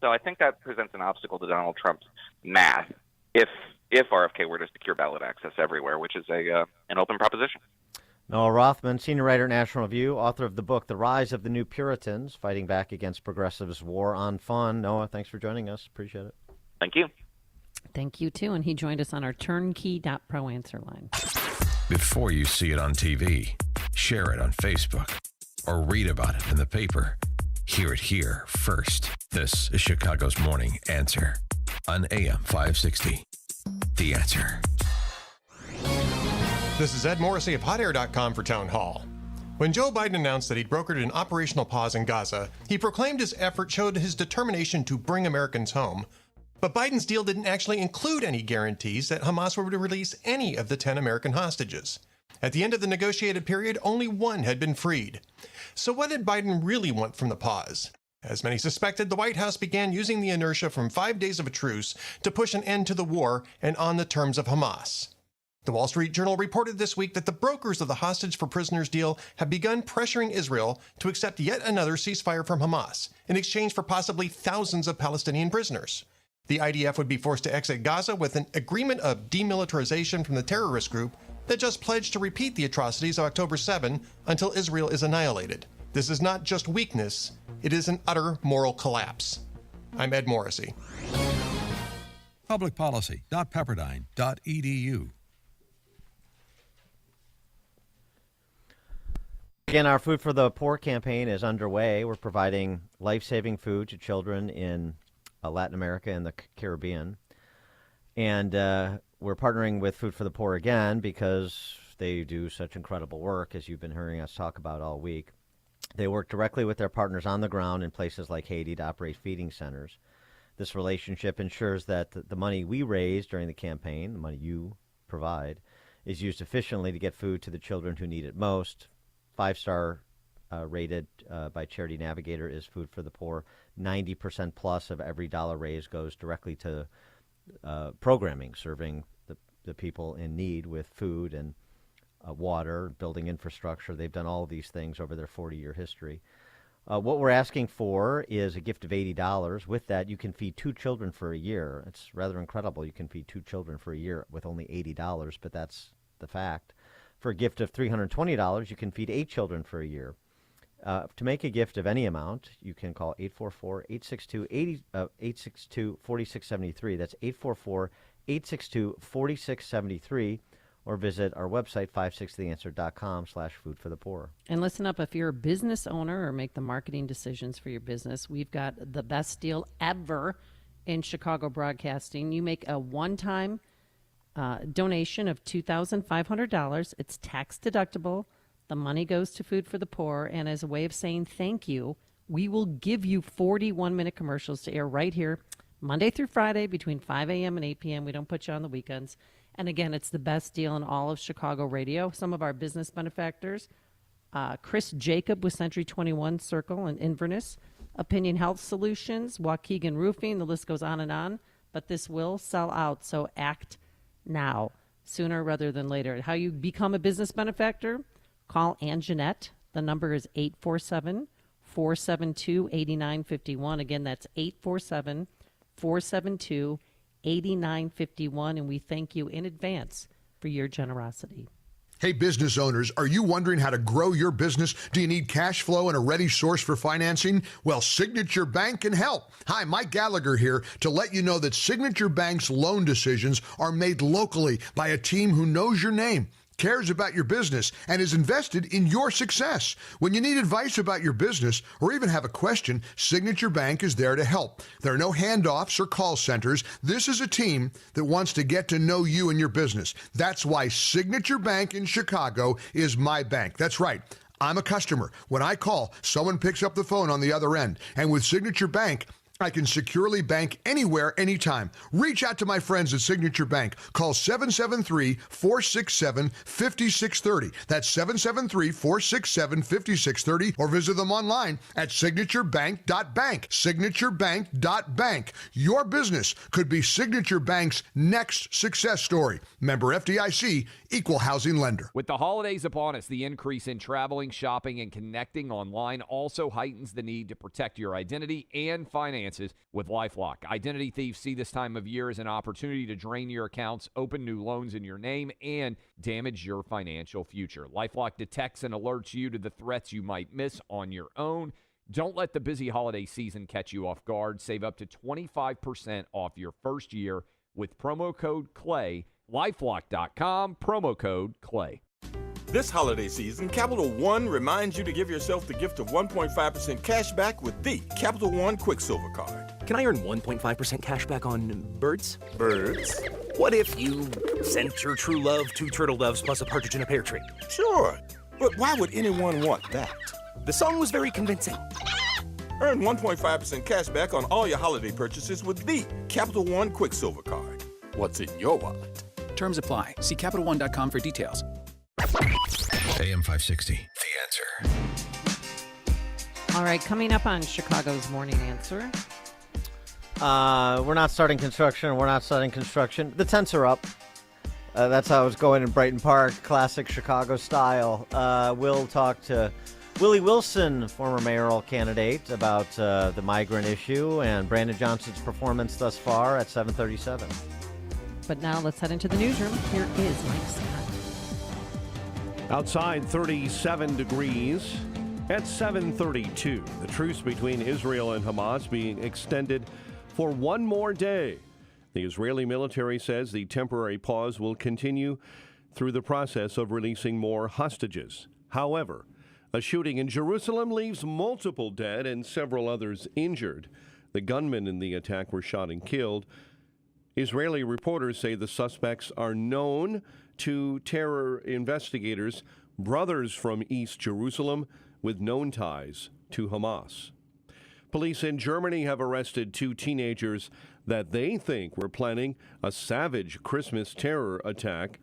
So I think that presents an obstacle to Donald Trump's math if RFK were to secure ballot access everywhere, which is an open proposition. Noah Rothman, senior writer at National Review, author of the book The Rise of the New Puritans, Fighting Back Against Progressives' War on Fun. Noah, thanks for joining us. Appreciate it. Thank you. Thank you, too. And he joined us on our turnkey.pro answer line. Before you see it on TV, share it on Facebook, or read about it in the paper, hear it here first. This is Chicago's Morning Answer on AM 560. The Answer. This is Ed Morrissey of HotAir.com for Town Hall. When Joe Biden announced that he'd brokered an operational pause in Gaza, he proclaimed his effort showed his determination to bring Americans home. But Biden's deal didn't actually include any guarantees that Hamas would release any of the 10 American hostages. At the end of the negotiated period, only one had been freed. So what did Biden really want from the pause? As many suspected, the White House began using the inertia from 5 days of a truce to push an end to the war and on the terms of Hamas. The Wall Street Journal reported this week that the brokers of the hostage for prisoners deal have begun pressuring Israel to accept yet another ceasefire from Hamas in exchange for possibly thousands of Palestinian prisoners. The IDF would be forced to exit Gaza with an agreement of demilitarization from the terrorist group that just pledged to repeat the atrocities of October 7 until Israel is annihilated. This is not just weakness, it is an utter moral collapse. I'm Ed Morrissey. Publicpolicy.pepperdine.edu. Again, our Food for the Poor campaign is underway. We're providing life-saving food to children in Latin America and the Caribbean. And we're partnering with Food for the Poor again because they do such incredible work, as you've been hearing us talk about all week. They work directly with their partners on the ground in places like Haiti to operate feeding centers. This relationship ensures that the money we raise during the campaign, the money you provide, is used efficiently to get food to the children who need it most. 5-star rated by Charity Navigator is Food for the Poor. 90% plus of every dollar raised goes directly to programming, serving the people in need with food and water, building infrastructure. They've done all of these things over their 40-year history. What we're asking for is a gift of $80. With that, you can feed 2 children for a year. It's rather incredible. You can feed 2 children for a year with only $80, but that's the fact. For a gift of $320, you can feed 8 children for a year. To make a gift of any amount, you can call 844-862-4673. That's 844-862-4673. Or visit our website, 560theanswer.com/foodforthepoor. And listen up, if you're a business owner or make the marketing decisions for your business, we've got the best deal ever in Chicago broadcasting. You make a one-time donation of $2,500. It's tax deductible. The money goes to Food for the Poor. And as a way of saying thank you, we will give you 41-minute commercials to air right here, Monday through Friday between 5 a.m. and 8 p.m. We don't put you on the weekends. And again, it's the best deal in all of Chicago radio. Some of our business benefactors, Chris Jacob with Century 21 Circle in Inverness, Opinion Health Solutions, Waukegan Roofing, the list goes on. But this will sell out, so act now, sooner rather than later. How you become a business benefactor? Call Ann Jeanette. The number is 847-472-8951. Again, that's 847-472-8951. 8951, and we thank you in advance for your generosity. Hey, business owners, are you wondering how to grow your business? Do you need cash flow and a ready source for financing? Well, Signature Bank can help. Hi, Mike Gallagher here to let you know that Signature Bank's loan decisions are made locally by a team who knows your name, cares about your business, and is invested in your success. When you need advice about your business or even have a question, Signature Bank is there to help. There are no handoffs or call centers. This is a team that wants to get to know you and your business. That's why Signature Bank in Chicago is my bank. That's right. I'm a customer. When I call, someone picks up the phone on the other end. And with Signature Bank, I can securely bank anywhere, anytime. Reach out to my friends at Signature Bank. Call 773-467-5630. That's 773-467-5630. Or visit them online at signaturebank.bank. Signaturebank.bank. Your business could be Signature Bank's next success story. Member FDIC, Equal Housing Lender. With the holidays upon us, the increase in traveling, shopping, and connecting online also heightens the need to protect your identity and finances with LifeLock. Identity thieves see this time of year as an opportunity to drain your accounts, open new loans in your name, and damage your financial future. LifeLock detects and alerts you to the threats you might miss on your own. Don't let the busy holiday season catch you off guard. Save up to 25% off your first year with promo code CLAY. LifeLock.com, promo code CLAY. This holiday season, Capital One reminds you to give yourself the gift of 1.5% cash back with the Capital One Quicksilver Card. Can I earn 1.5% cash back on birds? Birds? What if you sent your true love 2 turtle doves plus a partridge in a pear tree? Sure, but why would anyone want that? The song was very convincing. Earn 1.5% cash back on all your holiday purchases with the Capital One Quicksilver Card. What's in your wallet? Terms apply. See CapitalOne.com for details. AM 560, The Answer. All right, coming up on Chicago's Morning Answer. We're not starting construction. The tents are up. That's how it's going in Brighton Park, classic Chicago style. We'll talk to Willie Wilson, former mayoral candidate, about the migrant issue and Brandon Johnson's performance thus far at 7:37. But now let's head into the newsroom. Here is Mike Scott. Outside, 37 degrees at 7:32. The truce between Israel and Hamas being extended for one more day. The Israeli military says the temporary pause will continue through the process of releasing more hostages. However, A shooting in Jerusalem leaves multiple dead and several others injured. The gunmen in the attack were shot and killed. Israeli reporters say the suspects are known to terror investigators, brothers from East Jerusalem with known ties to Hamas. Police in Germany have arrested 2 teenagers that they think were planning a savage Christmas terror attack.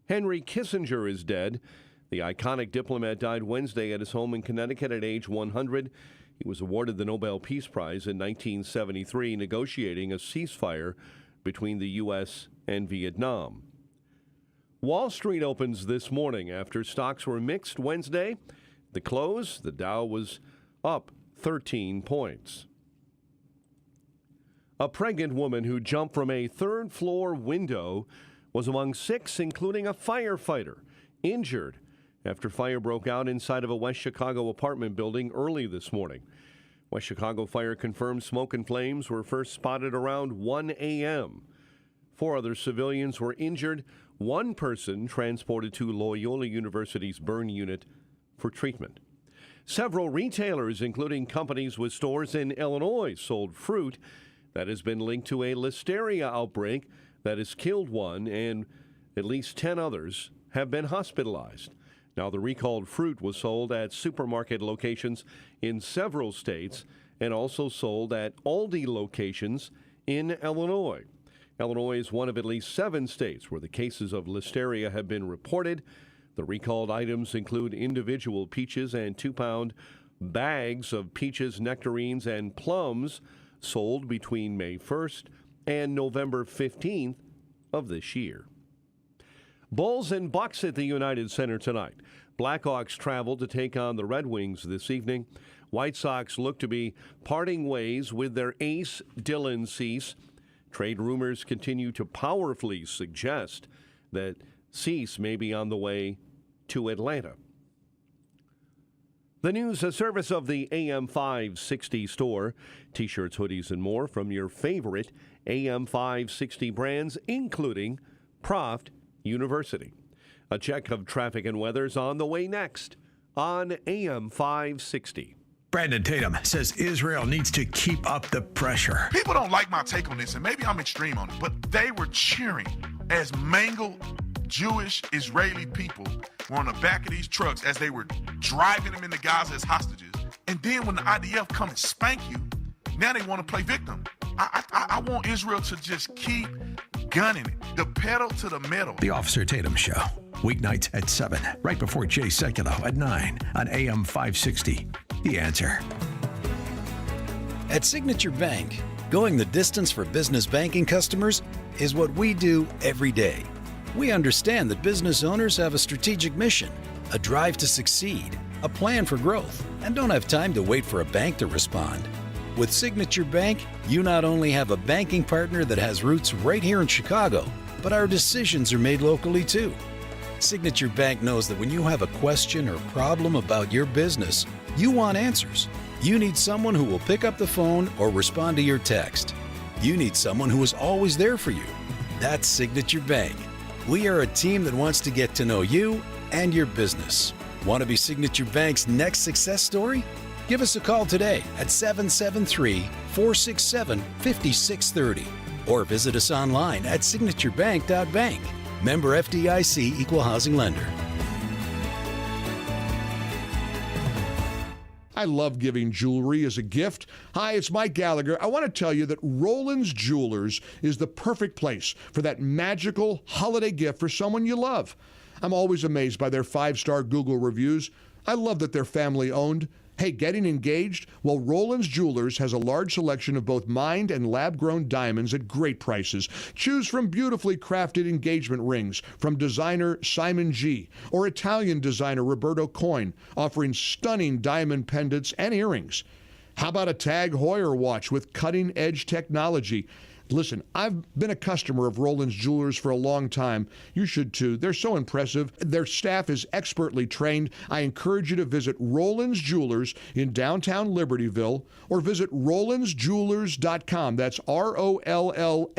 Henry Kissinger is dead. The iconic diplomat died Wednesday at his home in Connecticut at age 100. He was awarded the Nobel Peace Prize in 1973, negotiating a ceasefire between the U.S. and Vietnam. Wall Street opens this morning after stocks were mixed Wednesday. The close, the Dow was up 13 points. A pregnant woman who jumped from a third-floor window was among 6, including a firefighter, injured after fire broke out inside of a West Chicago apartment building early this morning. West Chicago Fire confirmed smoke and flames were first spotted around 1 a.m. 4 other civilians were injured. 1 person transported to Loyola University's burn unit for treatment. Several retailers, including companies with stores in Illinois, sold fruit that has been linked to a listeria outbreak that has killed 1, and at least 10 others have been hospitalized. Now, the recalled fruit was sold at supermarket locations in several states and also sold at Aldi locations in Illinois. Illinois is one of at least 7 states where the cases of listeria have been reported. The recalled items include individual peaches and 2-pound bags of peaches, nectarines, and plums sold between May 1st and November 15th of this year. Bulls and Bucks at the United Center tonight. Blackhawks travel to take on the Red Wings this evening. White Sox look to be parting ways with their ace, Dylan Cease. Trade rumors continue to powerfully suggest that Cease may be on the way to Atlanta. The news, a service of the AM 560 store. T-shirts, hoodies, and more from your favorite AM 560 brands, including Proft University. A check of traffic and weather's on the way next on AM 560. Brandon Tatum says Israel needs to keep up the pressure. People don't like my take on this, and maybe I'm extreme on it, but they were cheering as mangled Jewish Israeli people were on the back of these trucks as they were driving them into Gaza as hostages. And then when the IDF come and spank you, now they want to play victim. I want Israel to just keep gunning it, the pedal to the metal. The Officer Tatum Show, weeknights at 7, right before Jay Sekulow at 9 on AM 560. The Answer. At Signature Bank, going the distance for business banking customers is what we do every day. We understand that business owners have a strategic mission, a drive to succeed, a plan for growth, and don't have time to wait for a bank to respond. With Signature Bank, you not only have a banking partner that has roots right here in Chicago, but our decisions are made locally too. Signature Bank knows that when you have a question or problem about your business, you want answers. You need someone who will pick up the phone or respond to your text. You need someone who is always there for you. That's Signature Bank. We are a team that wants to get to know you and your business. Want to be Signature Bank's next success story? Give us a call today at 773-467-5630 or visit us online at signaturebank.bank. Member FDIC Equal Housing Lender. I love giving jewelry as a gift. Hi, it's Mike Gallagher. I want to tell you that Roland's Jewelers is the perfect place for that magical holiday gift for someone you love. I'm always amazed by their 5-star Google reviews. I love that they're family-owned. Hey, getting engaged? Well, Roland's Jewelers has a large selection of both mined and lab-grown diamonds at great prices. Choose from beautifully crafted engagement rings from designer Simon G. or Italian designer Roberto Coin, offering stunning diamond pendants and earrings. How about a Tag Heuer watch with cutting-edge technology? Listen, I've been a customer of Roland's Jewelers for a long time. You should too. They're so impressive. Their staff is expertly trained. I encourage you to visit Roland's Jewelers in downtown Libertyville or visit RolandsJewelers.com. That's ROLLANDS,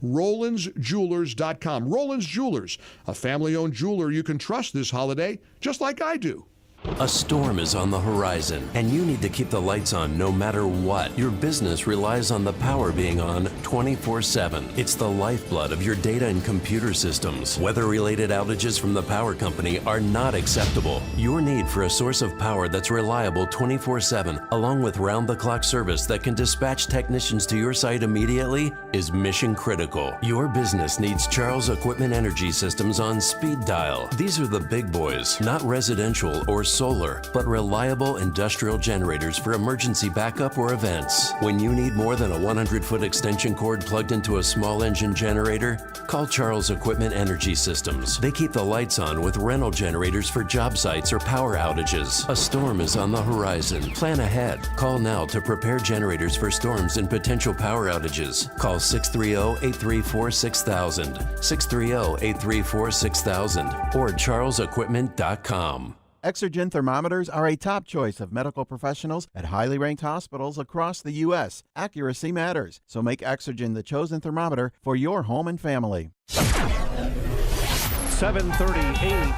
RolandsJewelers.com. Roland's Jewelers, a family-owned jeweler you can trust this holiday, just like I do. A storm is on the horizon, and you need to keep the lights on no matter what. Your business relies on the power being on 24/7. It's the lifeblood of your data and computer systems. Weather-related outages from the power company are not acceptable. Your need for a source of power that's reliable 24/7, along with round-the-clock service that can dispatch technicians to your site immediately, is mission critical. Your business needs Charles Equipment Energy Systems on speed dial. These are the big boys, not residential or solar, but reliable industrial generators for emergency backup or events. When you need more than a 100-foot extension cord plugged into a small engine generator, call Charles Equipment Energy Systems. They keep the lights on with rental generators for job sites or power outages. A storm is on the horizon. Plan ahead. Call now to prepare generators for storms and potential power outages. Call 630-834-6000, 630-834-6000, or charlesequipment.com. Exergen thermometers are a top choice of medical professionals at highly ranked hospitals across the U.S. Accuracy matters, so make Exergen the chosen thermometer for your home and family. 7:38.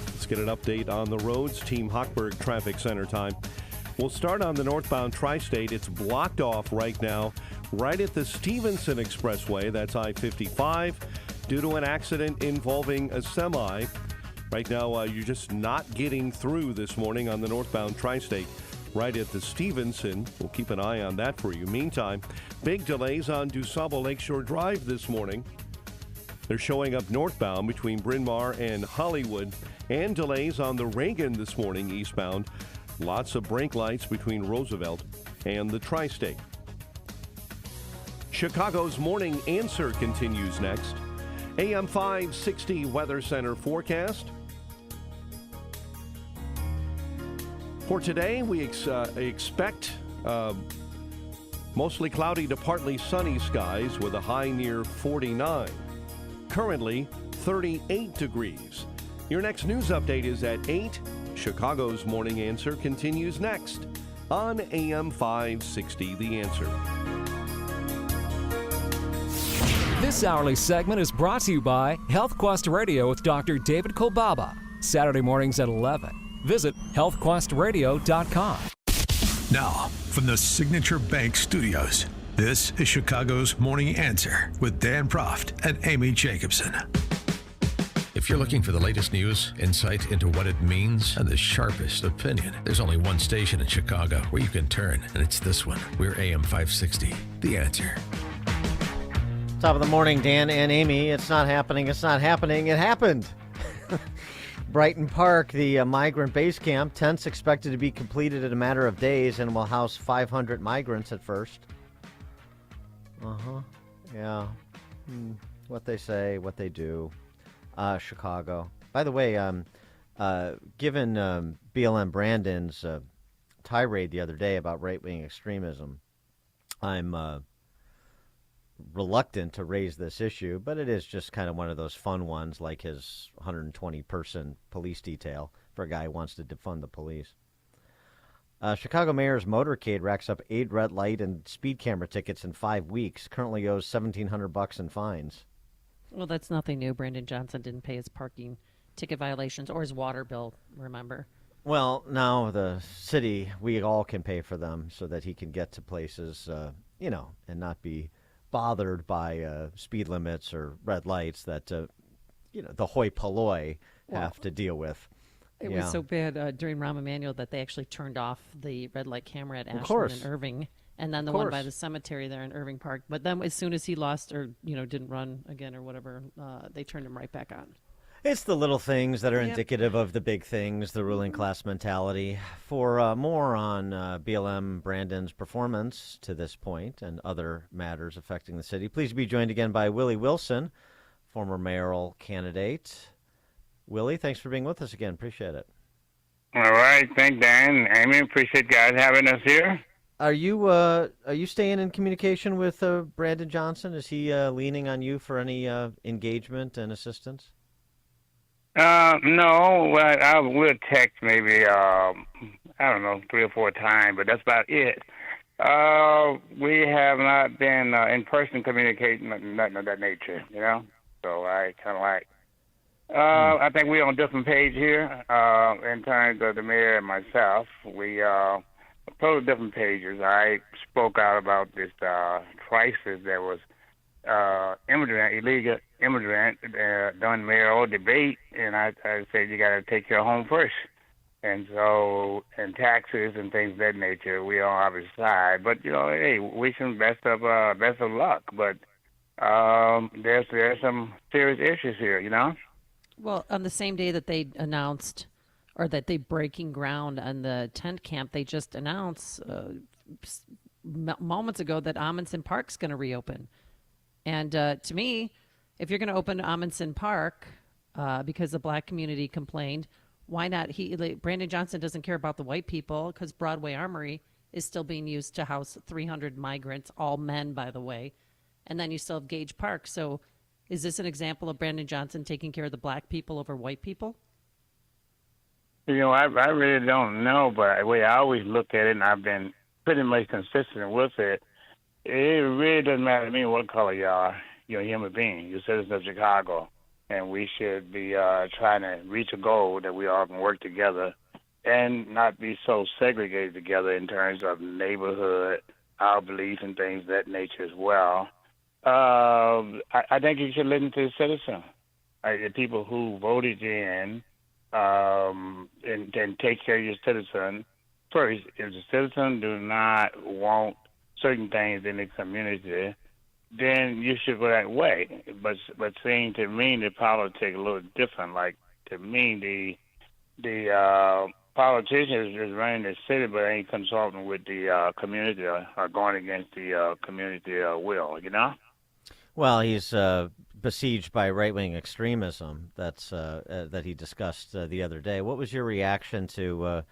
Let's get an update on the roads. Team Hochberg Traffic Center time. We'll start on the northbound tri-state. It's blocked off right now, right at the Stevenson Expressway. That's I-55, due to an accident involving a semi. Right now, you're just not getting through this morning on the northbound tri-state right at the Stevenson. We'll keep an eye on that for you. Meantime, big delays on DuSable Lakeshore Drive this morning. They're showing up northbound between Bryn Mawr and Hollywood, and delays on the Reagan this morning eastbound. Lots of brake lights between Roosevelt and the tri-state. Chicago's Morning Answer continues next. AM 560 Weather Center forecast. For today, we expect mostly cloudy to partly sunny skies with a high near 49. Currently, 38 degrees. Your next news update is at 8. Chicago's Morning Answer continues next on AM 560 The Answer. This hourly segment is brought to you by Health Quest Radio with Dr. David Kolbaba. Saturday mornings at 11. Visit healthquestradio.com. Now, from the Signature Bank Studios, this is Chicago's Morning Answer with Dan Proft and Amy Jacobson. If you're looking for the latest news, insight into what it means, and the sharpest opinion, there's only one station in Chicago where you can turn, and it's this one. We're AM 560, The Answer. Top of the morning, Dan and Amy. It's not happening. It's not happening. It happened. Brighton Park, the migrant base camp, tents expected to be completed in a matter of days and will house 500 migrants at first. Yeah. What they say, what they do. Chicago. By the way, given BLM Brandon's tirade the other day about right-wing extremism, I'm reluctant to raise this issue, but it is just kind of one of those fun ones, like his 120-person police detail for a guy who wants to defund the police. Chicago Mayor's motorcade racks up 8 red light and speed camera tickets in 5 weeks. Currently owes $1,700 in fines. Well, that's nothing new. Brandon Johnson didn't pay his parking ticket violations or his water bill, remember? Well, now the city, we all can pay for them so that he can get to places, and not be bothered by speed limits or red lights that, the hoi polloi have to deal with. It was so bad during Rahm Emanuel that they actually turned off the red light camera at Ashland and Irving, and then the one by the cemetery there in Irving Park. But then as soon as he lost or, didn't run again or whatever, they turned him right back on. It's the little things that are indicative of the big things, the ruling class mentality. For more on BLM Brandon's performance to this point and other matters affecting the city, please be joined again by Willie Wilson, former mayoral candidate. Willie, thanks for being with us again. Appreciate it. All right. Thanks, Dan. Amy, appreciate guys having us here. Are you staying in communication with Brandon Johnson? Is he leaning on you for any engagement and assistance? No. Well, we'll text maybe, 3 or 4 times, but that's about it. We have not been in person communicating, nothing of that nature, So I kind of I think we're on a different page here in terms of the mayor and myself. We are totally different pages. I spoke out about this crisis that was illegal immigrant during the mayoral debate, and I said you got to take your home first. And so, and taxes and things of that nature, we are on our side. But hey, wish them best of luck. But there's some serious issues here, Well, on the same day that they announced, or that they breaking ground on the tent camp, they just announced moments ago that Amundsen Park's going to reopen. And to me, if you're going to open Amundsen Park because the black community complained, why not? Brandon Johnson doesn't care about the white people because Broadway Armory is still being used to house 300 migrants, all men, by the way. And then you still have Gage Park. So is this an example of Brandon Johnson taking care of the black people over white people? I really don't know, but the way I always look at it, and I've been pretty much consistent with it, it really doesn't matter to me what color you are. You're a human being. You're citizens of Chicago. And we should be trying to reach a goal that we all can work together and not be so segregated together in terms of neighborhood, our beliefs, and things of that nature as well. I think you should listen to the citizen, the people who voted you in, and take care of your citizen first. If the citizen do not want certain things in the community, then you should go that way. But seeing to me the politics a little different. Like to me the politicians is running the city but ain't consulting with the community or going against the community will, Well, he's besieged by right-wing extremism that he discussed the other day. What was your reaction to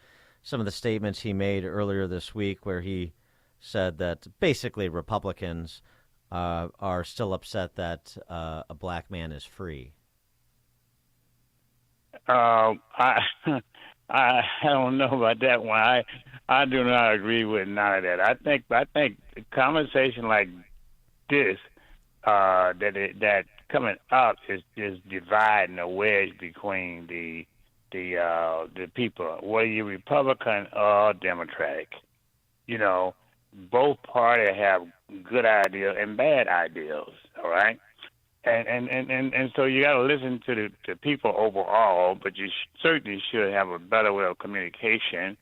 some of the statements he made earlier this week where he said that basically Republicans are still upset that a black man is free? I don't know about that one. I do not agree with none of that. I think a conversation like this that coming up is dividing a wedge between the people, whether you're Republican or Democratic. Both parties have good ideas and bad ideas, all right? And so you got to listen to the people overall, but you certainly should have a better way of communication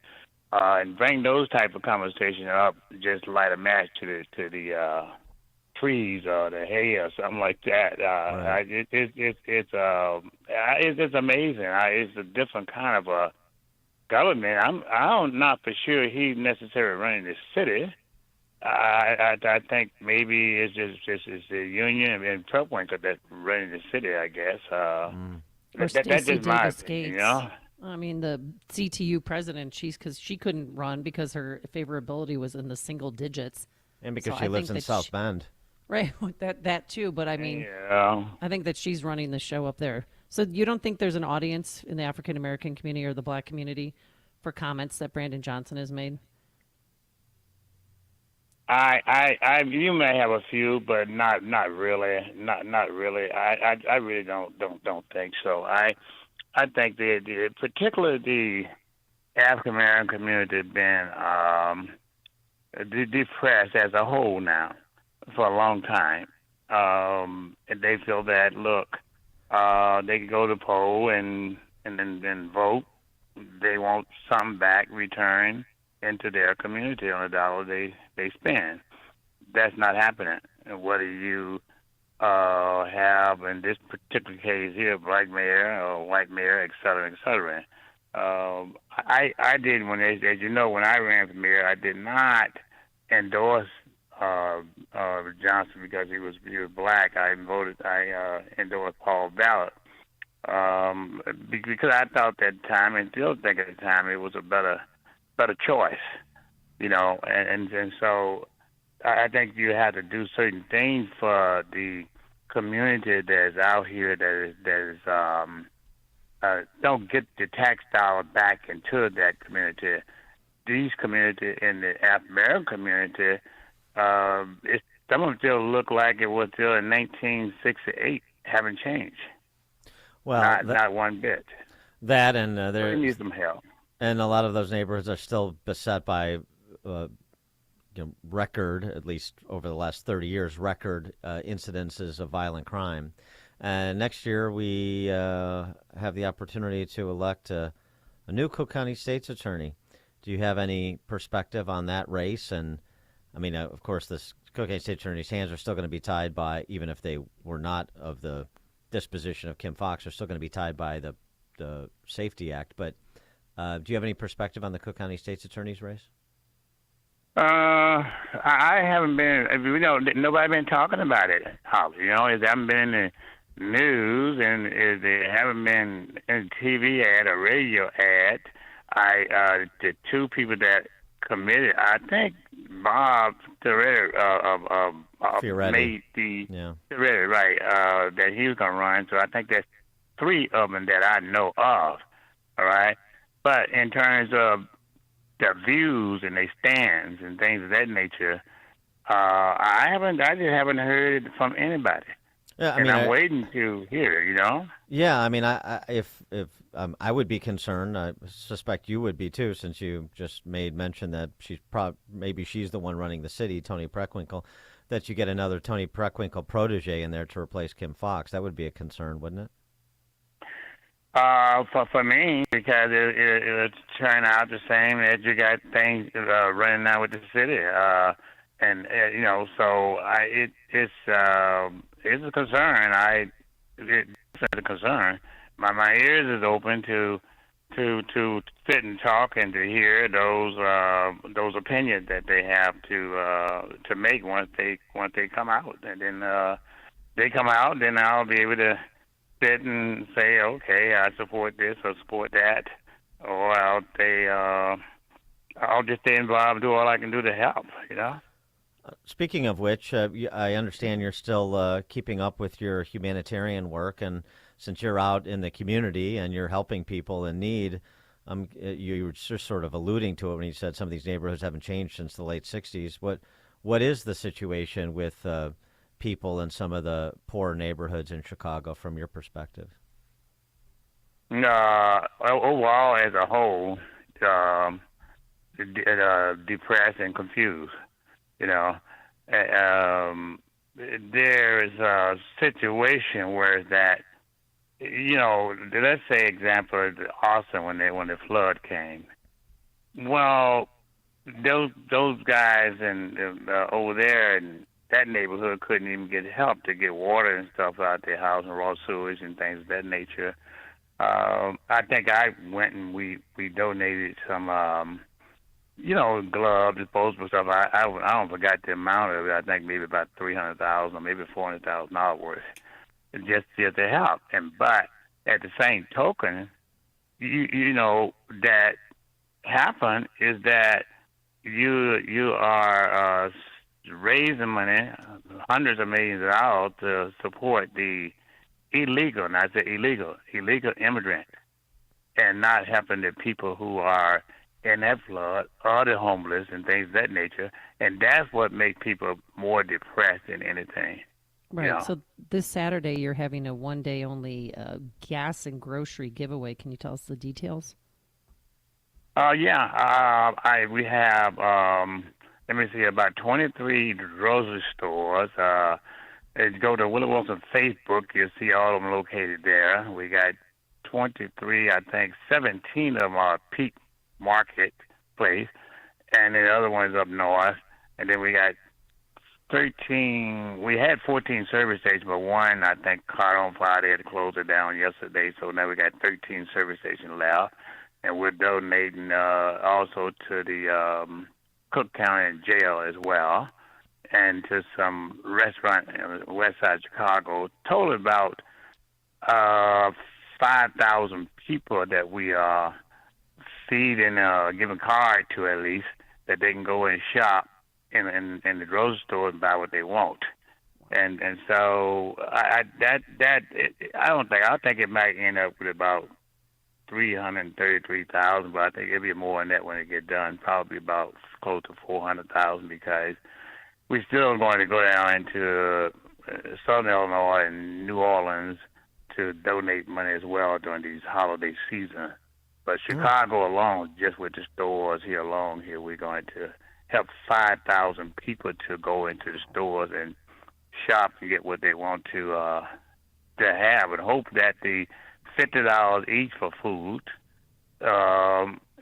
and bring those type of conversations up. Just light a match to the trees or the hay or something like that. Right. It's amazing. It's a different kind of a government. I'm not for sure he's necessarily running the city. I think maybe it's just the union and Trump went that running the city, I guess. Or That's Stacey just my Davis opinion, Gates. I mean, the CTU president, because she couldn't run because her favorability was in the single digits. And because So she I lives think in that South Bend. Right, that too. But I mean, Yeah. I think that she's running the show up there. So you don't think there's an audience in the African American community or the black community for comments that Brandon Johnson has made? You may have a few, but not really, not really. I really don't think so. I think particularly the African American community has been depressed as a whole now for a long time. And they feel that they can go to the poll and then vote. They want something back, return into their community on the dollar they spend. That's not happening. And whether you have, in this particular case here, a black mayor or white mayor, et cetera, et cetera. I did, as you know, when I ran for mayor, I did not endorse Johnson because he was black. I endorsed Paul Ballard because I thought at the time, and still think at the time, it was a better choice, and so I think you have to do certain things for the community that is out here that is don't get the tax dollar back into that community. These communities in the African American community, some of them still look like it was still in 1968, haven't changed. Well, not one bit. That and They need some help. And a lot of those neighborhoods are still beset by record, at least over the last 30 years, record incidences of violent crime. And next year we have the opportunity to elect a new Cook County State's Attorney. Do you have any perspective on that race? And, I mean, of course, this Cook County State's Attorney's hands are still going to be tied by, even if they were not of the disposition of Kim Foxx, are still going to be tied by the Safety Act. But do you have any perspective on the Cook County State's Attorney's race? I haven't been, nobody been talking about it, Holly. It hasn't been in the news, and there haven't been a TV ad or radio ad. The two people that committed, I think Bob Fioretti made the Fioretti, right, that he was going to run. So I think that's 3 of them that I know of, all right? But in terms of the views and their stands and things of that nature, I just haven't heard it from anybody. Yeah, I'm waiting to hear, Yeah, I mean, if I would be concerned. I suspect you would be too, since you just made mention that maybe she's the one running the city, Toni Preckwinkle, that you get another Toni Preckwinkle protege in there to replace Kim Foxx. That would be a concern, wouldn't it? For me, because it would turn out the same as you got things running now with the city, so it's a concern. It's a concern. My ears is open to sit and talk and to hear those opinions that they have to make once they come out, and then they come out, then I'll be able to sit and say, okay, I support this or support that, or I'll just stay involved, do all I can do to help, Speaking of which, I understand you're still keeping up with your humanitarian work, and since you're out in the community and you're helping people in need, you were just sort of alluding to it when you said some of these neighborhoods haven't changed since the late 60s. What is the situation with people in some of the poor neighborhoods in Chicago from your perspective? Overall, as a whole, depressed and confused. There is a situation where that, let's say, example, Austin when the flood came. Well, those guys and over there in that neighborhood couldn't even get help to get water and stuff out their house and raw sewage and things of that nature. I think I went and we donated some, gloves, disposable stuff. I don't forgot the amount of it. I think maybe about $300,000, maybe $400,000 worth, just to help. But at the same token, you know that happened is that you are raising money, hundreds of millions of dollars to support the illegal, and I say illegal immigrant, and not helping the people who are in that flood or the homeless and things of that nature. And that's what makes people more depressed than anything. Right. You know? So this Saturday you're having a one-day only gas and grocery giveaway. Can you tell us the details? We have, let me see, about 23 grocery stores. If you go to Willie Wilson Facebook, you'll see all of them located there. We got 23, I think 17 of them are Peak Marketplace, and the other one is up north. And then we got 13, we had 14 service stations, but one, I think, caught on fire. They had to close it down yesterday, so now we got 13 service stations left. And we're donating also to the Cook County Jail as well, and to some restaurant in the west side of Chicago. Total about 5,000 people that we are feeding, giving card to at least, that they can go and shop in the grocery store and buy what they want. And so I think it might end up with about 333,000, but I think it'll be more than that when it gets done. Probably about close to 400,000, because we're still going to go down into Southern Illinois and New Orleans to donate money as well during these holiday season. But Chicago alone, just with the stores here alone, here we're going to help 5,000 people to go into the stores and shop and get what they want to have, and hope that the $50 each for food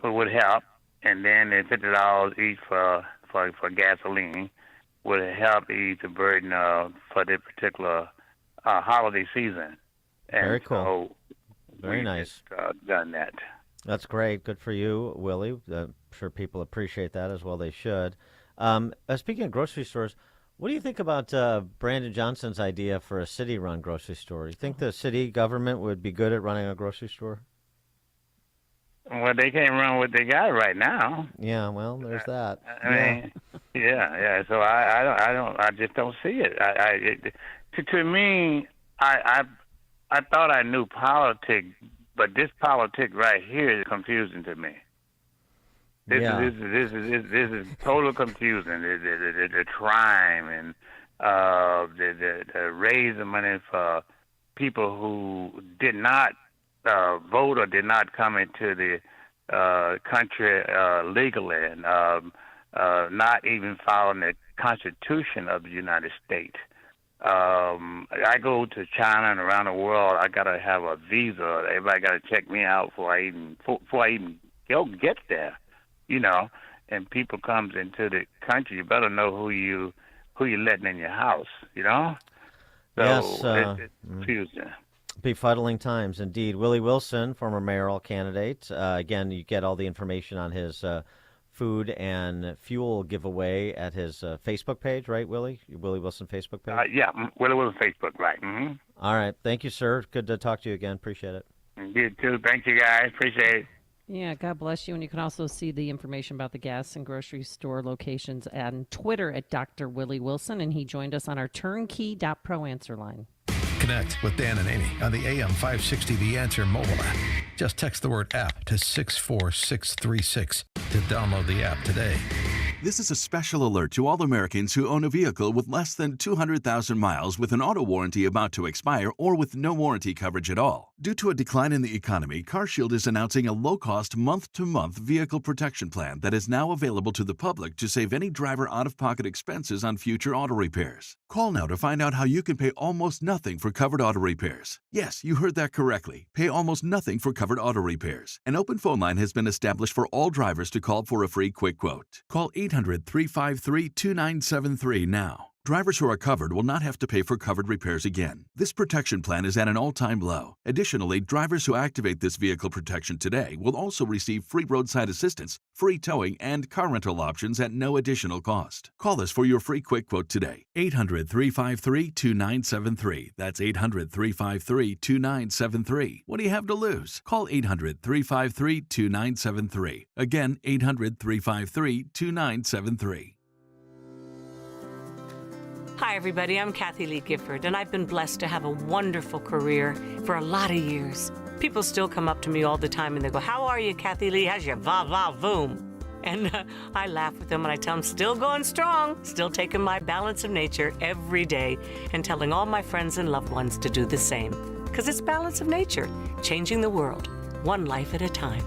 would help, and then the $50 each for gasoline would help ease the burden for the particular holiday season. And Very cool. So Very we nice. Just, done that. That's great. Good for you, Willie. I'm sure people appreciate that as well. They should. Speaking of grocery stores, what do you think about Brandon Johnson's idea for a city-run grocery store? You think the city government would be good at running a grocery store? Well, they can't run what they got right now. Yeah, well, there's that. I mean, yeah. So I just don't see it. To me, I thought I knew politics, but this politics right here is confusing to me. This is total confusion. The crime and the raising money for people who did not vote or did not come into the country legally, and not even following the Constitution of the United States. I go to China and around the world. I gotta have a visa. Everybody gotta check me out before I even get there. You know, and people comes into the country. You better know who you're letting in your house. You know. So Yes, it's confusing. Befuddling times, indeed. Willie Wilson, former mayoral candidate. Again, you get all the information on his food and fuel giveaway at his Facebook page, right, Willie? Willie Wilson Facebook page? Yeah, Willie Wilson Facebook, right. Mm-hmm. All right. Thank you, sir. Good to talk to you again. Appreciate it. You too. Thank you, guys. Appreciate it. Yeah, God bless you. And you can also see the information about the gas and grocery store locations on Twitter at Dr. Willie Wilson. And he joined us on our turnkey.pro answer line. Connect with Dan and Amy on the AM 560 The Answer mobile app. Just text the word app to 64636 to download the app today. This is a special alert to all Americans who own a vehicle with less than 200,000 miles with an auto warranty about to expire or with no warranty coverage at all. Due to a decline in the economy, CarShield is announcing a low-cost month-to-month vehicle protection plan that is now available to the public to save any driver out-of-pocket expenses on future auto repairs. Call now to find out how you can pay almost nothing for covered auto repairs. Yes, you heard that correctly. Pay almost nothing for covered auto repairs. An open phone line has been established for all drivers to call for a free quick quote. Call 800-353-2973 now. Drivers who are covered will not have to pay for covered repairs again. This protection plan is at an all-time low. Additionally, drivers who activate this vehicle protection today will also receive free roadside assistance, free towing, and car rental options at no additional cost. Call us for your free quick quote today. 800-353-2973. That's 800-353-2973. What do you have to lose? Call 800-353-2973. Again, 800-353-2973. Hi, everybody. I'm Kathy Lee Gifford, and I've been blessed to have a wonderful career for a lot of years. People still come up to me all the time, and they go, "How are you, Kathy Lee? How's your va-va-voom?" And I laugh with them, and I tell them, still going strong, still taking my balance of nature every day, and telling all my friends and loved ones to do the same. Because it's balance of nature, changing the world, one life at a time.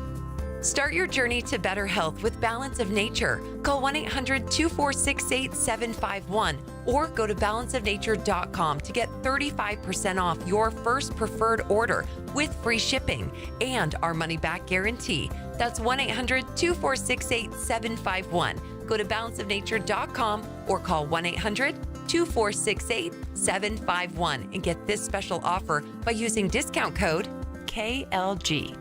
Start your journey to better health with Balance of Nature. Call 1-800-246-8751 or go to balanceofnature.com to get 35% off your first preferred order with free shipping and our money-back guarantee. That's 1-800-246-8751. Go to balanceofnature.com or call 1-800-246-8751 and get this special offer by using discount code KLG.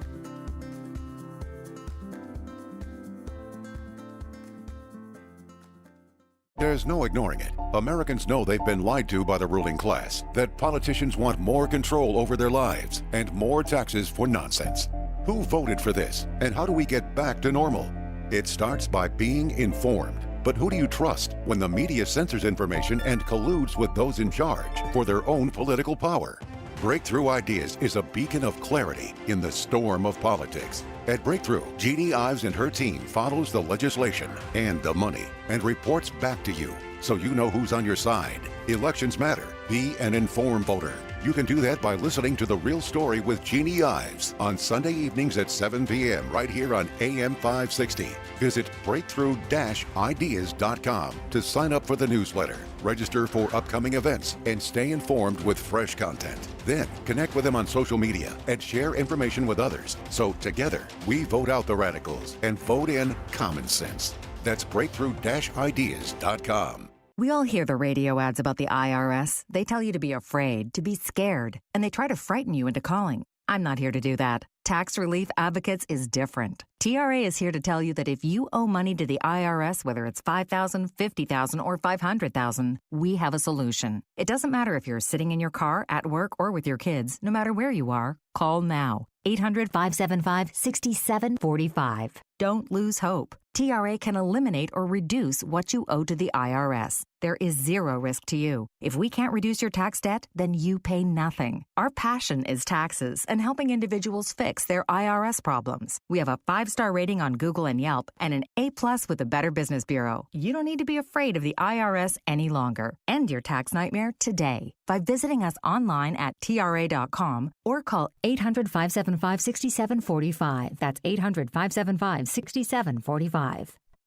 There's no ignoring it. Americans know they've been lied to by the ruling class, that politicians want more control over their lives and more taxes for nonsense. Who voted for this, and how do we get back to normal? It starts by being informed. But who do you trust when the media censors information and colludes with those in charge for their own political power? Breakthrough Ideas is a beacon of clarity in the storm of politics. At Breakthrough, Jeannie Ives and her team follows the legislation and the money and reports back to you so you know who's on your side. Elections matter. Be an informed voter. You can do that by listening to The Real Story with Jeannie Ives on Sunday evenings at 7 p.m. right here on AM 560. Visit breakthrough-ideas.com to sign up for the newsletter, register for upcoming events, and stay informed with fresh content. Then connect with them on social media and share information with others. So together, we vote out the radicals and vote in common sense. That's breakthrough-ideas.com. We all hear the radio ads about the IRS. They tell you to be afraid, to be scared, and they try to frighten you into calling. I'm not here to do that. Tax Relief Advocates is different. TRA is here to tell you that if you owe money to the IRS, whether it's $5,000, $50,000, or $500,000, we have a solution. It doesn't matter if you're sitting in your car, at work, or with your kids. No matter where you are, call now. 800-575-6745. Don't lose hope. TRA can eliminate or reduce what you owe to the IRS. There is zero risk to you. If we can't reduce your tax debt, then you pay nothing. Our passion is taxes and helping individuals fix their IRS problems. We have a 5-star rating on Google and Yelp and an A+ with the Better Business Bureau. You don't need to be afraid of the IRS any longer. End your tax nightmare today by visiting us online at TRA.com or call 800-575-6745. That's 800-575-6745.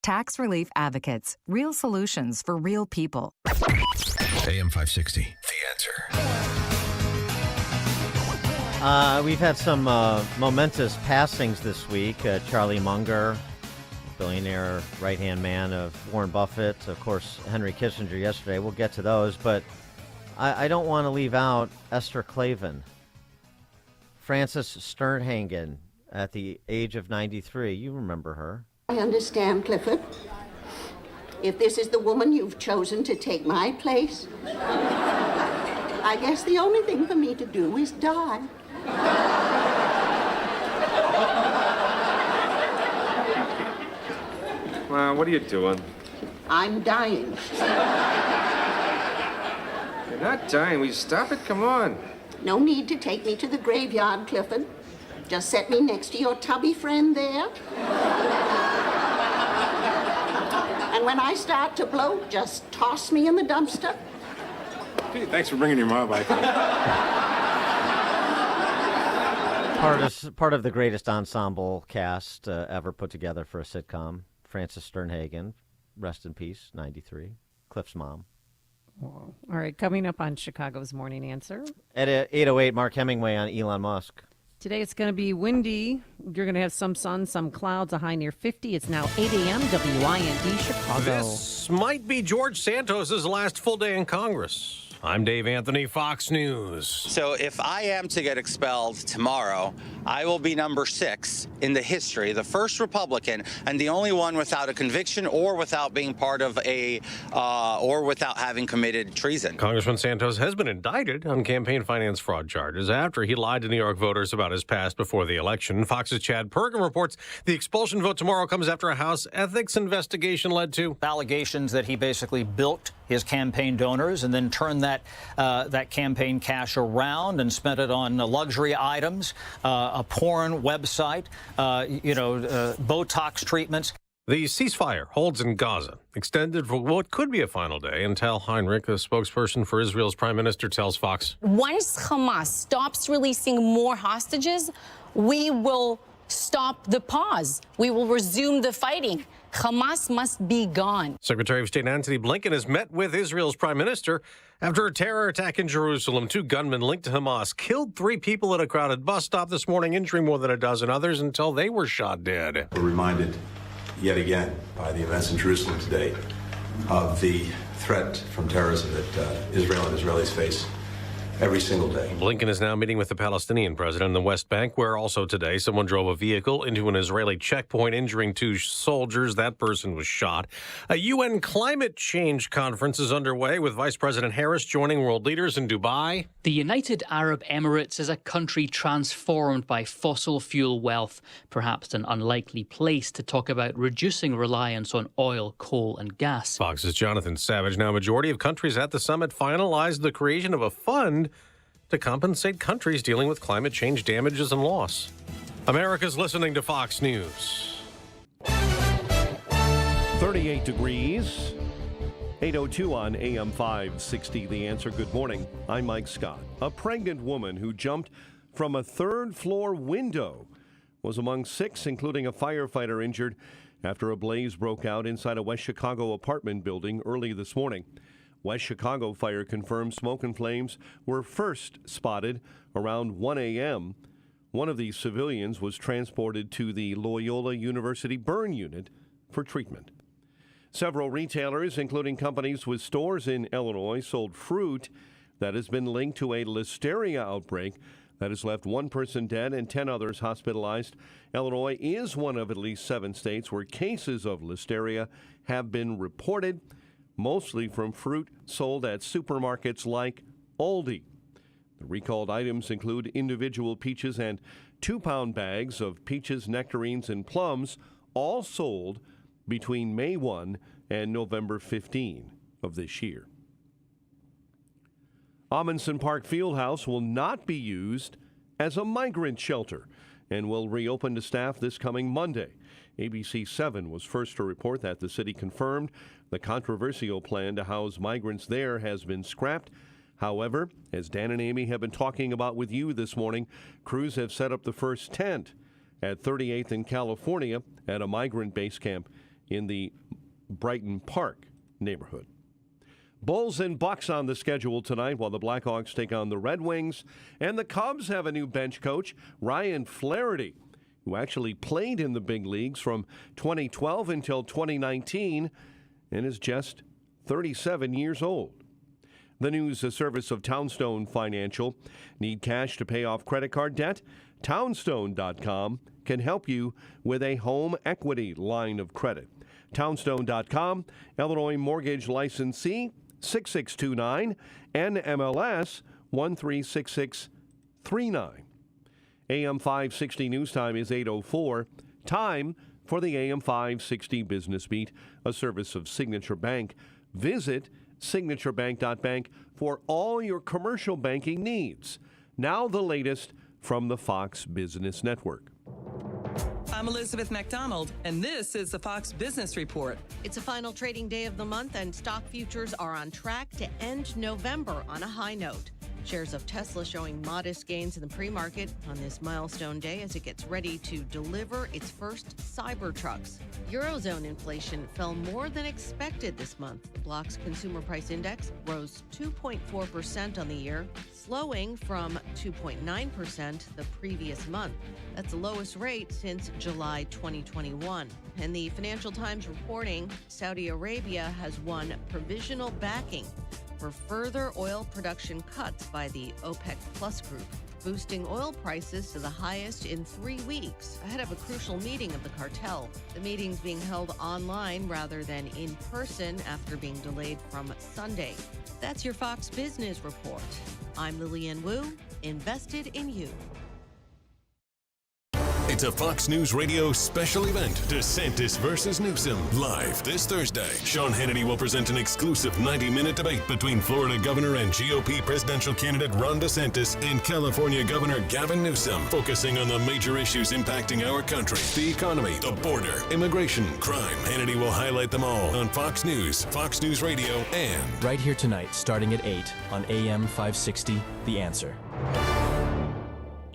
Tax Relief Advocates. Real solutions for real people. AM 560, The Answer. We've had some momentous passings this week. Charlie Munger, billionaire right-hand man of Warren Buffett. Of course, Henry Kissinger yesterday. We'll get to those. But I don't want to leave out Esther Klavan. Frances Sternhagen at the age of 93. You remember her. I understand, Clifford. If this is the woman you've chosen to take my place, I guess the only thing for me to do is die. Wow, what are you doing? I'm dying. You're not dying. Will you stop it? Come on. No need to take me to the graveyard, Clifford. Just set me next to your tubby friend there. And when I start to bloat, just toss me in the dumpster. Gee, thanks for bringing your mom by. Part of the greatest ensemble cast ever put together for a sitcom. Frances Sternhagen, rest in peace, 93. Cliff's mom. All right, coming up on Chicago's Morning Answer. At 8:08, Mark Hemingway on Elon Musk. Today it's going to be windy. You're going to have some sun, some clouds, a high near 50. It's now 8 a.m. WIND Chicago. This might be George Santos' last full day in Congress. I'm Dave Anthony, Fox News. So if I am to get expelled tomorrow, I will be number 6 in the history, the first Republican and the only one without a conviction or without being part of or without having committed treason. Congressman Santos has been indicted on campaign finance fraud charges after he lied to New York voters about his past before the election. Fox's Chad Perkin reports the expulsion vote tomorrow comes after a House ethics investigation led to allegations that he basically bilked his campaign donors and then turned that campaign cash around and spent it on luxury items, a porn website, Botox treatments. The ceasefire holds in Gaza, extended for what could be a final day, and Tal Heinrich, a spokesperson for Israel's prime minister, tells Fox. Once Hamas stops releasing more hostages, we will stop the pause. We will resume the fighting. Hamas must be gone. Secretary of State Antony Blinken has met with Israel's prime minister after a terror attack in Jerusalem. 2 gunmen linked to Hamas killed 3 people at a crowded bus stop this morning, injuring more than a dozen others until they were shot dead. We're reminded yet again by the events in Jerusalem today of the threat from terrorism that Israel and Israelis face every single day. Blinken is now meeting with the Palestinian president in the West Bank, where also today someone drove a vehicle into an Israeli checkpoint, injuring 2 soldiers. That person was shot. A UN climate change conference is underway with Vice President Harris joining world leaders in Dubai. The United Arab Emirates is a country transformed by fossil fuel wealth, perhaps an unlikely place to talk about reducing reliance on oil, coal and gas. Fox's Jonathan Savage. Now, a majority of countries at the summit finalized the creation of a fund to compensate countries dealing with climate change damages and loss. America's listening to Fox News. 38 degrees. 8:02 on AM 560, The Answer. Good morning. I'm Mike Scott. A pregnant woman who jumped from a third-floor window was among 6, including a firefighter, injured after a blaze broke out inside a West Chicago apartment building early this morning. West Chicago Fire confirmed smoke and flames were first spotted around 1 a.m. One of these civilians was transported to the Loyola University burn unit for treatment. Several retailers, including companies with stores in Illinois, sold fruit that has been linked to a listeria outbreak that has left 1 person dead and 10 others hospitalized. Illinois is one of at least 7 states where cases of listeria have been reported, mostly from fruit sold at supermarkets like Aldi. The recalled items include individual peaches and 2-pound bags of peaches, nectarines, and plums, all sold between May 1 and November 15 of this year. Amundsen Park Fieldhouse will not be used as a migrant shelter and will reopen to staff this coming Monday. ABC 7 was first to report that the city confirmed the controversial plan to house migrants there has been scrapped. However, as Dan and Amy have been talking about with you this morning, crews have set up the first tent at 38th in California at a migrant base camp in the Brighton Park neighborhood. Bulls and Bucks on the schedule tonight while the Blackhawks take on the Red Wings. And the Cubs have a new bench coach, Ryan Flaherty, who actually played in the big leagues from 2012 until 2019 and is just 37 years old. The news, a service of Townstone Financial. Need cash to pay off credit card debt? Townstone.com can help you with a home equity line of credit. Townstone.com, Illinois mortgage licensee 6629, NMLS 136639. AM 560 news time is 8:04. Time for the AM 560 Business Beat, a service of Signature Bank. Visit signaturebank.bank for all your commercial banking needs. Now the latest from the Fox Business Network. I'm Elizabeth McDonald, and this is the Fox Business Report. It's a final trading day of the month, and stock futures are on track to end November on a high note. Shares of Tesla showing modest gains in the pre-market on this milestone day as it gets ready to deliver its first Cybertrucks. Eurozone inflation fell more than expected this month. The block's consumer price index rose 2.4% on the year, slowing from 2.9% the previous month. That's the lowest rate since July 2021. And the Financial Times reporting Saudi Arabia has won provisional backing for further oil production cuts by the OPEC Plus group, boosting oil prices to the highest in 3 weeks ahead of a crucial meeting of the cartel. The meeting's being held online rather than in person after being delayed from Sunday. That's your Fox Business Report. I'm Lillian Wu, invested in you. It's a Fox News Radio special event, DeSantis versus Newsom, live this Thursday. Sean Hannity will present an exclusive 90-minute debate between Florida Governor and GOP presidential candidate Ron DeSantis and California Governor Gavin Newsom, focusing on the major issues impacting our country, the economy, the border, immigration, crime. Hannity will highlight them all on Fox News, Fox News Radio, and right here tonight, starting at 8 on AM 560, The Answer.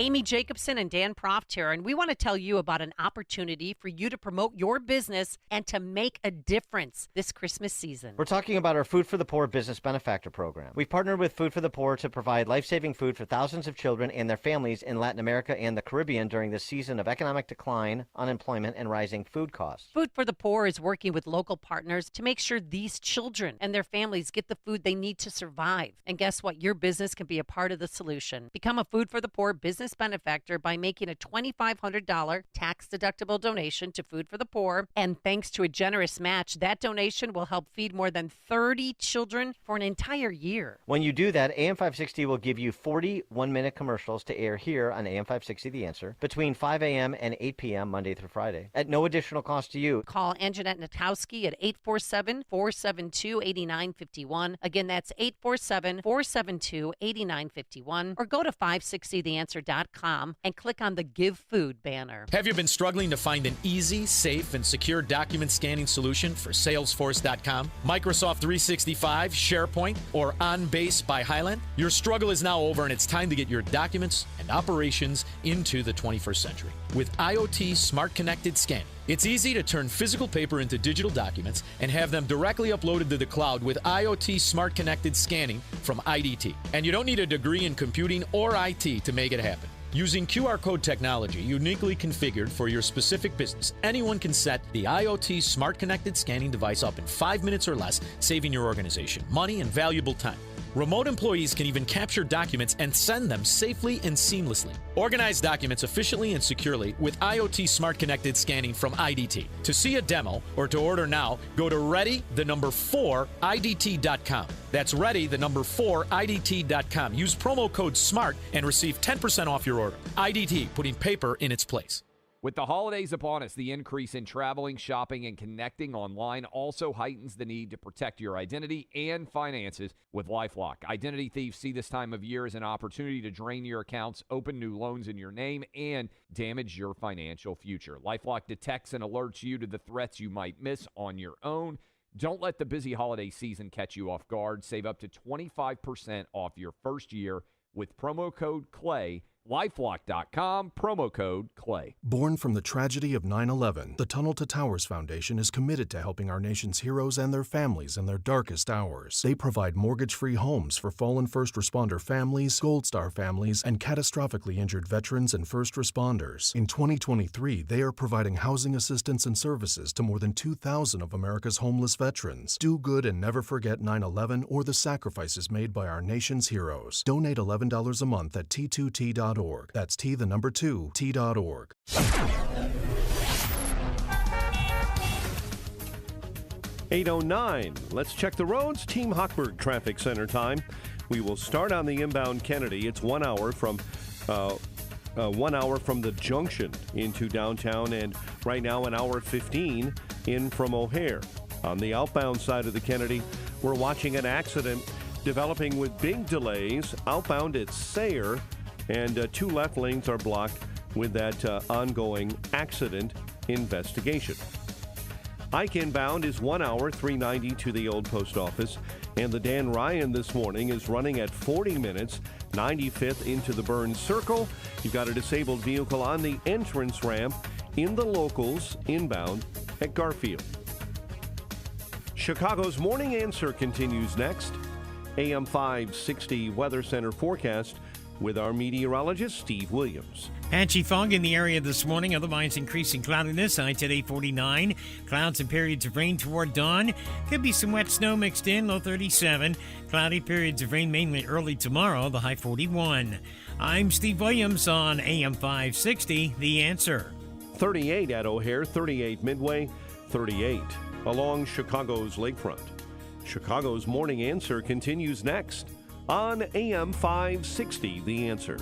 Amy Jacobson and Dan Proft here, and we want to tell you about an opportunity for you to promote your business and to make a difference this Christmas season. We're talking about our Food for the Poor Business Benefactor Program. We've partnered with Food for the Poor to provide life-saving food for thousands of children and their families in Latin America and the Caribbean during this season of economic decline, unemployment, and rising food costs. Food for the Poor is working with local partners to make sure these children and their families get the food they need to survive. And guess what? Your business can be a part of the solution. Become a Food for the Poor business benefactor by making a $2,500 tax-deductible donation to Food for the Poor. And thanks to a generous match, that donation will help feed more than 30 children for an entire year. When you do that, AM 560 will give you 40 one-minute commercials to air here on AM 560 The Answer between 5 a.m. and 8 p.m. Monday through Friday at no additional cost to you. Call Anjanette Natowski at 847-472-8951. Again, that's 847-472-8951. Or go to 560theanswer.com salesforce.com and click on the Give Food banner. Have you been struggling to find an easy, safe, and secure document scanning solution for Salesforce.com, Microsoft 365, SharePoint, or OnBase by Highland? Your struggle is now over, and it's time to get your documents and operations into the 21st century. With IoT Smart Connected Scanning, it's easy to turn physical paper into digital documents and have them directly uploaded to the cloud with IoT Smart Connected Scanning from IDT. And you don't need a degree in computing or IT to make it happen. Using QR code technology uniquely configured for your specific business, anyone can set the IoT Smart Connected Scanning device up in 5 minutes or less, saving your organization money and valuable time. Remote employees can even capture documents and send them safely and seamlessly. Organize documents efficiently and securely with IoT Smart Connected Scanning from IDT. To see a demo or to order now, go to ready4idt.com. That's ready4idt.com. Use promo code SMART and receive 10% off your order. IDT, putting paper in its place. With the holidays upon us, the increase in traveling, shopping, and connecting online also heightens the need to protect your identity and finances with LifeLock. Identity thieves see this time of year as an opportunity to drain your accounts, open new loans in your name, and damage your financial future. LifeLock detects and alerts you to the threats you might miss on your own. Don't let the busy holiday season catch you off guard. Save up to 25% off your first year with promo code CLAY. LifeLock.com, promo code CLAY. Born from the tragedy of 9/11, the Tunnel to Towers Foundation is committed to helping our nation's heroes and their families in their darkest hours. They provide mortgage-free homes for fallen first responder families, Gold Star families, and catastrophically injured veterans and first responders. In 2023, they are providing housing assistance and services to more than 2,000 of America's homeless veterans. Do good and never forget 9/11 or the sacrifices made by our nation's heroes. Donate $11 a month at T2T.org. That's T2T.org. 8:09. Let's check the roads. Team Hochberg Traffic Center time. We will start on the inbound Kennedy. It's 1 hour from 1 hour from the junction into downtown, and right now an hour 15 in from O'Hare. On the outbound side of the Kennedy, we're watching an accident developing with big delays outbound at Sayre. And 2 left lanes are blocked with that ongoing accident investigation. Ike inbound is 1 hour, 390 to the old post office. And the Dan Ryan this morning is running at 40 minutes, 95th into the Burns Circle. You've got a disabled vehicle on the entrance ramp in the locals inbound at Garfield. Chicago's Morning Answer continues next. AM 560 Weather Center forecast with our meteorologist, Steve Williams. Patchy fog in the area this morning, otherwise increasing cloudiness. High today 49. Clouds and periods of rain toward dawn. Could be some wet snow mixed in, low 37. Cloudy periods of rain mainly early tomorrow, the high 41. I'm Steve Williams on AM 560, The Answer. 38 at O'Hare, 38 Midway, 38 along Chicago's lakefront. Chicago's Morning Answer continues next on AM 560, The Answer.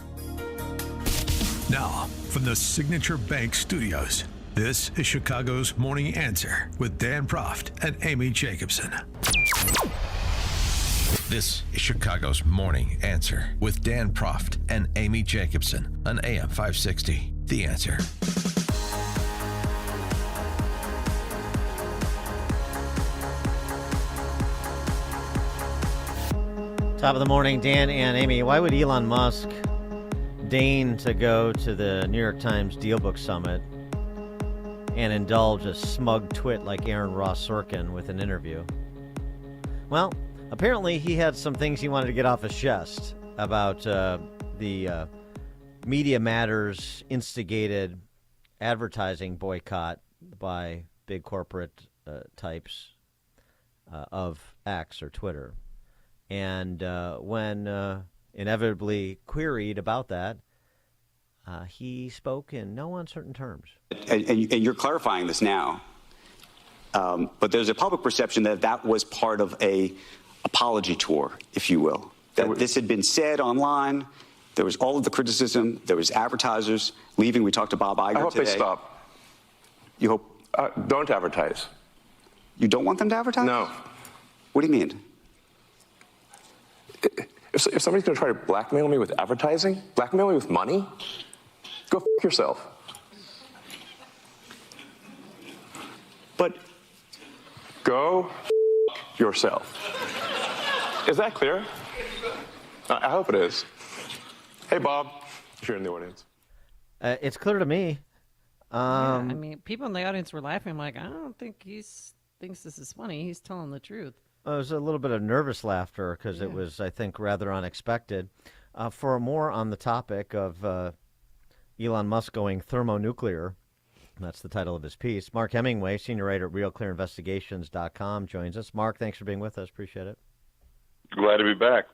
Now, from the Signature Bank Studios, this is Chicago's Morning Answer with Dan Proft and Amy Jacobson. This is Chicago's Morning Answer with Dan Proft and Amy Jacobson on AM 560, The Answer. Top of the morning, Dan and Amy. Why would Elon Musk deign to go to the New York Times Dealbook Summit and indulge a smug twit like Aaron Ross Sorkin with an interview? Well, apparently he had some things he wanted to get off his chest about the Media Matters instigated advertising boycott by big corporate types of X or Twitter. And when inevitably queried about that, he spoke in no uncertain terms. And you're clarifying this now, but there's a public perception that that was part of a apology tour, if you will. That this had been said online. There was all of the criticism. There was advertisers leaving. We talked to Bob Iger today. I hope they stop. You hope? Don't advertise. You don't want them to advertise? No. What do you mean? If if somebody's going to try to blackmail me with advertising, blackmail me with money, go f*** yourself. But go f*** yourself. Is that clear? I hope it is. Hey, Bob, if you're in the audience. It's clear to me. I mean, people in the audience were laughing. I'm like, I don't think he thinks this is funny. He's telling the truth. It was a little bit of nervous laughter because it was, I think, rather unexpected. For more on the topic of Elon Musk going thermonuclear, that's the title of his piece, Mark Hemingway, senior writer at RealClearInvestigations.com, joins us. Mark, thanks for being with us. Appreciate it. Glad to be back.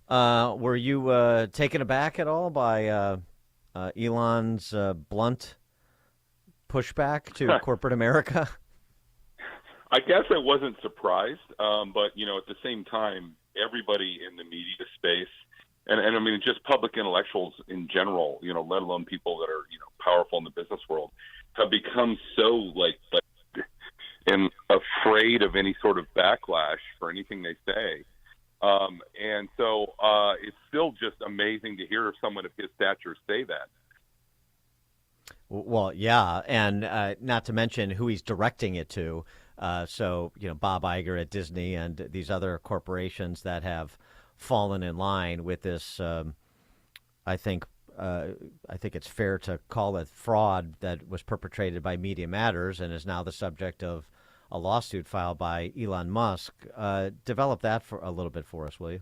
Were you taken aback at all by Elon's blunt pushback to corporate America? I guess I wasn't surprised, but, at the same time, everybody in the media space, and I mean, just public intellectuals in general, let alone people that are, powerful in the business world, have become so, and afraid of any sort of backlash for anything they say. And so it's still just amazing to hear someone of his stature say that. Well, yeah, and not to mention who he's directing it to. So, Bob Iger at Disney and these other corporations that have fallen in line with this, I think it's fair to call it fraud that was perpetrated by Media Matters and is now the subject of a lawsuit filed by Elon Musk. Develop that for a little bit for us, will you?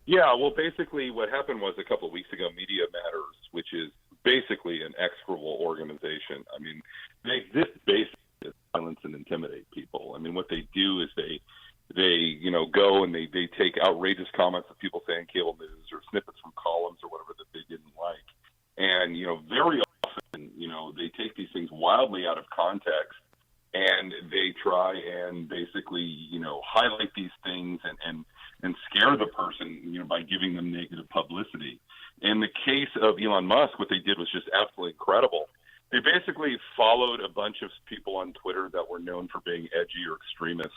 Yeah, well, basically what happened was a couple of weeks ago, Media Matters, which is basically an execrable organization. I mean, they exist basically to silence and intimidate people. I mean, what they do is they go and they take outrageous comments that people say in cable news or snippets from columns or whatever that they didn't like. And, very often, they take these things wildly out of context and they try and basically, highlight these things and scare the person, by giving them negative publicity. In the case of Elon Musk, what they did was just absolutely incredible. They basically followed a bunch of people on Twitter that were known for being edgy or extremist,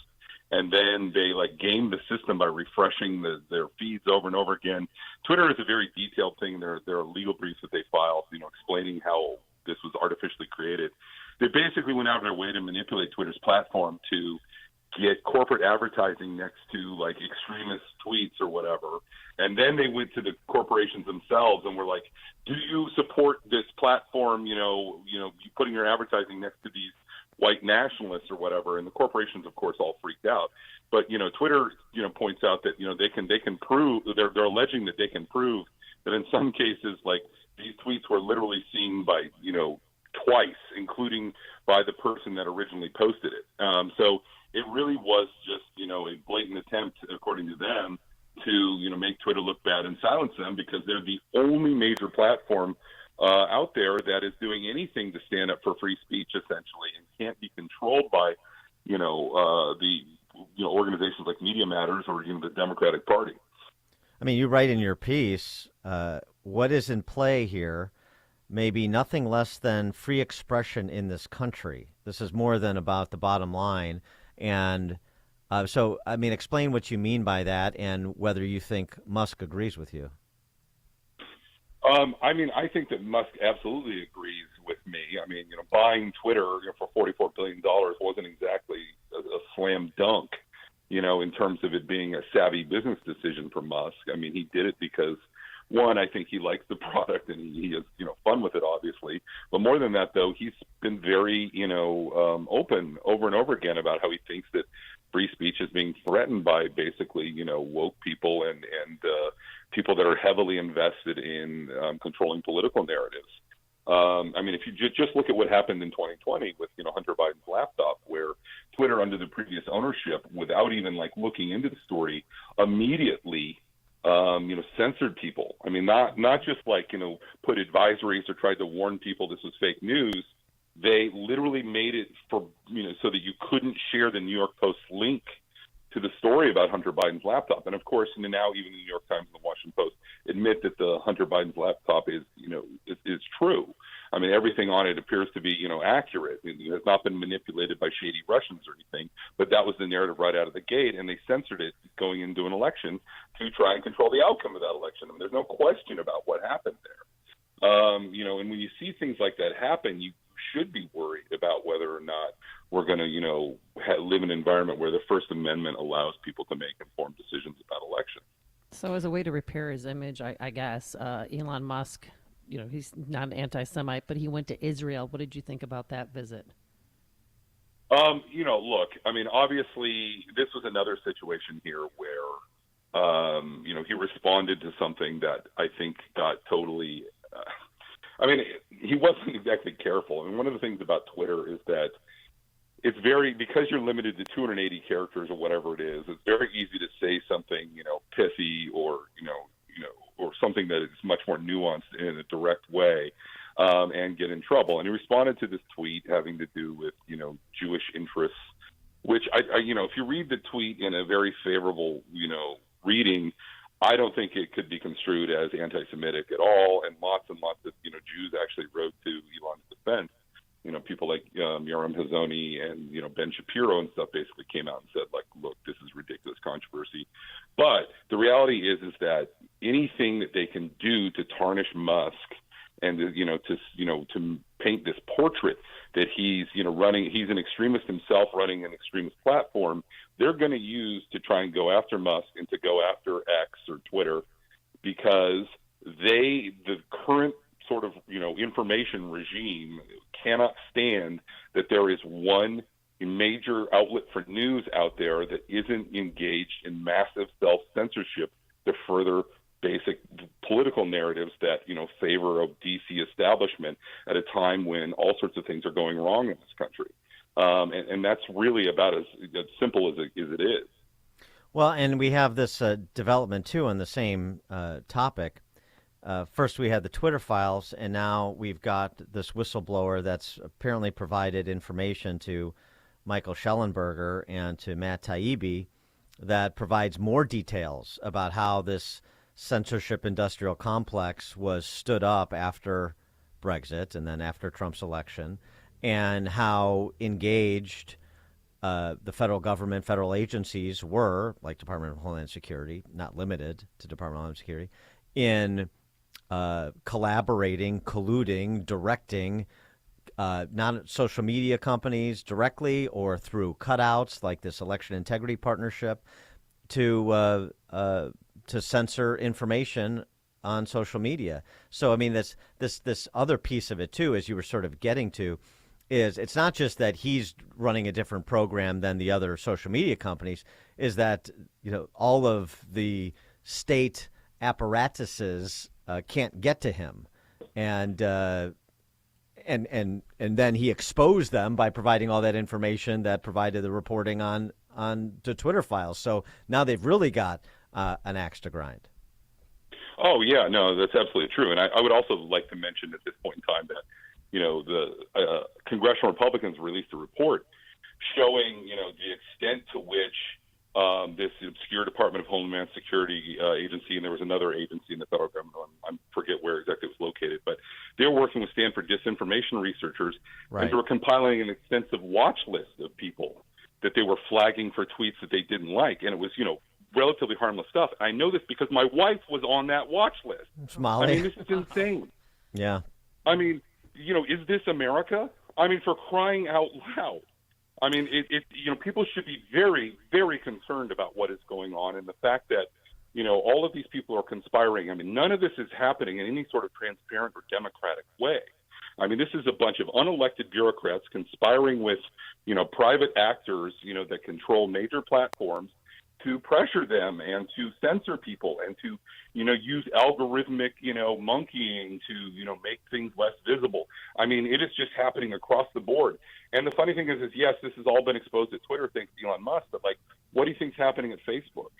and then they gamed the system by refreshing their feeds over and over again. Twitter is a very detailed thing. There are legal briefs that they filed, explaining how this was artificially created. They basically went out of their way to manipulate Twitter's platform to get corporate advertising next to extremist tweets or whatever. And then they went to the corporations themselves and were like, do you support this platform, you putting your advertising next to these white nationalists or whatever? And the corporations, of course, all freaked out. But, Twitter, points out that, they can prove, they're alleging that they can prove that in some cases, these tweets were literally seen by, twice, including by the person that originally posted it. So it really was just, a blatant attempt, according to them, to, make Twitter look bad and silence them because they're the only major platform out there that is doing anything to stand up for free speech, essentially, and can't be controlled by, the organizations like Media Matters or the Democratic Party. I mean, you write in your piece, what is in play here may be nothing less than free expression in this country. This is more than about the bottom line. And so, I mean, explain what you mean by that and whether you think Musk agrees with you. I think that Musk absolutely agrees with me. I mean, buying Twitter for $44 billion wasn't exactly a slam dunk, in terms of it being a savvy business decision for Musk. I mean, he did it because, one, I think he likes the product and he has, fun with it, obviously. But more than that, though, he's been very, open over and over again about how he thinks that free speech is being threatened by basically, woke people and people that are heavily invested in controlling political narratives. If you just look at what happened in 2020 with, Hunter Biden's laptop, where Twitter under the previous ownership, without even looking into the story, immediately censored people. I mean, not just put advisories or tried to warn people this was fake news. They literally made it for, so that you couldn't share the New York Post link to the story about Hunter Biden's laptop. And of course, now even the New York Times and the Washington Post admit that the Hunter Biden's laptop is true. I mean, everything on it appears to be, accurate. It has not been manipulated by shady Russians or anything, but that was the narrative right out of the gate, and they censored it going into an election to try and control the outcome of that election. I mean, there's no question about what happened there. And when you see things like that happen, you should be worried about whether or not we're going to, live in an environment where the First Amendment allows people to make informed decisions about elections. So as a way to repair his image, I guess, Elon Musk, he's not an anti-Semite, but he went to Israel. What did you think about that visit? Look, I mean, obviously, this was another situation here where, he responded to something that I think got totally he wasn't exactly careful. I mean, one of the things about Twitter is that it's because you're limited to 280 characters or whatever it is, it's very easy to say something, pithy or something that is much more nuanced in a direct way, and get in trouble. And he responded to this tweet having to do with, Jewish interests, which if you read the tweet in a very favorable, reading, I don't think it could be construed as anti-Semitic at all. And lots of Jews actually wrote to Elon's defense. People like Yoram Hazony and, Ben Shapiro and stuff basically came out and said, like, look, this is ridiculous controversy. But the reality is that anything that they can do to tarnish Musk and, to paint this portrait that he's, he's an extremist himself running an extremist platform, they're going to use to try and go after Musk and to go after X or Twitter, because the current sort of, information regime cannot stand that there is one major outlet for news out there that isn't engaged in massive self-censorship to further basic political narratives that, favor a DC establishment at a time when all sorts of things are going wrong in this country. And that's really about as simple as it is. Well, and we have this development, too, on the same topic. First, we had the Twitter files, and now we've got this whistleblower that's apparently provided information to Michael Schellenberger and to Matt Taibbi that provides more details about how this censorship industrial complex was stood up after Brexit and then after Trump's election, and how engaged the federal government, federal agencies were, like Department of Homeland Security, not limited to Department of Homeland Security, in collaborating, colluding, directing not social media companies directly or through cutouts like this election integrity partnership to censor information on social media. So, I mean, this other piece of it, too, as you were sort of getting to, is it's not just that he's running a different program than the other social media companies, is that, all of the state apparatuses can't get to him. And then he exposed them by providing all that information that provided the reporting on the Twitter files. So now they've really got an axe to grind. Oh, yeah, no, that's absolutely true. And I would also like to mention at this point in time that, the congressional Republicans released a report showing, the extent to which this obscure Department of Homeland Security agency, and there was another agency in the federal government, I forget where exactly it was located, but they were working with Stanford disinformation researchers, right, and they were compiling an extensive watch list of people that they were flagging for tweets that they didn't like, and it was, relatively harmless stuff. I know this because my wife was on that watch list. Molly. I mean, this is insane. Yeah. I mean, is this America? I mean, for crying out loud. I mean, people should be very, very concerned about what is going on, and the fact that, all of these people are conspiring. I mean, none of this is happening in any sort of transparent or democratic way. I mean, this is a bunch of unelected bureaucrats conspiring with, private actors, that control major platforms to pressure them and to censor people and to, use algorithmic, monkeying to, make things less visible. I mean, it is just happening across the board. And the funny thing is yes, this has all been exposed at Twitter thanks to Elon Musk, but what do you think is happening at Facebook?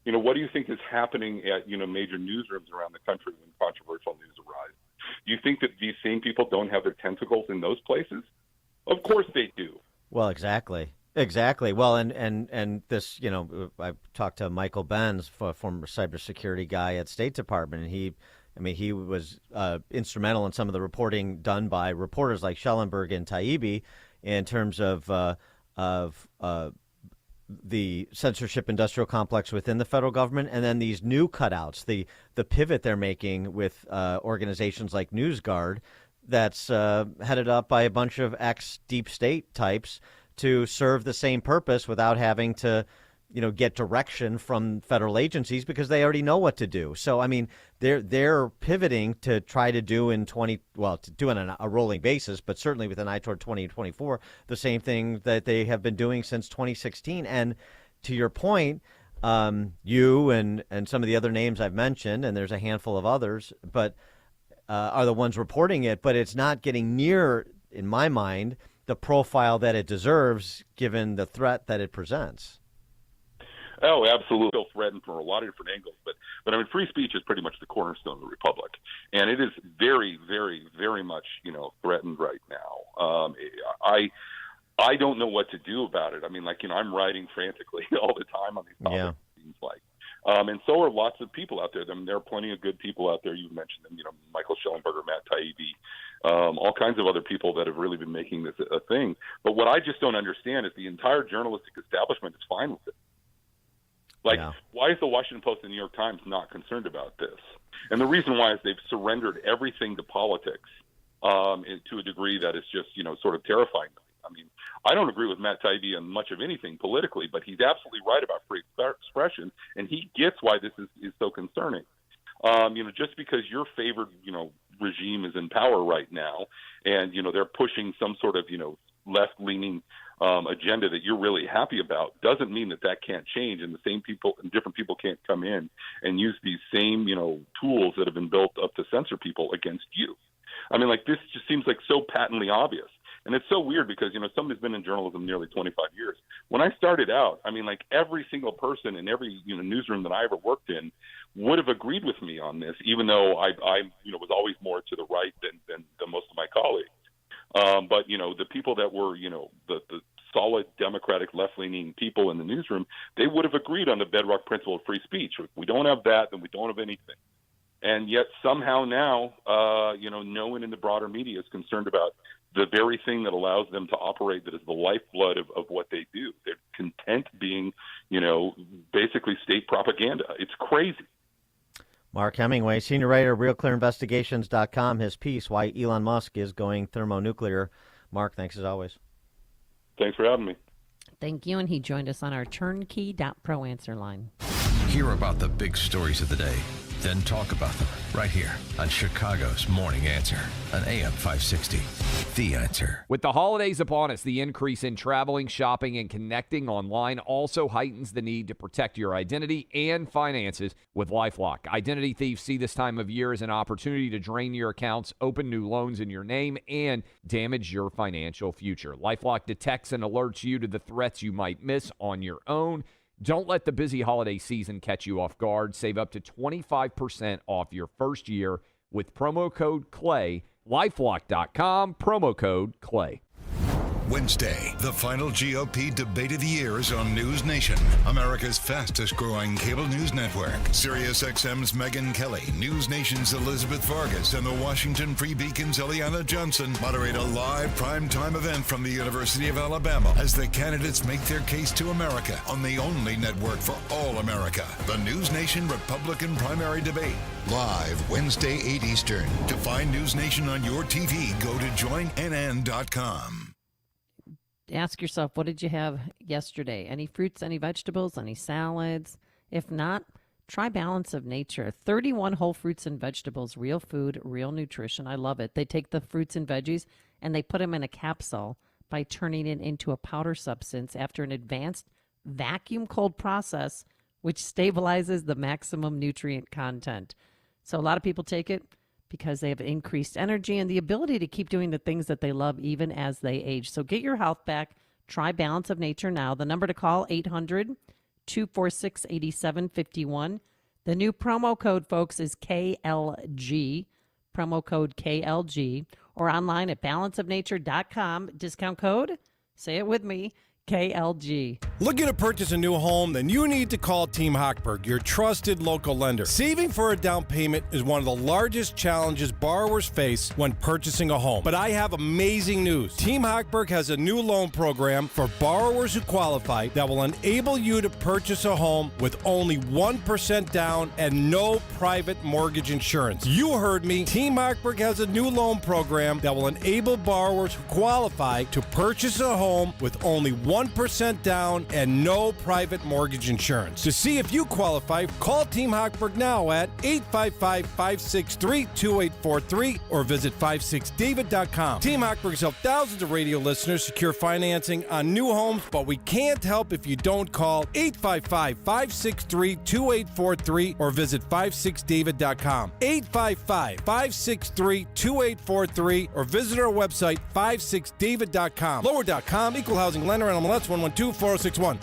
What do you think is happening at, major newsrooms around the country when controversial news arises? Do you think that these same people don't have their tentacles in those places? Of course they do. Well, exactly. Exactly. Well, and this, I've talked to Michael Benz, former cybersecurity guy at State Department, and he I mean, he was instrumental in some of the reporting done by reporters like Schellenberg and Taibbi in terms of the censorship industrial complex within the federal government, and then these new cutouts, the pivot they're making with organizations like NewsGuard, that's headed up by a bunch of ex-deep state types to serve the same purpose without having to, get direction from federal agencies because they already know what to do. So, I mean, they're pivoting to try to do to do on a rolling basis, but certainly with an eye toward 2024, the same thing that they have been doing since 2016. And to your point, you and some of the other names I've mentioned, and there's a handful of others, but are the ones reporting it, but it's not getting near, in my mind, the profile that it deserves given the threat that it presents. Oh, absolutely. Still threatened from a lot of different angles, but I mean, free speech is pretty much the cornerstone of the republic, and it is very, very, very much threatened right now. I don't know what to do about it. I mean, I'm writing frantically all the time on these topics. Yeah. It seems like, and so are lots of people out there. I mean, there are plenty of good people out there. You've mentioned them. Michael Schellenberger, Matt Taibbi, all kinds of other people that have really been making this a thing. But what I just don't understand is the entire journalistic establishment is fine with it. Why is the Washington Post and the New York Times not concerned about this? And the reason why is they've surrendered everything to politics to a degree that is just, sort of terrifying. I mean, I don't agree with Matt Taibbi on much of anything politically, but he's absolutely right about free expression, and he gets why this is so concerning. Just because your favored, regime is in power right now, and, they're pushing some sort of, left-leaning agenda that you're really happy about doesn't mean that can't change, and the same people and different people can't come in and use these same tools that have been built up to censor people against you. I mean, this just seems like so patently obvious, and it's so weird because somebody who's been in journalism nearly 25 years. When I started out, I mean, every single person in every newsroom that I ever worked in would have agreed with me on this, even though I was always more to the right than most of my colleagues. But the people that were, the solid Democratic left-leaning people in the newsroom, they would have agreed on the bedrock principle of free speech. If we don't have that, then we don't have anything. And yet somehow now, no one in the broader media is concerned about the very thing that allows them to operate, that is the lifeblood of what they do. They're content being, basically state propaganda. It's crazy. Mark Hemingway, senior writer, RealClearInvestigations.com, his piece, Why Elon Musk is Going Thermonuclear. Mark, thanks as always. Thanks for having me. Thank you, and he joined us on our turnkey.pro answer line. Hear about the big stories of the day, then talk about them right here on Chicago's Morning Answer on AM 560. The Answer. With the holidays upon us, the increase in traveling, shopping, and connecting online also heightens the need to protect your identity and finances with LifeLock. Identity thieves see this time of year as an opportunity to drain your accounts, open new loans in your name, and damage your financial future. LifeLock detects and alerts you to the threats you might miss on your own. Don't let the busy holiday season catch you off guard. Save up to 25% off your first year with promo code CLAY. LifeLock.com, promo code CLAY. Wednesday, the final GOP debate of the year is on News Nation, America's fastest-growing cable news network. SiriusXM's Megyn Kelly, News Nation's Elizabeth Vargas, and the Washington Free Beacon's Eliana Johnson moderate a live primetime event from the University of Alabama as the candidates make their case to America on the only network for all America, the News Nation Republican Primary Debate. Live Wednesday, 8 Eastern. To find News Nation on your TV, go to joinnn.com. Ask yourself, what did you have yesterday? Any fruits, any vegetables, any salads? If not, try Balance of Nature. 31 whole fruits and vegetables, real food, real nutrition. I love it. They take the fruits and veggies and they put them in a capsule by turning it into a powder substance after an advanced vacuum cold process, which stabilizes the maximum nutrient content. So a lot of people take it because they have increased energy and the ability to keep doing the things that they love even as they age. So get your health back. Try Balance of Nature now. The number to call, 800-246-8751. The new promo code, folks, is KLG, promo code KLG, or online at balanceofnature.com. Discount code, say it with me, KLG. Looking to purchase a new home? Then you need to call Team Hochberg, your trusted local lender. Saving for a down payment is one of the largest challenges borrowers face when purchasing a home. But I have amazing news. Team Hochberg has a new loan program for borrowers who qualify that will enable you to purchase a home with only 1% down and no private mortgage insurance. You heard me. Team Hochberg has a new loan program that will enable borrowers who qualify to purchase a home with only 1% down and no private mortgage insurance. To see if you qualify, call Team Hochberg now at 855-563-2843 or visit 56david.com. Team Hochberg's helped thousands of radio listeners secure financing on new homes, but we can't help if you don't call 855-563-2843 or visit 56david.com. 855-563-2843 or visit our website 56david.com. Lower.com, equal housing lender, NMLS 1124061.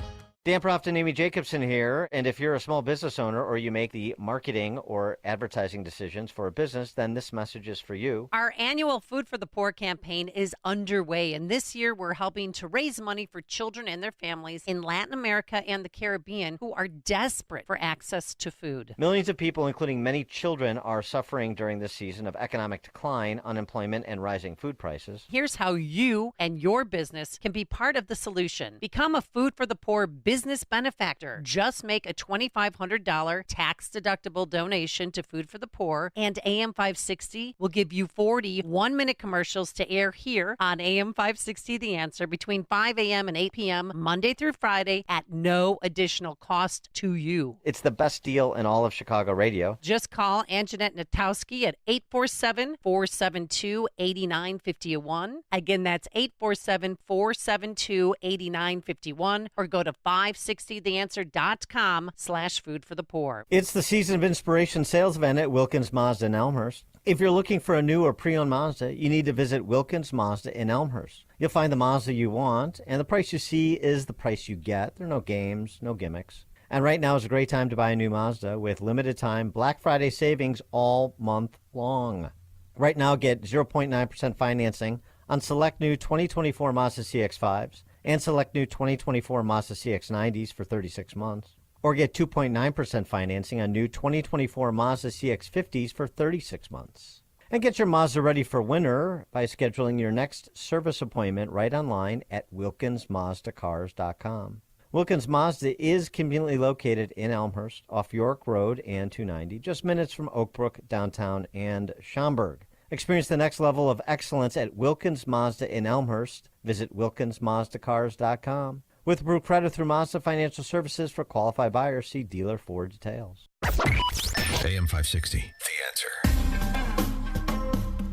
Dan Proft and Amy Jacobson here, and if you're a small business owner or you make the marketing or advertising decisions for a business, then this message is for you. Our annual Food for the Poor campaign is underway, and this year we're helping to raise money for children and their families in Latin America and the Caribbean who are desperate for access to food. Millions of people, including many children, are suffering during this season of economic decline, unemployment, and rising food prices. Here's how you and your business can be part of the solution. Become a Food for the Poor business benefactor. Just make a $2,500 tax-deductible donation to Food for the Poor, and AM 560 will give you 40 one-minute commercials to air here on AM 560 The Answer between 5 a.m. and 8 p.m. Monday through Friday at no additional cost to you. It's the best deal in all of Chicago radio. Just call Anjanette Natowski at 847-472-8951. Again, that's 847-472-8951, or go to 560theanswer.com/food for the poor. It's the Season of Inspiration sales event at Wilkins Mazda in Elmhurst. If you're looking for a new or pre-owned Mazda, you need to visit Wilkins Mazda in Elmhurst. You'll find the Mazda you want, and the price you see is the price you get. There are no games, no gimmicks. And right now is a great time to buy a new Mazda with limited time Black Friday savings all month long. Right now, get 0.9% financing on select new 2024 Mazda CX-5s and select new 2024 Mazda CX-90s for 36 months. Or get 2.9% financing on new 2024 Mazda CX-50s for 36 months. And get your Mazda ready for winter by scheduling your next service appointment right online at WilkinsMazdaCars.com. Wilkins Mazda is conveniently located in Elmhurst off York Road and 290, just minutes from Oak Brook, downtown, and Schaumburg. Experience the next level of excellence at Wilkins Mazda in Elmhurst. Visit WilkinsMazdaCars.com. With approved credit through Mazda Financial Services for qualified buyers, see dealer for details. AM 560, The Answer.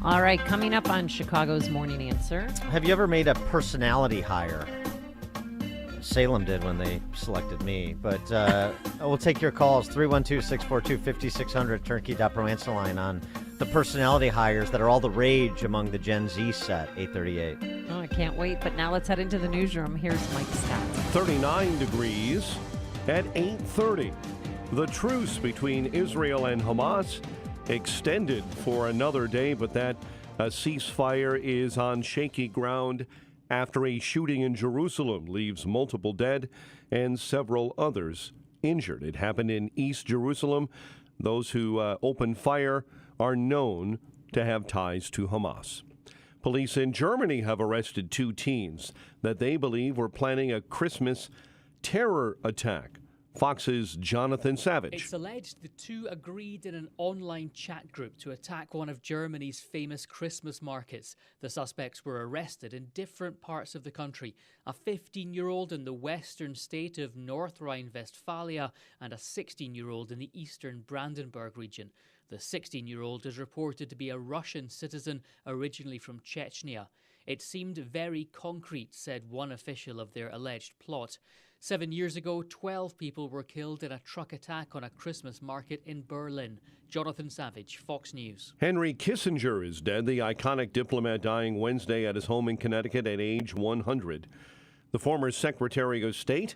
All right, coming up on Chicago's Morning Answer. Have you ever made a personality hire? Salem did when they selected me, but we'll take your calls, 312-642-5600, turnkey.pro answer line on the personality hires that are all the rage among the Gen Z set, 838. Oh, I can't wait, but now let's head into the newsroom. Here's Mike Scott. 39 degrees at 8:30. The truce between Israel and Hamas extended for another day, but that ceasefire is on shaky ground after a shooting in Jerusalem leaves multiple dead and several others injured. It happened in East Jerusalem. Those who opened fire are known to have ties to Hamas. Police in Germany have arrested 2 teens that they believe were planning a Christmas terror attack. Fox's Jonathan Savage. It's alleged the two agreed in an online chat group to attack one of Germany's famous Christmas markets. The suspects were arrested in different parts of the country. A 15-year-old in the western state of North Rhine-Westphalia and a 16-year-old in the eastern Brandenburg region. The 16-year-old is reported to be a Russian citizen originally from Chechnya. It seemed very concrete, said one official of their alleged plot. 7 years ago, 12 people were killed in a truck attack on a Christmas market in Berlin. Jonathan Savage, Fox News. Henry Kissinger is dead, the iconic diplomat dying Wednesday at his home in Connecticut at age 100. The former Secretary of State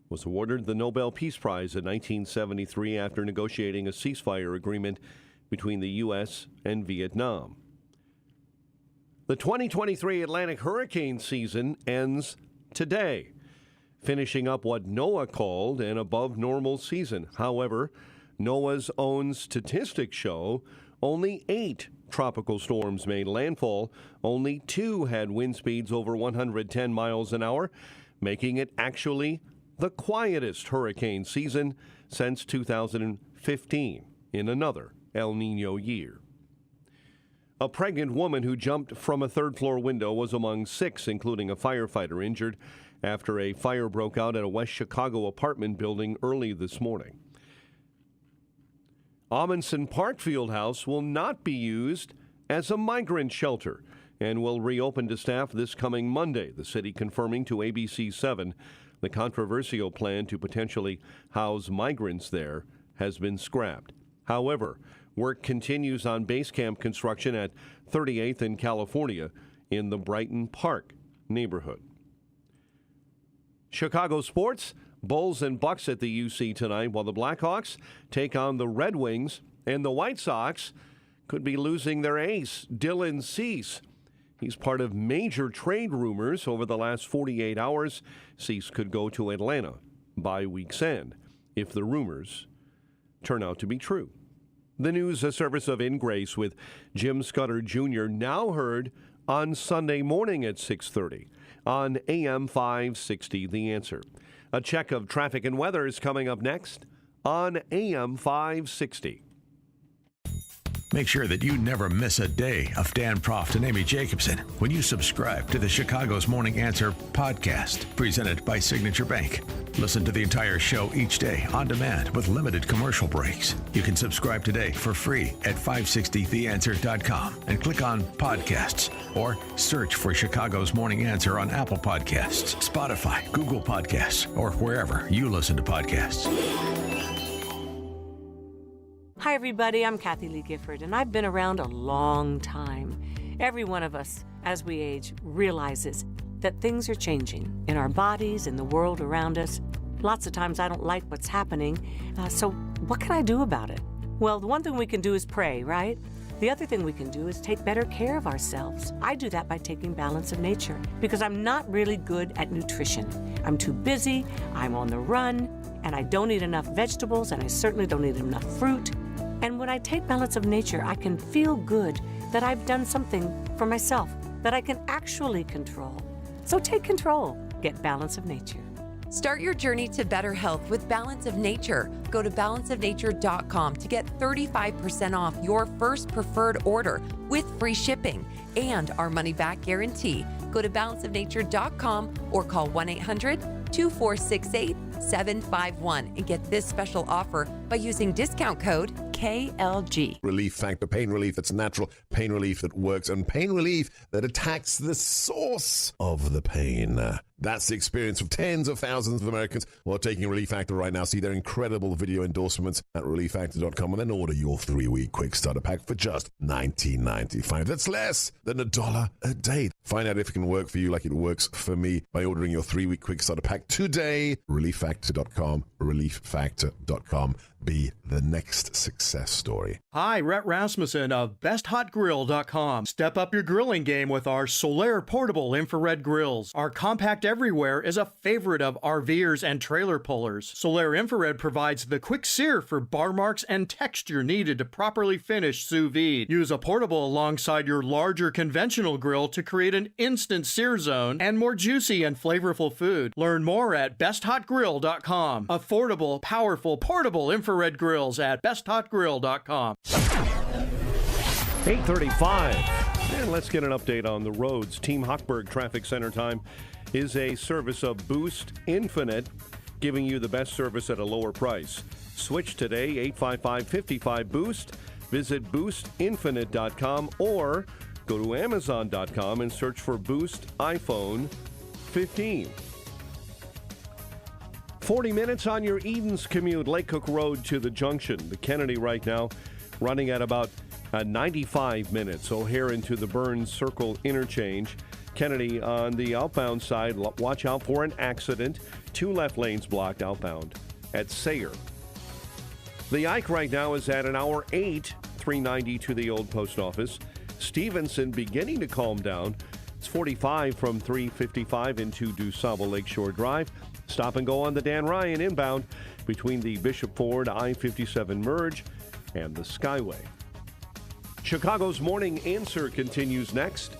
was awarded the Nobel Peace Prize in 1973 after negotiating a ceasefire agreement between the U.S. and Vietnam. The 2023 Atlantic hurricane season ends today. finishing up what NOAA called an above normal season. However, NOAA's own statistics show only 8 tropical storms made landfall. Only 2 had wind speeds over 110 miles an hour, making it actually the quietest hurricane season since 2015 in another El Nino year. A pregnant woman who jumped from a third-floor window was among 6, including a firefighter, injured after a fire broke out at a West Chicago apartment building early this morning. Amundsen Park Fieldhouse will not be used as a migrant shelter and will reopen to staff this coming Monday, the city confirming to ABC7 the controversial plan to potentially house migrants there has been scrapped. However, work continues on base camp construction at 38th and California in the Brighton Park neighborhood. Chicago sports, Bulls and Bucks at the UC tonight, while the Blackhawks take on the Red Wings, and the White Sox could be losing their ace, Dylan Cease. He's part of major trade rumors over the last 48 hours. Cease could go to Atlanta by week's end if the rumors turn out to be true. The news, a service of In Grace with Jim Scudder Jr., now heard on Sunday morning at 6:30 on AM 560, The Answer. A check of traffic and weather is coming up next on AM 560. Make sure that you never miss a day of Dan Proft and Amy Jacobson when you subscribe to the Chicago's Morning Answer podcast, presented by Signature Bank. Listen to the entire show each day on demand with limited commercial breaks. You can subscribe today for free at 560theanswer.com and click on podcasts or search for Chicago's Morning Answer on Apple Podcasts, Spotify, Google Podcasts, or wherever you listen to podcasts. Hi, everybody. I'm Kathy Lee Gifford, and I've been around a long time. Every one of us, as we age, realizes that things are changing in our bodies, in the world around us. Lots of times I don't like what's happening, so what can I do about it? Well, the one thing we can do is pray, right? The other thing we can do is take better care of ourselves. I do that by taking Balance of Nature, because I'm not really good at nutrition. I'm too busy, I'm on the run, and I don't eat enough vegetables, and I certainly don't eat enough fruit. And when I take Balance of Nature, I can feel good that I've done something for myself that I can actually control. So take control. Get Balance of Nature. Start your journey to better health with Balance of Nature. Go to balanceofnature.com to get 35% off your first preferred order with free shipping and our money-back guarantee. Go to balanceofnature.com or call 1-800-2468-751 and get this special offer by using discount code KLG. Relief Factor, pain relief that's natural, pain relief that works, and pain relief that attacks the source of the pain. That's the experience of tens of thousands of Americans who are taking Relief Factor right now. See their incredible video endorsements at relieffactor.com and then order your 3-week quick starter pack for just $19.95. That's less than $1 a day. Find out if it can work for you like it works for me by ordering your 3-week quick starter pack today. relieffactor.com, relieffactor.com. Be the next success story. Hi, Rhett Rasmussen of BestHotGrill.com. Step up your grilling game with our Solaire portable infrared grills. Our compact everywhere is a favorite of RVers and trailer pullers. Solaire Infrared provides the quick sear for bar marks and texture needed to properly finish sous vide. Use a portable alongside your larger conventional grill to create an instant sear zone and more juicy and flavorful food. Learn more at BestHotGrill.com. Affordable, powerful, portable infrared grills at BestHotGrill.com. 8:35. And let's get an update on the roads. Team Hochberg Traffic Center time is a service of Boost Infinite, giving you the best service at a lower price. Switch today, 855-55-BOOST. Visit boostinfinite.com or go to amazon.com and search for Boost iPhone 15. 40 minutes on your Edens commute, Lake Cook Road to the junction. The Kennedy right now running at about 95 minutes. O'Hare into the Burns Circle interchange. Kennedy on the outbound side, watch out for an accident. 2 left lanes blocked outbound at Sayre. The Ike right now is at an hour 8, 390 to the old post office. Stevenson beginning to calm down. It's 45 from 355 into DuSable Lakeshore Drive. Stop and go on the Dan Ryan inbound between the Bishop Ford I-57 merge and the Skyway. Chicago's Morning Answer continues next.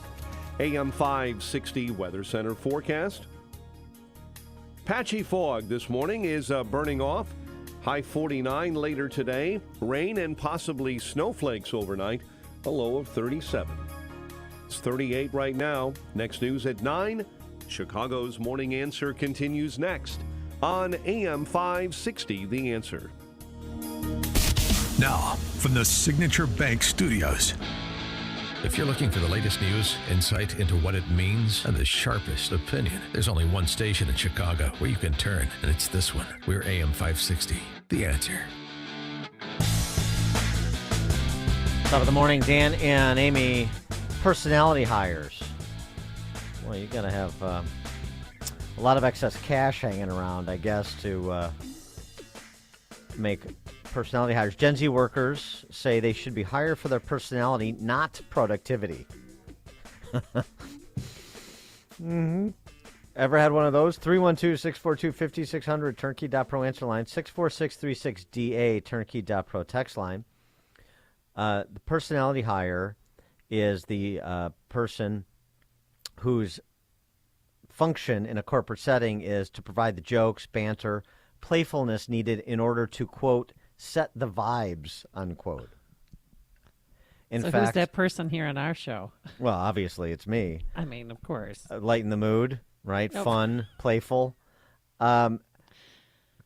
AM 560 Weather Center forecast. Patchy fog this morning is burning off. High 49 later today. Rain and possibly snowflakes overnight. A low of 37. It's 38 right now. Next news at 9. Chicago's Morning Answer continues next on AM 560 The Answer. Now, from the Signature Bank Studios. If you're looking for the latest news, insight into what it means, and the sharpest opinion, there's only one station in Chicago where you can turn, and it's this one. We're AM 560, The Answer. Top of the morning, Dan and Amy. Personality hires. Well, you got to have a lot of excess cash hanging around, I guess, to make personality hires. Gen Z workers say they should be hired for their personality, not productivity. Mm-hmm. Ever had one of those? 312-642-5600, turnkey.pro answer line, 64636DA, turnkey.pro text line. The personality hire is the person whose function in a corporate setting is to provide the jokes, banter, playfulness needed in order to, quote, set the vibes, unquote. In so fact, who's that person here on our show? Well, obviously it's me. I mean, of course. Lighten the mood, right? Nope. Fun, playful.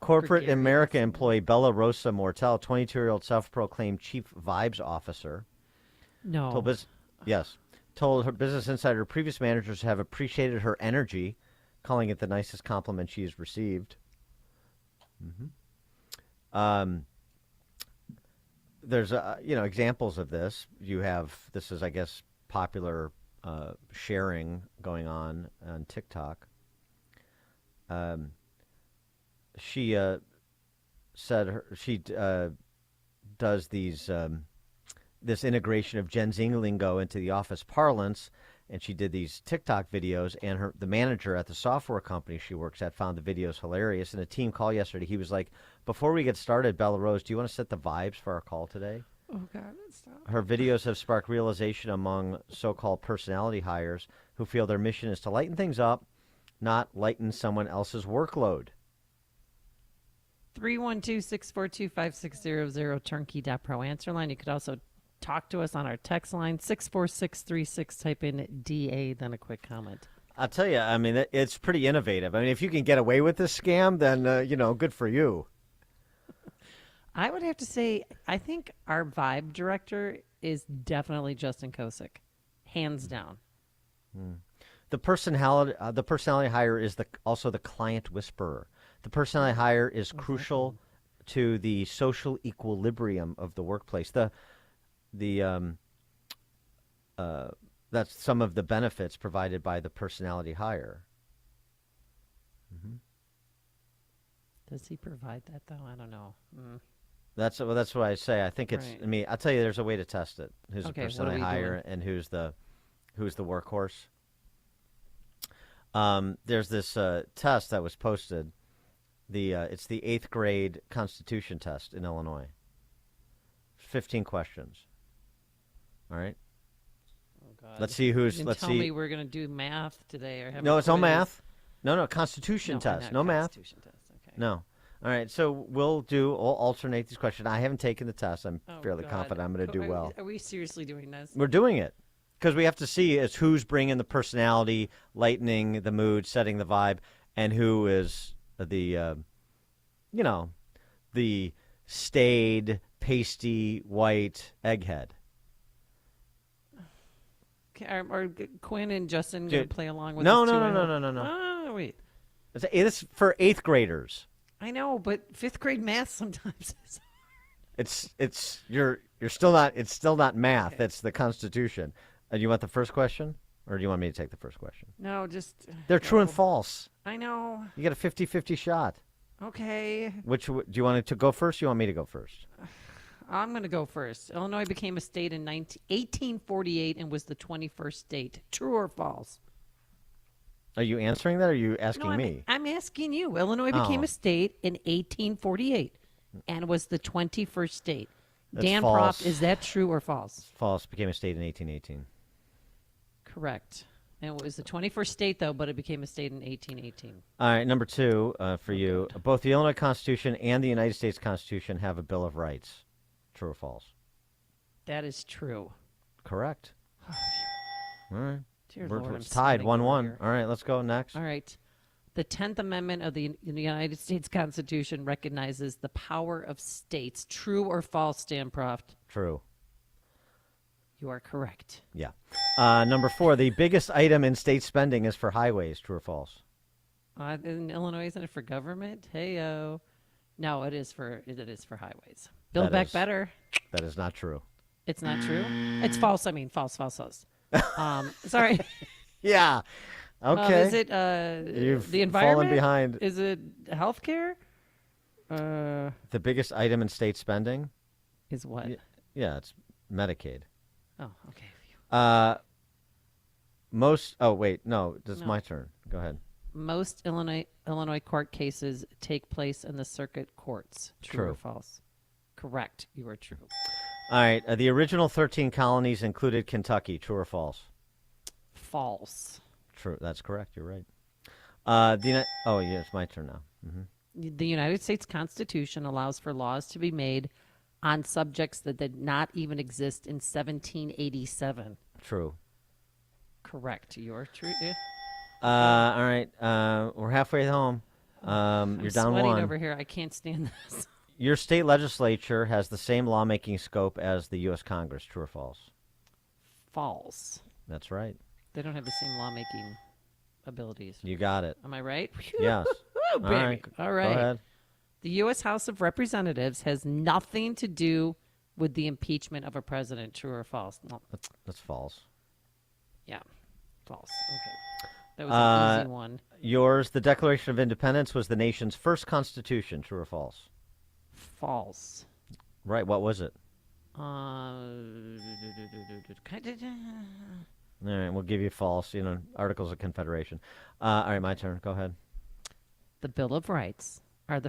Corporate America employee Bella Rosa Mortel, 22-year-old self-proclaimed chief vibes officer. No. Told her Business Insider previous managers have appreciated her energy, calling it the nicest compliment she has received. Mm-hmm. There's examples of this. This is, I guess, popular sharing going on TikTok. She said she does these this integration of Gen Z lingo into the office parlance, and she did these TikTok videos, and the manager at the software company she works at found the videos hilarious. In a team call yesterday, he was like, before we get started, Bella Rose, do you want to set the vibes for our call today? Oh, God, stop. Her videos have sparked realization among so-called personality hires who feel their mission is to lighten things up, not lighten someone else's workload. 312-642-5600, turnkey.pro answer line. You could also talk to us on our text line, 64636. Type in DA, then a quick comment. I'll tell you, I mean, it's pretty innovative. I mean, if you can get away with this scam, then, good for you. I would have to say, I think our vibe director is definitely Justin Kosick, hands down. The personality hire is also the client whisperer. The personality hire is crucial to the social equilibrium of the workplace. That's some of the benefits provided by the personality hire. Mm-hmm. Does he provide that though? I don't know. That's what I say. I think it's. Right. I mean, I'll tell you, there's a way to test it. Who's the Okay, personality what are we hire doing? and who's the workhorse? There's this test that was posted. It's the 8th grade Constitution test in Illinois. 15 questions. All right. Oh God. Let's see who's. You didn't Let's tell see. me we're going to do math today or have No, a it's no quiz. math. No, Constitution No, test. not No math. Constitution test. Okay. No. All right. So we'll alternate these questions. I haven't taken the test. I'm Oh, fairly God. confident I'm going to do well. Are we seriously doing this? We're doing it because we have to see is who's bringing the personality, lightening the mood, setting the vibe, and who is the staid, pasty, white egghead. Okay, are Quinn and Justin going Dude, to play along with no, us too? No. Oh, wait. It's for 8th graders. I know, but 5th grade math sometimes is It's you're still not. It's still not math. Okay. It's the Constitution. Do you want the first question, or do you want me to take the first question? No, just... They're true and false. I know. You get a 50-50 shot. Okay. Do you want it to go first? Or you want me to go first? I'm going to go first. Illinois became a state in 1848 and was the 21st state. True or false? Are you answering that, or are you asking No, me? I'm asking you. Illinois became Oh. a state in 1848 and was the 21st state. That's Dan false. Proft, is that true or false? False. Became a state in 1818. Correct. And it was the 21st state, though, but it became a state in 1818. All right, number 2 for you. Both the Illinois Constitution and the United States Constitution have a Bill of Rights. True or false? That is true. Correct. All right. Dear We're Lord, I'm tied sweating over 1-1. here. All right, let's go next. All right. The 10th Amendment of the United States Constitution recognizes the power of states. True or false, Dan Proft? True. You are correct. Yeah. Number 4, the biggest item in state spending is for highways. True or false? In Illinois, isn't it for government? Hey-o. No, it is for highways. Build That back is- better. That is not true. It's not true? It's false. I mean, false. Sorry. Yeah. Okay. Is it You've the environment? fallen behind. Is it healthcare? The biggest item in state spending? Is what? Yeah, it's Medicaid. Oh, okay. Oh, wait. No, this is No. my turn. Go ahead. Most Illinois court cases take place in the circuit courts. True or True. false? Correct. You are true. All right. The original 13 colonies included Kentucky. True or false? False. True. That's correct. You're right. Oh, yeah, it's my turn now. The United States Constitution allows for laws to be made on subjects that did not even exist in 1787. True. Correct. You're true. Yeah. All right. We're halfway home. You're I'm down sweating 1. over here. I can't stand this. Your state legislature has the same lawmaking scope as the U.S. Congress. True or false? False. That's right. They don't have the same lawmaking abilities. You got it. Am I right? Yes. Woo, baby. All right. All right. Go ahead. The U.S. House of Representatives has nothing to do with the impeachment of a president. True or false? No. That's false. Yeah. False. Okay. That was an easy one. Yours, the Declaration of Independence was the nation's first constitution. True or false? False. Right. What was it? All right. We'll give you false. Articles of Confederation. All right. My turn. Go ahead. The Bill of Rights are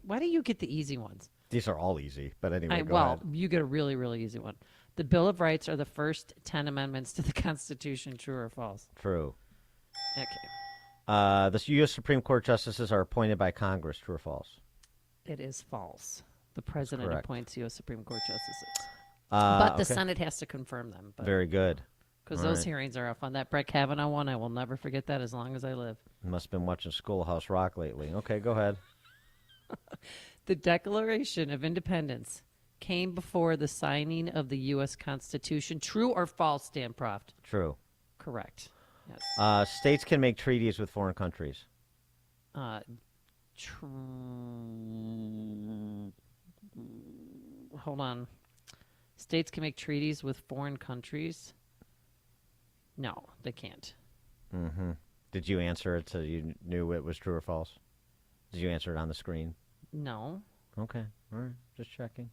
why do you get the easy ones? These are all easy. But anyway, go Well, ahead. you get a really, really easy one. The Bill of Rights are the first 10 amendments to the Constitution. True or false? True. Okay. The U.S. Supreme Court justices are appointed by Congress. True or false? It is false. The president correct. appoints U.S. Supreme Court justices. But the okay. Senate has to confirm them. Very good. Because All those right. hearings are fun. That Brett Kavanaugh one, I will never forget that as long as I live. Must have been watching Schoolhouse Rock lately. Okay, go ahead. The Declaration of Independence came before the signing of the U.S. Constitution. True or false, Dan Proft? True. Correct. Yes. States can make treaties with foreign countries. Hold on. States can make treaties with foreign countries? No, they can't. Mm-hmm. Did you answer it so you knew it was true or false? Did you answer it on the screen? No. Okay. All right. Just checking.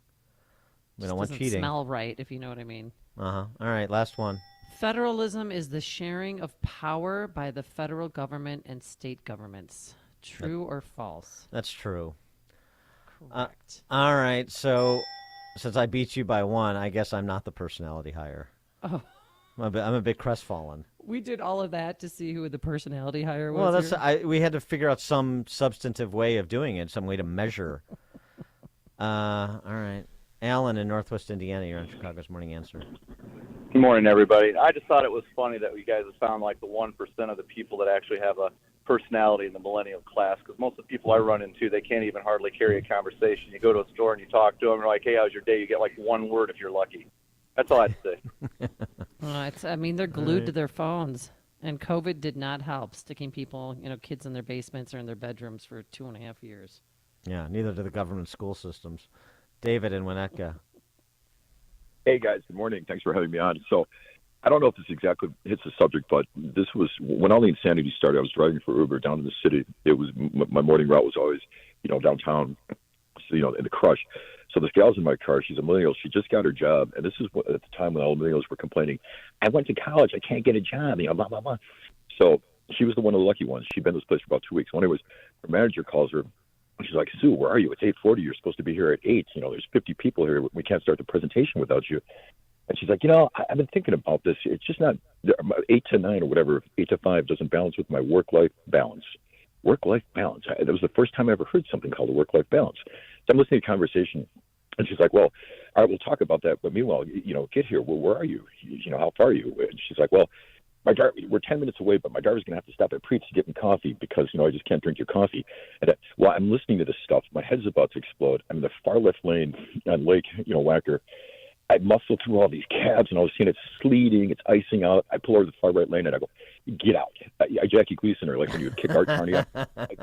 We Just don't want doesn't cheating. smell right, if you know what I mean. Uh-huh. All right. Last one. Federalism is the sharing of power by the federal government and state governments. True or false? That's true. Correct. All right. So since I beat you by 1, I guess I'm not the personality hire. Oh. I'm a bit crestfallen. We did all of that to see who the personality hire was. Well, that's here. we had to figure out some substantive way of doing it, some way to measure. All right. Alan in Northwest Indiana, you're on Chicago's Morning Answer. Good morning, everybody. I just thought it was funny that you guys have found like the 1% of the people that actually have a personality in the millennial class, because most of the people I run into, they can't even hardly carry a conversation. You go to a store and you talk to them, and they're like, hey, how's your day? You get like one word if you're lucky. That's all I'd say. They're glued to their phones, and COVID did not help sticking people, kids in their basements or in their bedrooms for 2.5 years. Yeah, neither do the government school systems. David in Winnetka. Hey, guys. Good morning. Thanks for having me on. So I don't know if this exactly hits the subject, but this was when all the insanity started. I was driving for Uber down in the city. It was my morning route was always, downtown, in the Crush. So this gal's in my car. She's a millennial. She just got her job. And this is at the time when all the millennials were complaining, I went to college. I can't get a job. Blah, blah, blah. So She was the one of the lucky ones. She'd been to this place for about 2 weeks. One day was her manager calls her. She's like, Sue, where are you? It's 8:40. You're supposed to be here at 8. There's 50 people here. We can't start the presentation without you. And she's like, I've been thinking about this. It's just not 8 to 9 or whatever. 8 to 5 doesn't balance with my work-life balance. Work-life balance. That was the first time I ever heard something called a work-life balance. So I'm listening to the conversation, and she's like, well, all right, we'll talk about that. But meanwhile, get here. Well, where are you? How far are you? And she's like, well, we're 10 minutes away, but my driver's going to have to stop at Preet's to get me coffee because, I just can't drink your coffee. And while I'm listening to this stuff, my head's about to explode. I'm in the far left lane on Lake, Wacker. I muscle through all these cabs, and I was seeing it's sleeting, it's icing out. I pull over to the far right lane, and I go, get out. I Jackie Gleason her, like when you would kick Art Carney out.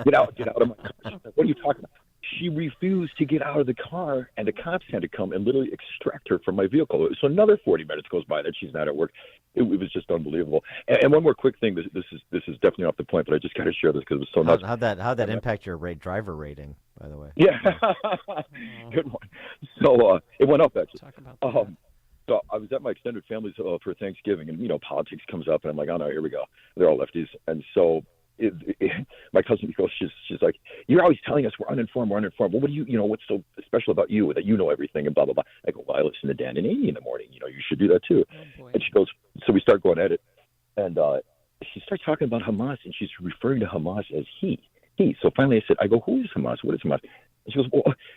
Get out of my car. She's like, what are you talking about? She refused to get out of the car, and the cops had to come and literally extract her from my vehicle. So another 40 minutes goes by that she's not at work. It was just unbelievable. And one more quick thing. This is definitely off the point, but I just got to share this because it was so nuts. How'd that impact your driver rating, by the way? Yeah, good one. So it went up actually. Talk about that. So I was at my extended family's for Thanksgiving, and politics comes up, and I'm like, oh no, here we go. They're all lefties, and so. My cousin goes, she's like, you're always telling us we're uninformed. Well, what do you what's so special about you that you know everything and blah, blah, blah. I go, well, I listen to Dan and Amy in the morning. You should do that too. Oh, and she goes, so we start going at it. And she starts talking about Hamas, and she's referring to Hamas as he. So finally I go, who is Hamas? What is Hamas? And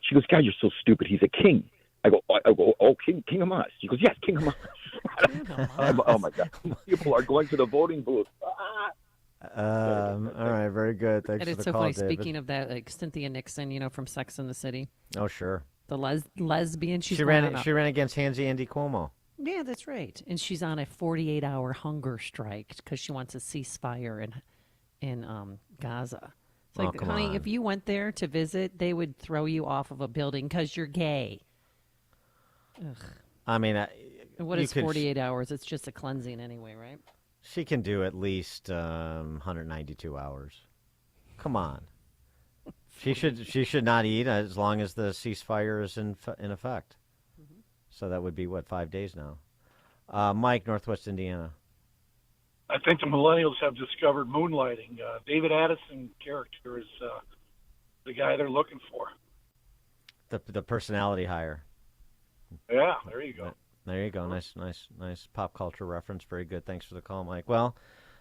she goes, God, you're so stupid. He's a king. I go, oh, King Hamas. She goes, yes, King Hamas. Oh my God. People are going to the voting booth. All right, very good. Thanks and for it's the so call, funny. David. Speaking of that, like Cynthia Nixon, from Sex and the City. Oh, sure. The lesbian. She ran against Andy Cuomo. Yeah, that's right. And she's on a 48-hour hunger strike because she wants a ceasefire in Gaza. It's like, honey, if you went there to visit, they would throw you off of a building because you're gay. Ugh. I mean, what is 48 hours? It's just a cleansing anyway, right? She can do at least 192 hours. Come on. She should not eat as long as the ceasefire is in effect. Mm-hmm. So that would be, 5 days now. Mike, Northwest Indiana. I think the millennials have discovered moonlighting. David Addison character is the guy they're looking for. The personality hire. Yeah, there you go. There you go. Nice pop culture reference. Very good. Thanks for the call, Mike. Well,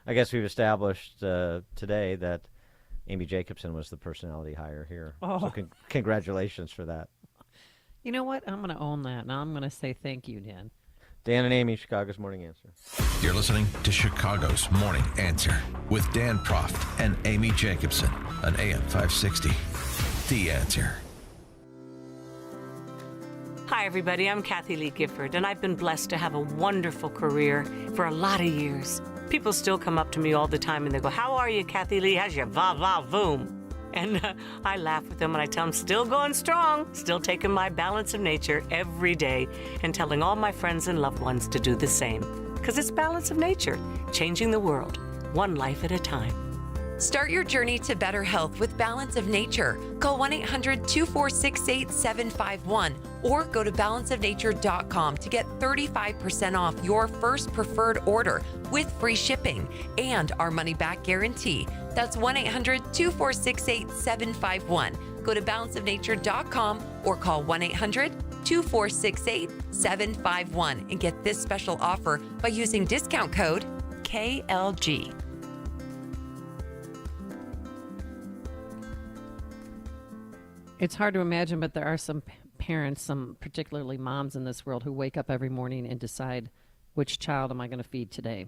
I guess we've established today that Amy Jacobson was the personality hire here. Oh. So congratulations for that. You know what? I'm going to own that. Now I'm going to say thank you, Dan. Dan and Amy, Chicago's Morning Answer. You're listening to Chicago's Morning Answer with Dan Proft and Amy Jacobson on AM 560. The Answer. Hi, everybody. I'm Kathy Lee Gifford, and I've been blessed to have a wonderful career for a lot of years. People still come up to me all the time, and they go, how are you, Kathy Lee? How's your va-va-voom? And I laugh with them, and I tell them, still going strong, still taking my balance of nature every day, and telling all my friends and loved ones to do the same. Because it's balance of nature, changing the world, one life at a time. Start your journey to better health with Balance of Nature. Call 1-800-246-8751 or go to balanceofnature.com to get 35% off your first preferred order with free shipping and our money-back guarantee. That's 1-800-246-8751. Go to balanceofnature.com or call 1-800-246-8751 and get this special offer by using discount code KLG. It's hard to imagine, but there are some parents, some particularly moms in this world, who wake up every morning and decide, which child am I going to feed today?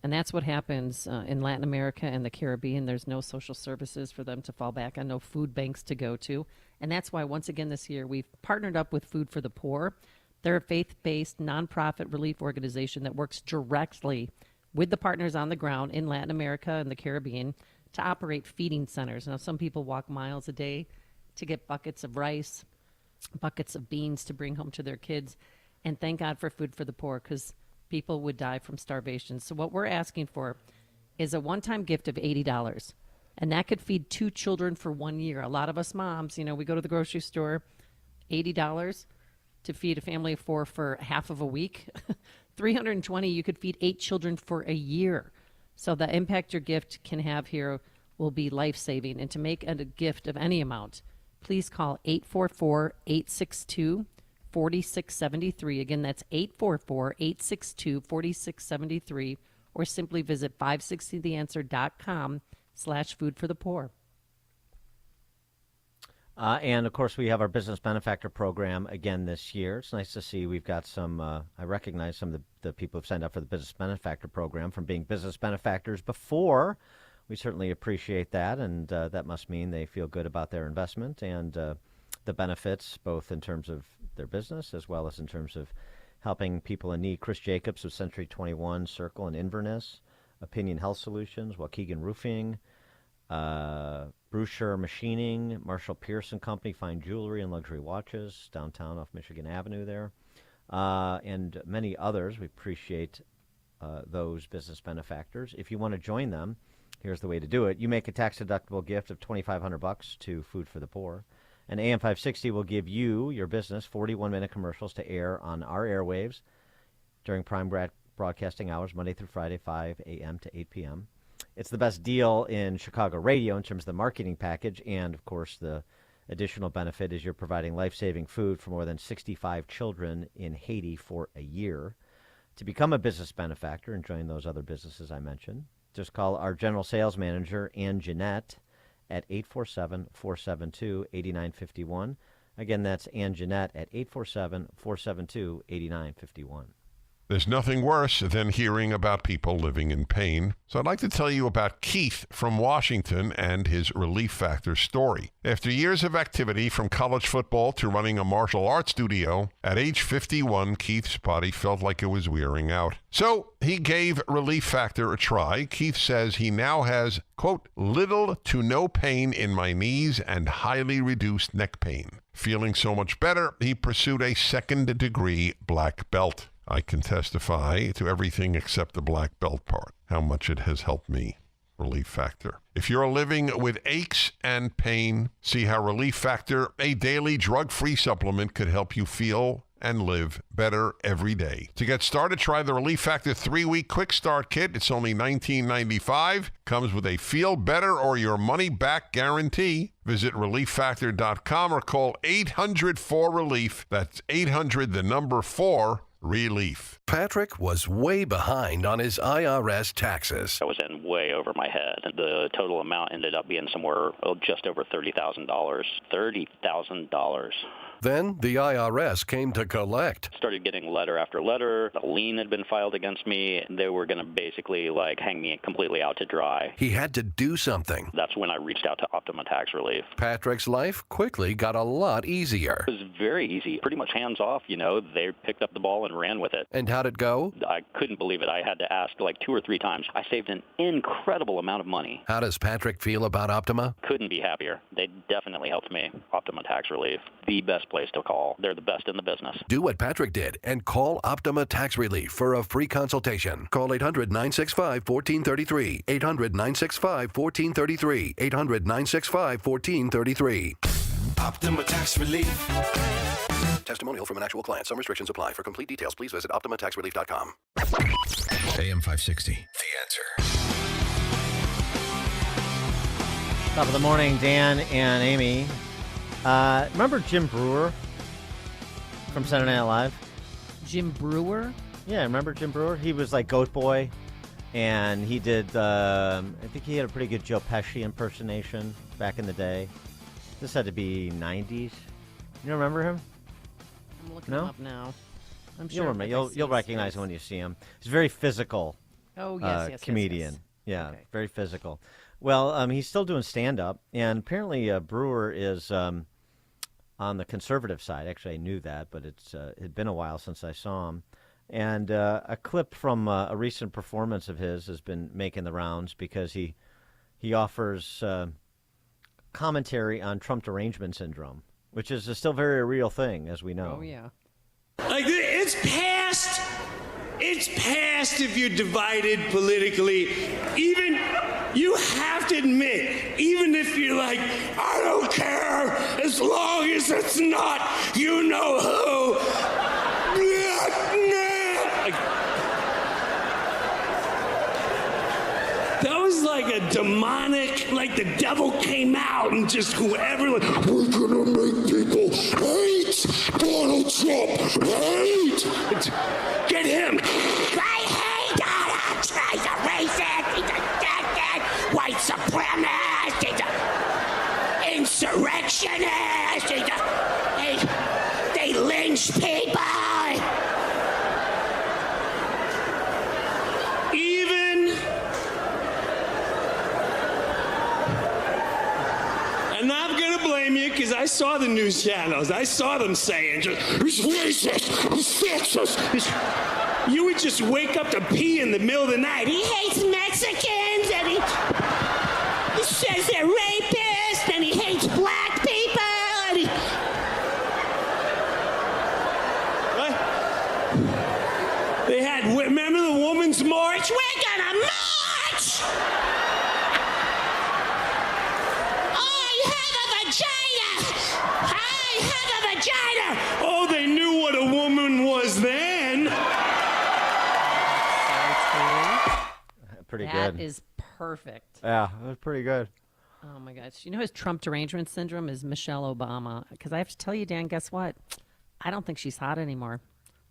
And that's what happens in Latin America and the Caribbean. There's no social services for them to fall back on, no food banks to go to. And that's why, once again this year, we've partnered up with Food for the Poor. They're a faith-based, nonprofit relief organization that works directly with the partners on the ground in Latin America and the Caribbean to operate feeding centers. Now, some people walk miles a day to get buckets of rice, buckets of beans to bring home to their kids. And thank God for Food for the Poor, because people would die from starvation. So what we're asking for is a one-time gift of $80. And that could feed 2 children for 1 year. A lot of us moms, we go to the grocery store, $80 to feed a family of 4 for half of a week. $320, you could feed 8 children for a year. So the impact your gift can have here will be life-saving. And to make a gift of any amount, please call 844-862-4673. Again, that's 844-862-4673, or simply visit 560theanswer.com/food-for-the-poor. And, of course, we have our Business Benefactor Program again this year. It's nice to see we've got some, I recognize some of the people who've signed up for the Business Benefactor Program from being business benefactors before. We certainly appreciate that, and that must mean they feel good about their investment and the benefits, both in terms of their business as well as in terms of helping people in need. Chris Jacobs of Century 21 Circle in Inverness, Opinion Health Solutions, Waukegan Roofing, Brewsher Machining, Marshall Pearson Company, Fine Jewelry and Luxury Watches, downtown off Michigan Avenue there, and many others. We appreciate those business benefactors. If you want to join them, here's the way to do it. You make a tax-deductible gift of $2,500 to Food for the Poor, and AM 560 will give you, your business, 41-minute commercials to air on our airwaves during prime broadcasting hours, Monday through Friday, 5 a.m. to 8 p.m. It's the best deal in Chicago radio in terms of the marketing package, and, of course, the additional benefit is you're providing life-saving food for more than 65 children in Haiti for a year. To become a business benefactor and join those other businesses I mentioned, just call our general sales manager, Ann Jeanette, at 847-472-8951. Again, that's Ann Jeanette at 847-472-8951. There's nothing worse than hearing about people living in pain. So I'd like to tell you about Keith from Washington and his Relief Factor story. After years of activity, from college football to running a martial arts studio, at age 51, Keith's body felt like it was wearing out. So he gave Relief Factor a try. Keith says he now has, quote, little to no pain in my knees and highly reduced neck pain. Feeling so much better, he pursued a second-degree black belt. I can testify to everything except the black belt part, how much it has helped me. Relief Factor. If you're living with aches and pain, see how Relief Factor, a daily drug-free supplement, could help you feel and live better every day. To get started, try the Relief Factor 3-week quick start kit. It's only $19.95. Comes with a feel better or your money back guarantee. Visit relieffactor.com or call 800-4RELIEF. That's 800-4 Relief. Patrick was way behind on his IRS taxes. I was in way over my head. The total amount ended up being somewhere just over $30,000. $30,000. Then the IRS came to collect. Started getting letter after letter. A lien had been filed against me. They were going to basically hang me completely out to dry. He had to do something. That's when I reached out to Optima Tax Relief. Patrick's life quickly got a lot easier. It was very easy. Pretty much hands off, They picked up the ball and ran with it. And how'd it go? I couldn't believe it. I had to ask 2 or 3 times. I saved an incredible amount of money. How does Patrick feel about Optima? Couldn't be happier. They definitely helped me. Optima Tax Relief. The best place to call. They're the best in the business. Do what Patrick did and call Optima Tax Relief for a free consultation. Call 800-965-1433. 800-965-1433. 800-965-1433. Optima Tax Relief. Testimonial from an actual client. Some restrictions apply. For complete details, please visit OptimaTaxRelief.com. AM 560. The Answer. Top of the morning, Dan and Amy. Remember Jim Brewer from Saturday Night Live? Jim Brewer? Yeah, remember Jim Brewer? He was like Goat Boy, and he did, I think he had a pretty good Joe Pesci impersonation back in the day. This had to be 90s. You remember him? I'm looking him up now. I'm sure You'll remember. You'll recognize him when you see him. He's a very physical comedian. Yes. Yeah, Okay. very physical. Well, he's still doing stand-up, and apparently Brewer is on the conservative side. Actually, I knew that, but it had been a while since I saw him. And a clip from a recent performance of his has been making the rounds because he offers commentary on Trump derangement syndrome, which is still very a real thing, as we know. Oh, yeah. It's past. It's past if you're divided politically. Even, you have to admit, even if you're like, I don't care, as long as it's not you know who. was like a demonic, like the devil came out and just whoever, like, we're gonna make people hate Donald Trump, hate. Get him. I hate Donald Trump. He's a racist. He's a dead white supremacist. He's an insurrectionist. They lynch people. I'm not going to blame you because I saw the news channels. I saw them saying, he's racist, he's sexist. You would just wake up to pee in the middle of the night. He hates Mexicans, and he says they're rapists, and he hates black people. And what? They had, remember the Women's March? We're going to march! Oh, they knew what a woman was then. Pretty That good. is perfect. Yeah, that was pretty good. Oh my gosh. You know his Trump derangement syndrome is Michelle Obama. Because I have to tell you, Dan, guess what? I don't think she's hot anymore.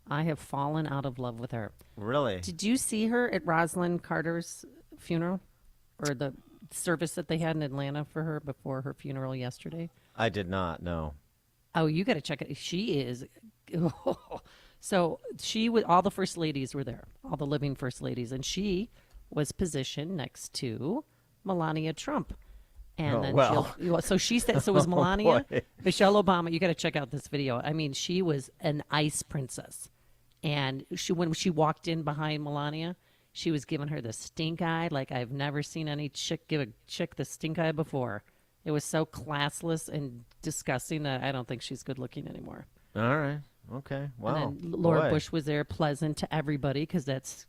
I have fallen out of love with her. Really? Did you see her at Rosalind Carter's funeral? Or the service that they had in Atlanta for her before her funeral yesterday? I did not, no. Oh, you got to check it. She is. So all the first ladies were there, all the living first ladies, and she was positioned next to Melania Trump. And so she said, so was Melania, Michelle Obama. You got to check out this video. I mean, she was an ice princess. And when she walked in behind Melania, she was giving her the stink eye like I've never seen any chick give a chick the stink eye before. It was so classless and disgusting that I don't think she's good looking anymore. All right. Okay. Wow. And then Laura Bush was there, pleasant to everybody, because that's,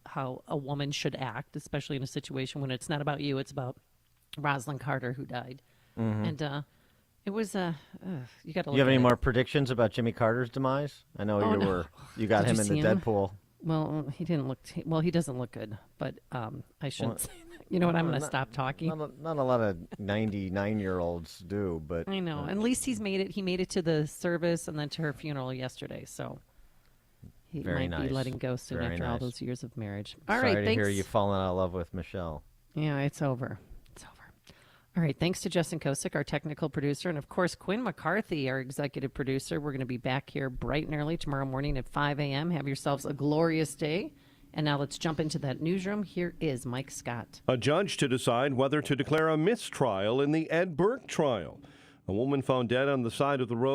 how a woman should act, especially in a situation when it's not about you, it's about Rosalind Carter who died. Mm-hmm. And it was you got to. You have any more predictions about Jimmy Carter's demise? I know you got him in the Deadpool. Well, he didn't look. He doesn't look good. But I shouldn't say that. You know what? I'm going to stop talking. Not a lot of 99-year-olds do, but I know. At least he's made it. He made it to the service and then to her funeral yesterday. So he might be letting go soon after all those years of marriage. All right, Sorry to thanks. hear you falling out of love with Michelle. Yeah, it's over. It's over. All right, thanks to Justin Kosick, our technical producer, and of course Quinn McCarthy, our executive producer. We're going to be back here bright and early tomorrow morning at 5 a.m. Have yourselves a glorious day. And now let's jump into that newsroom. Here is Mike Scott. A judge to decide whether to declare a mistrial in the Ed Burke trial. A woman found dead on the side of the road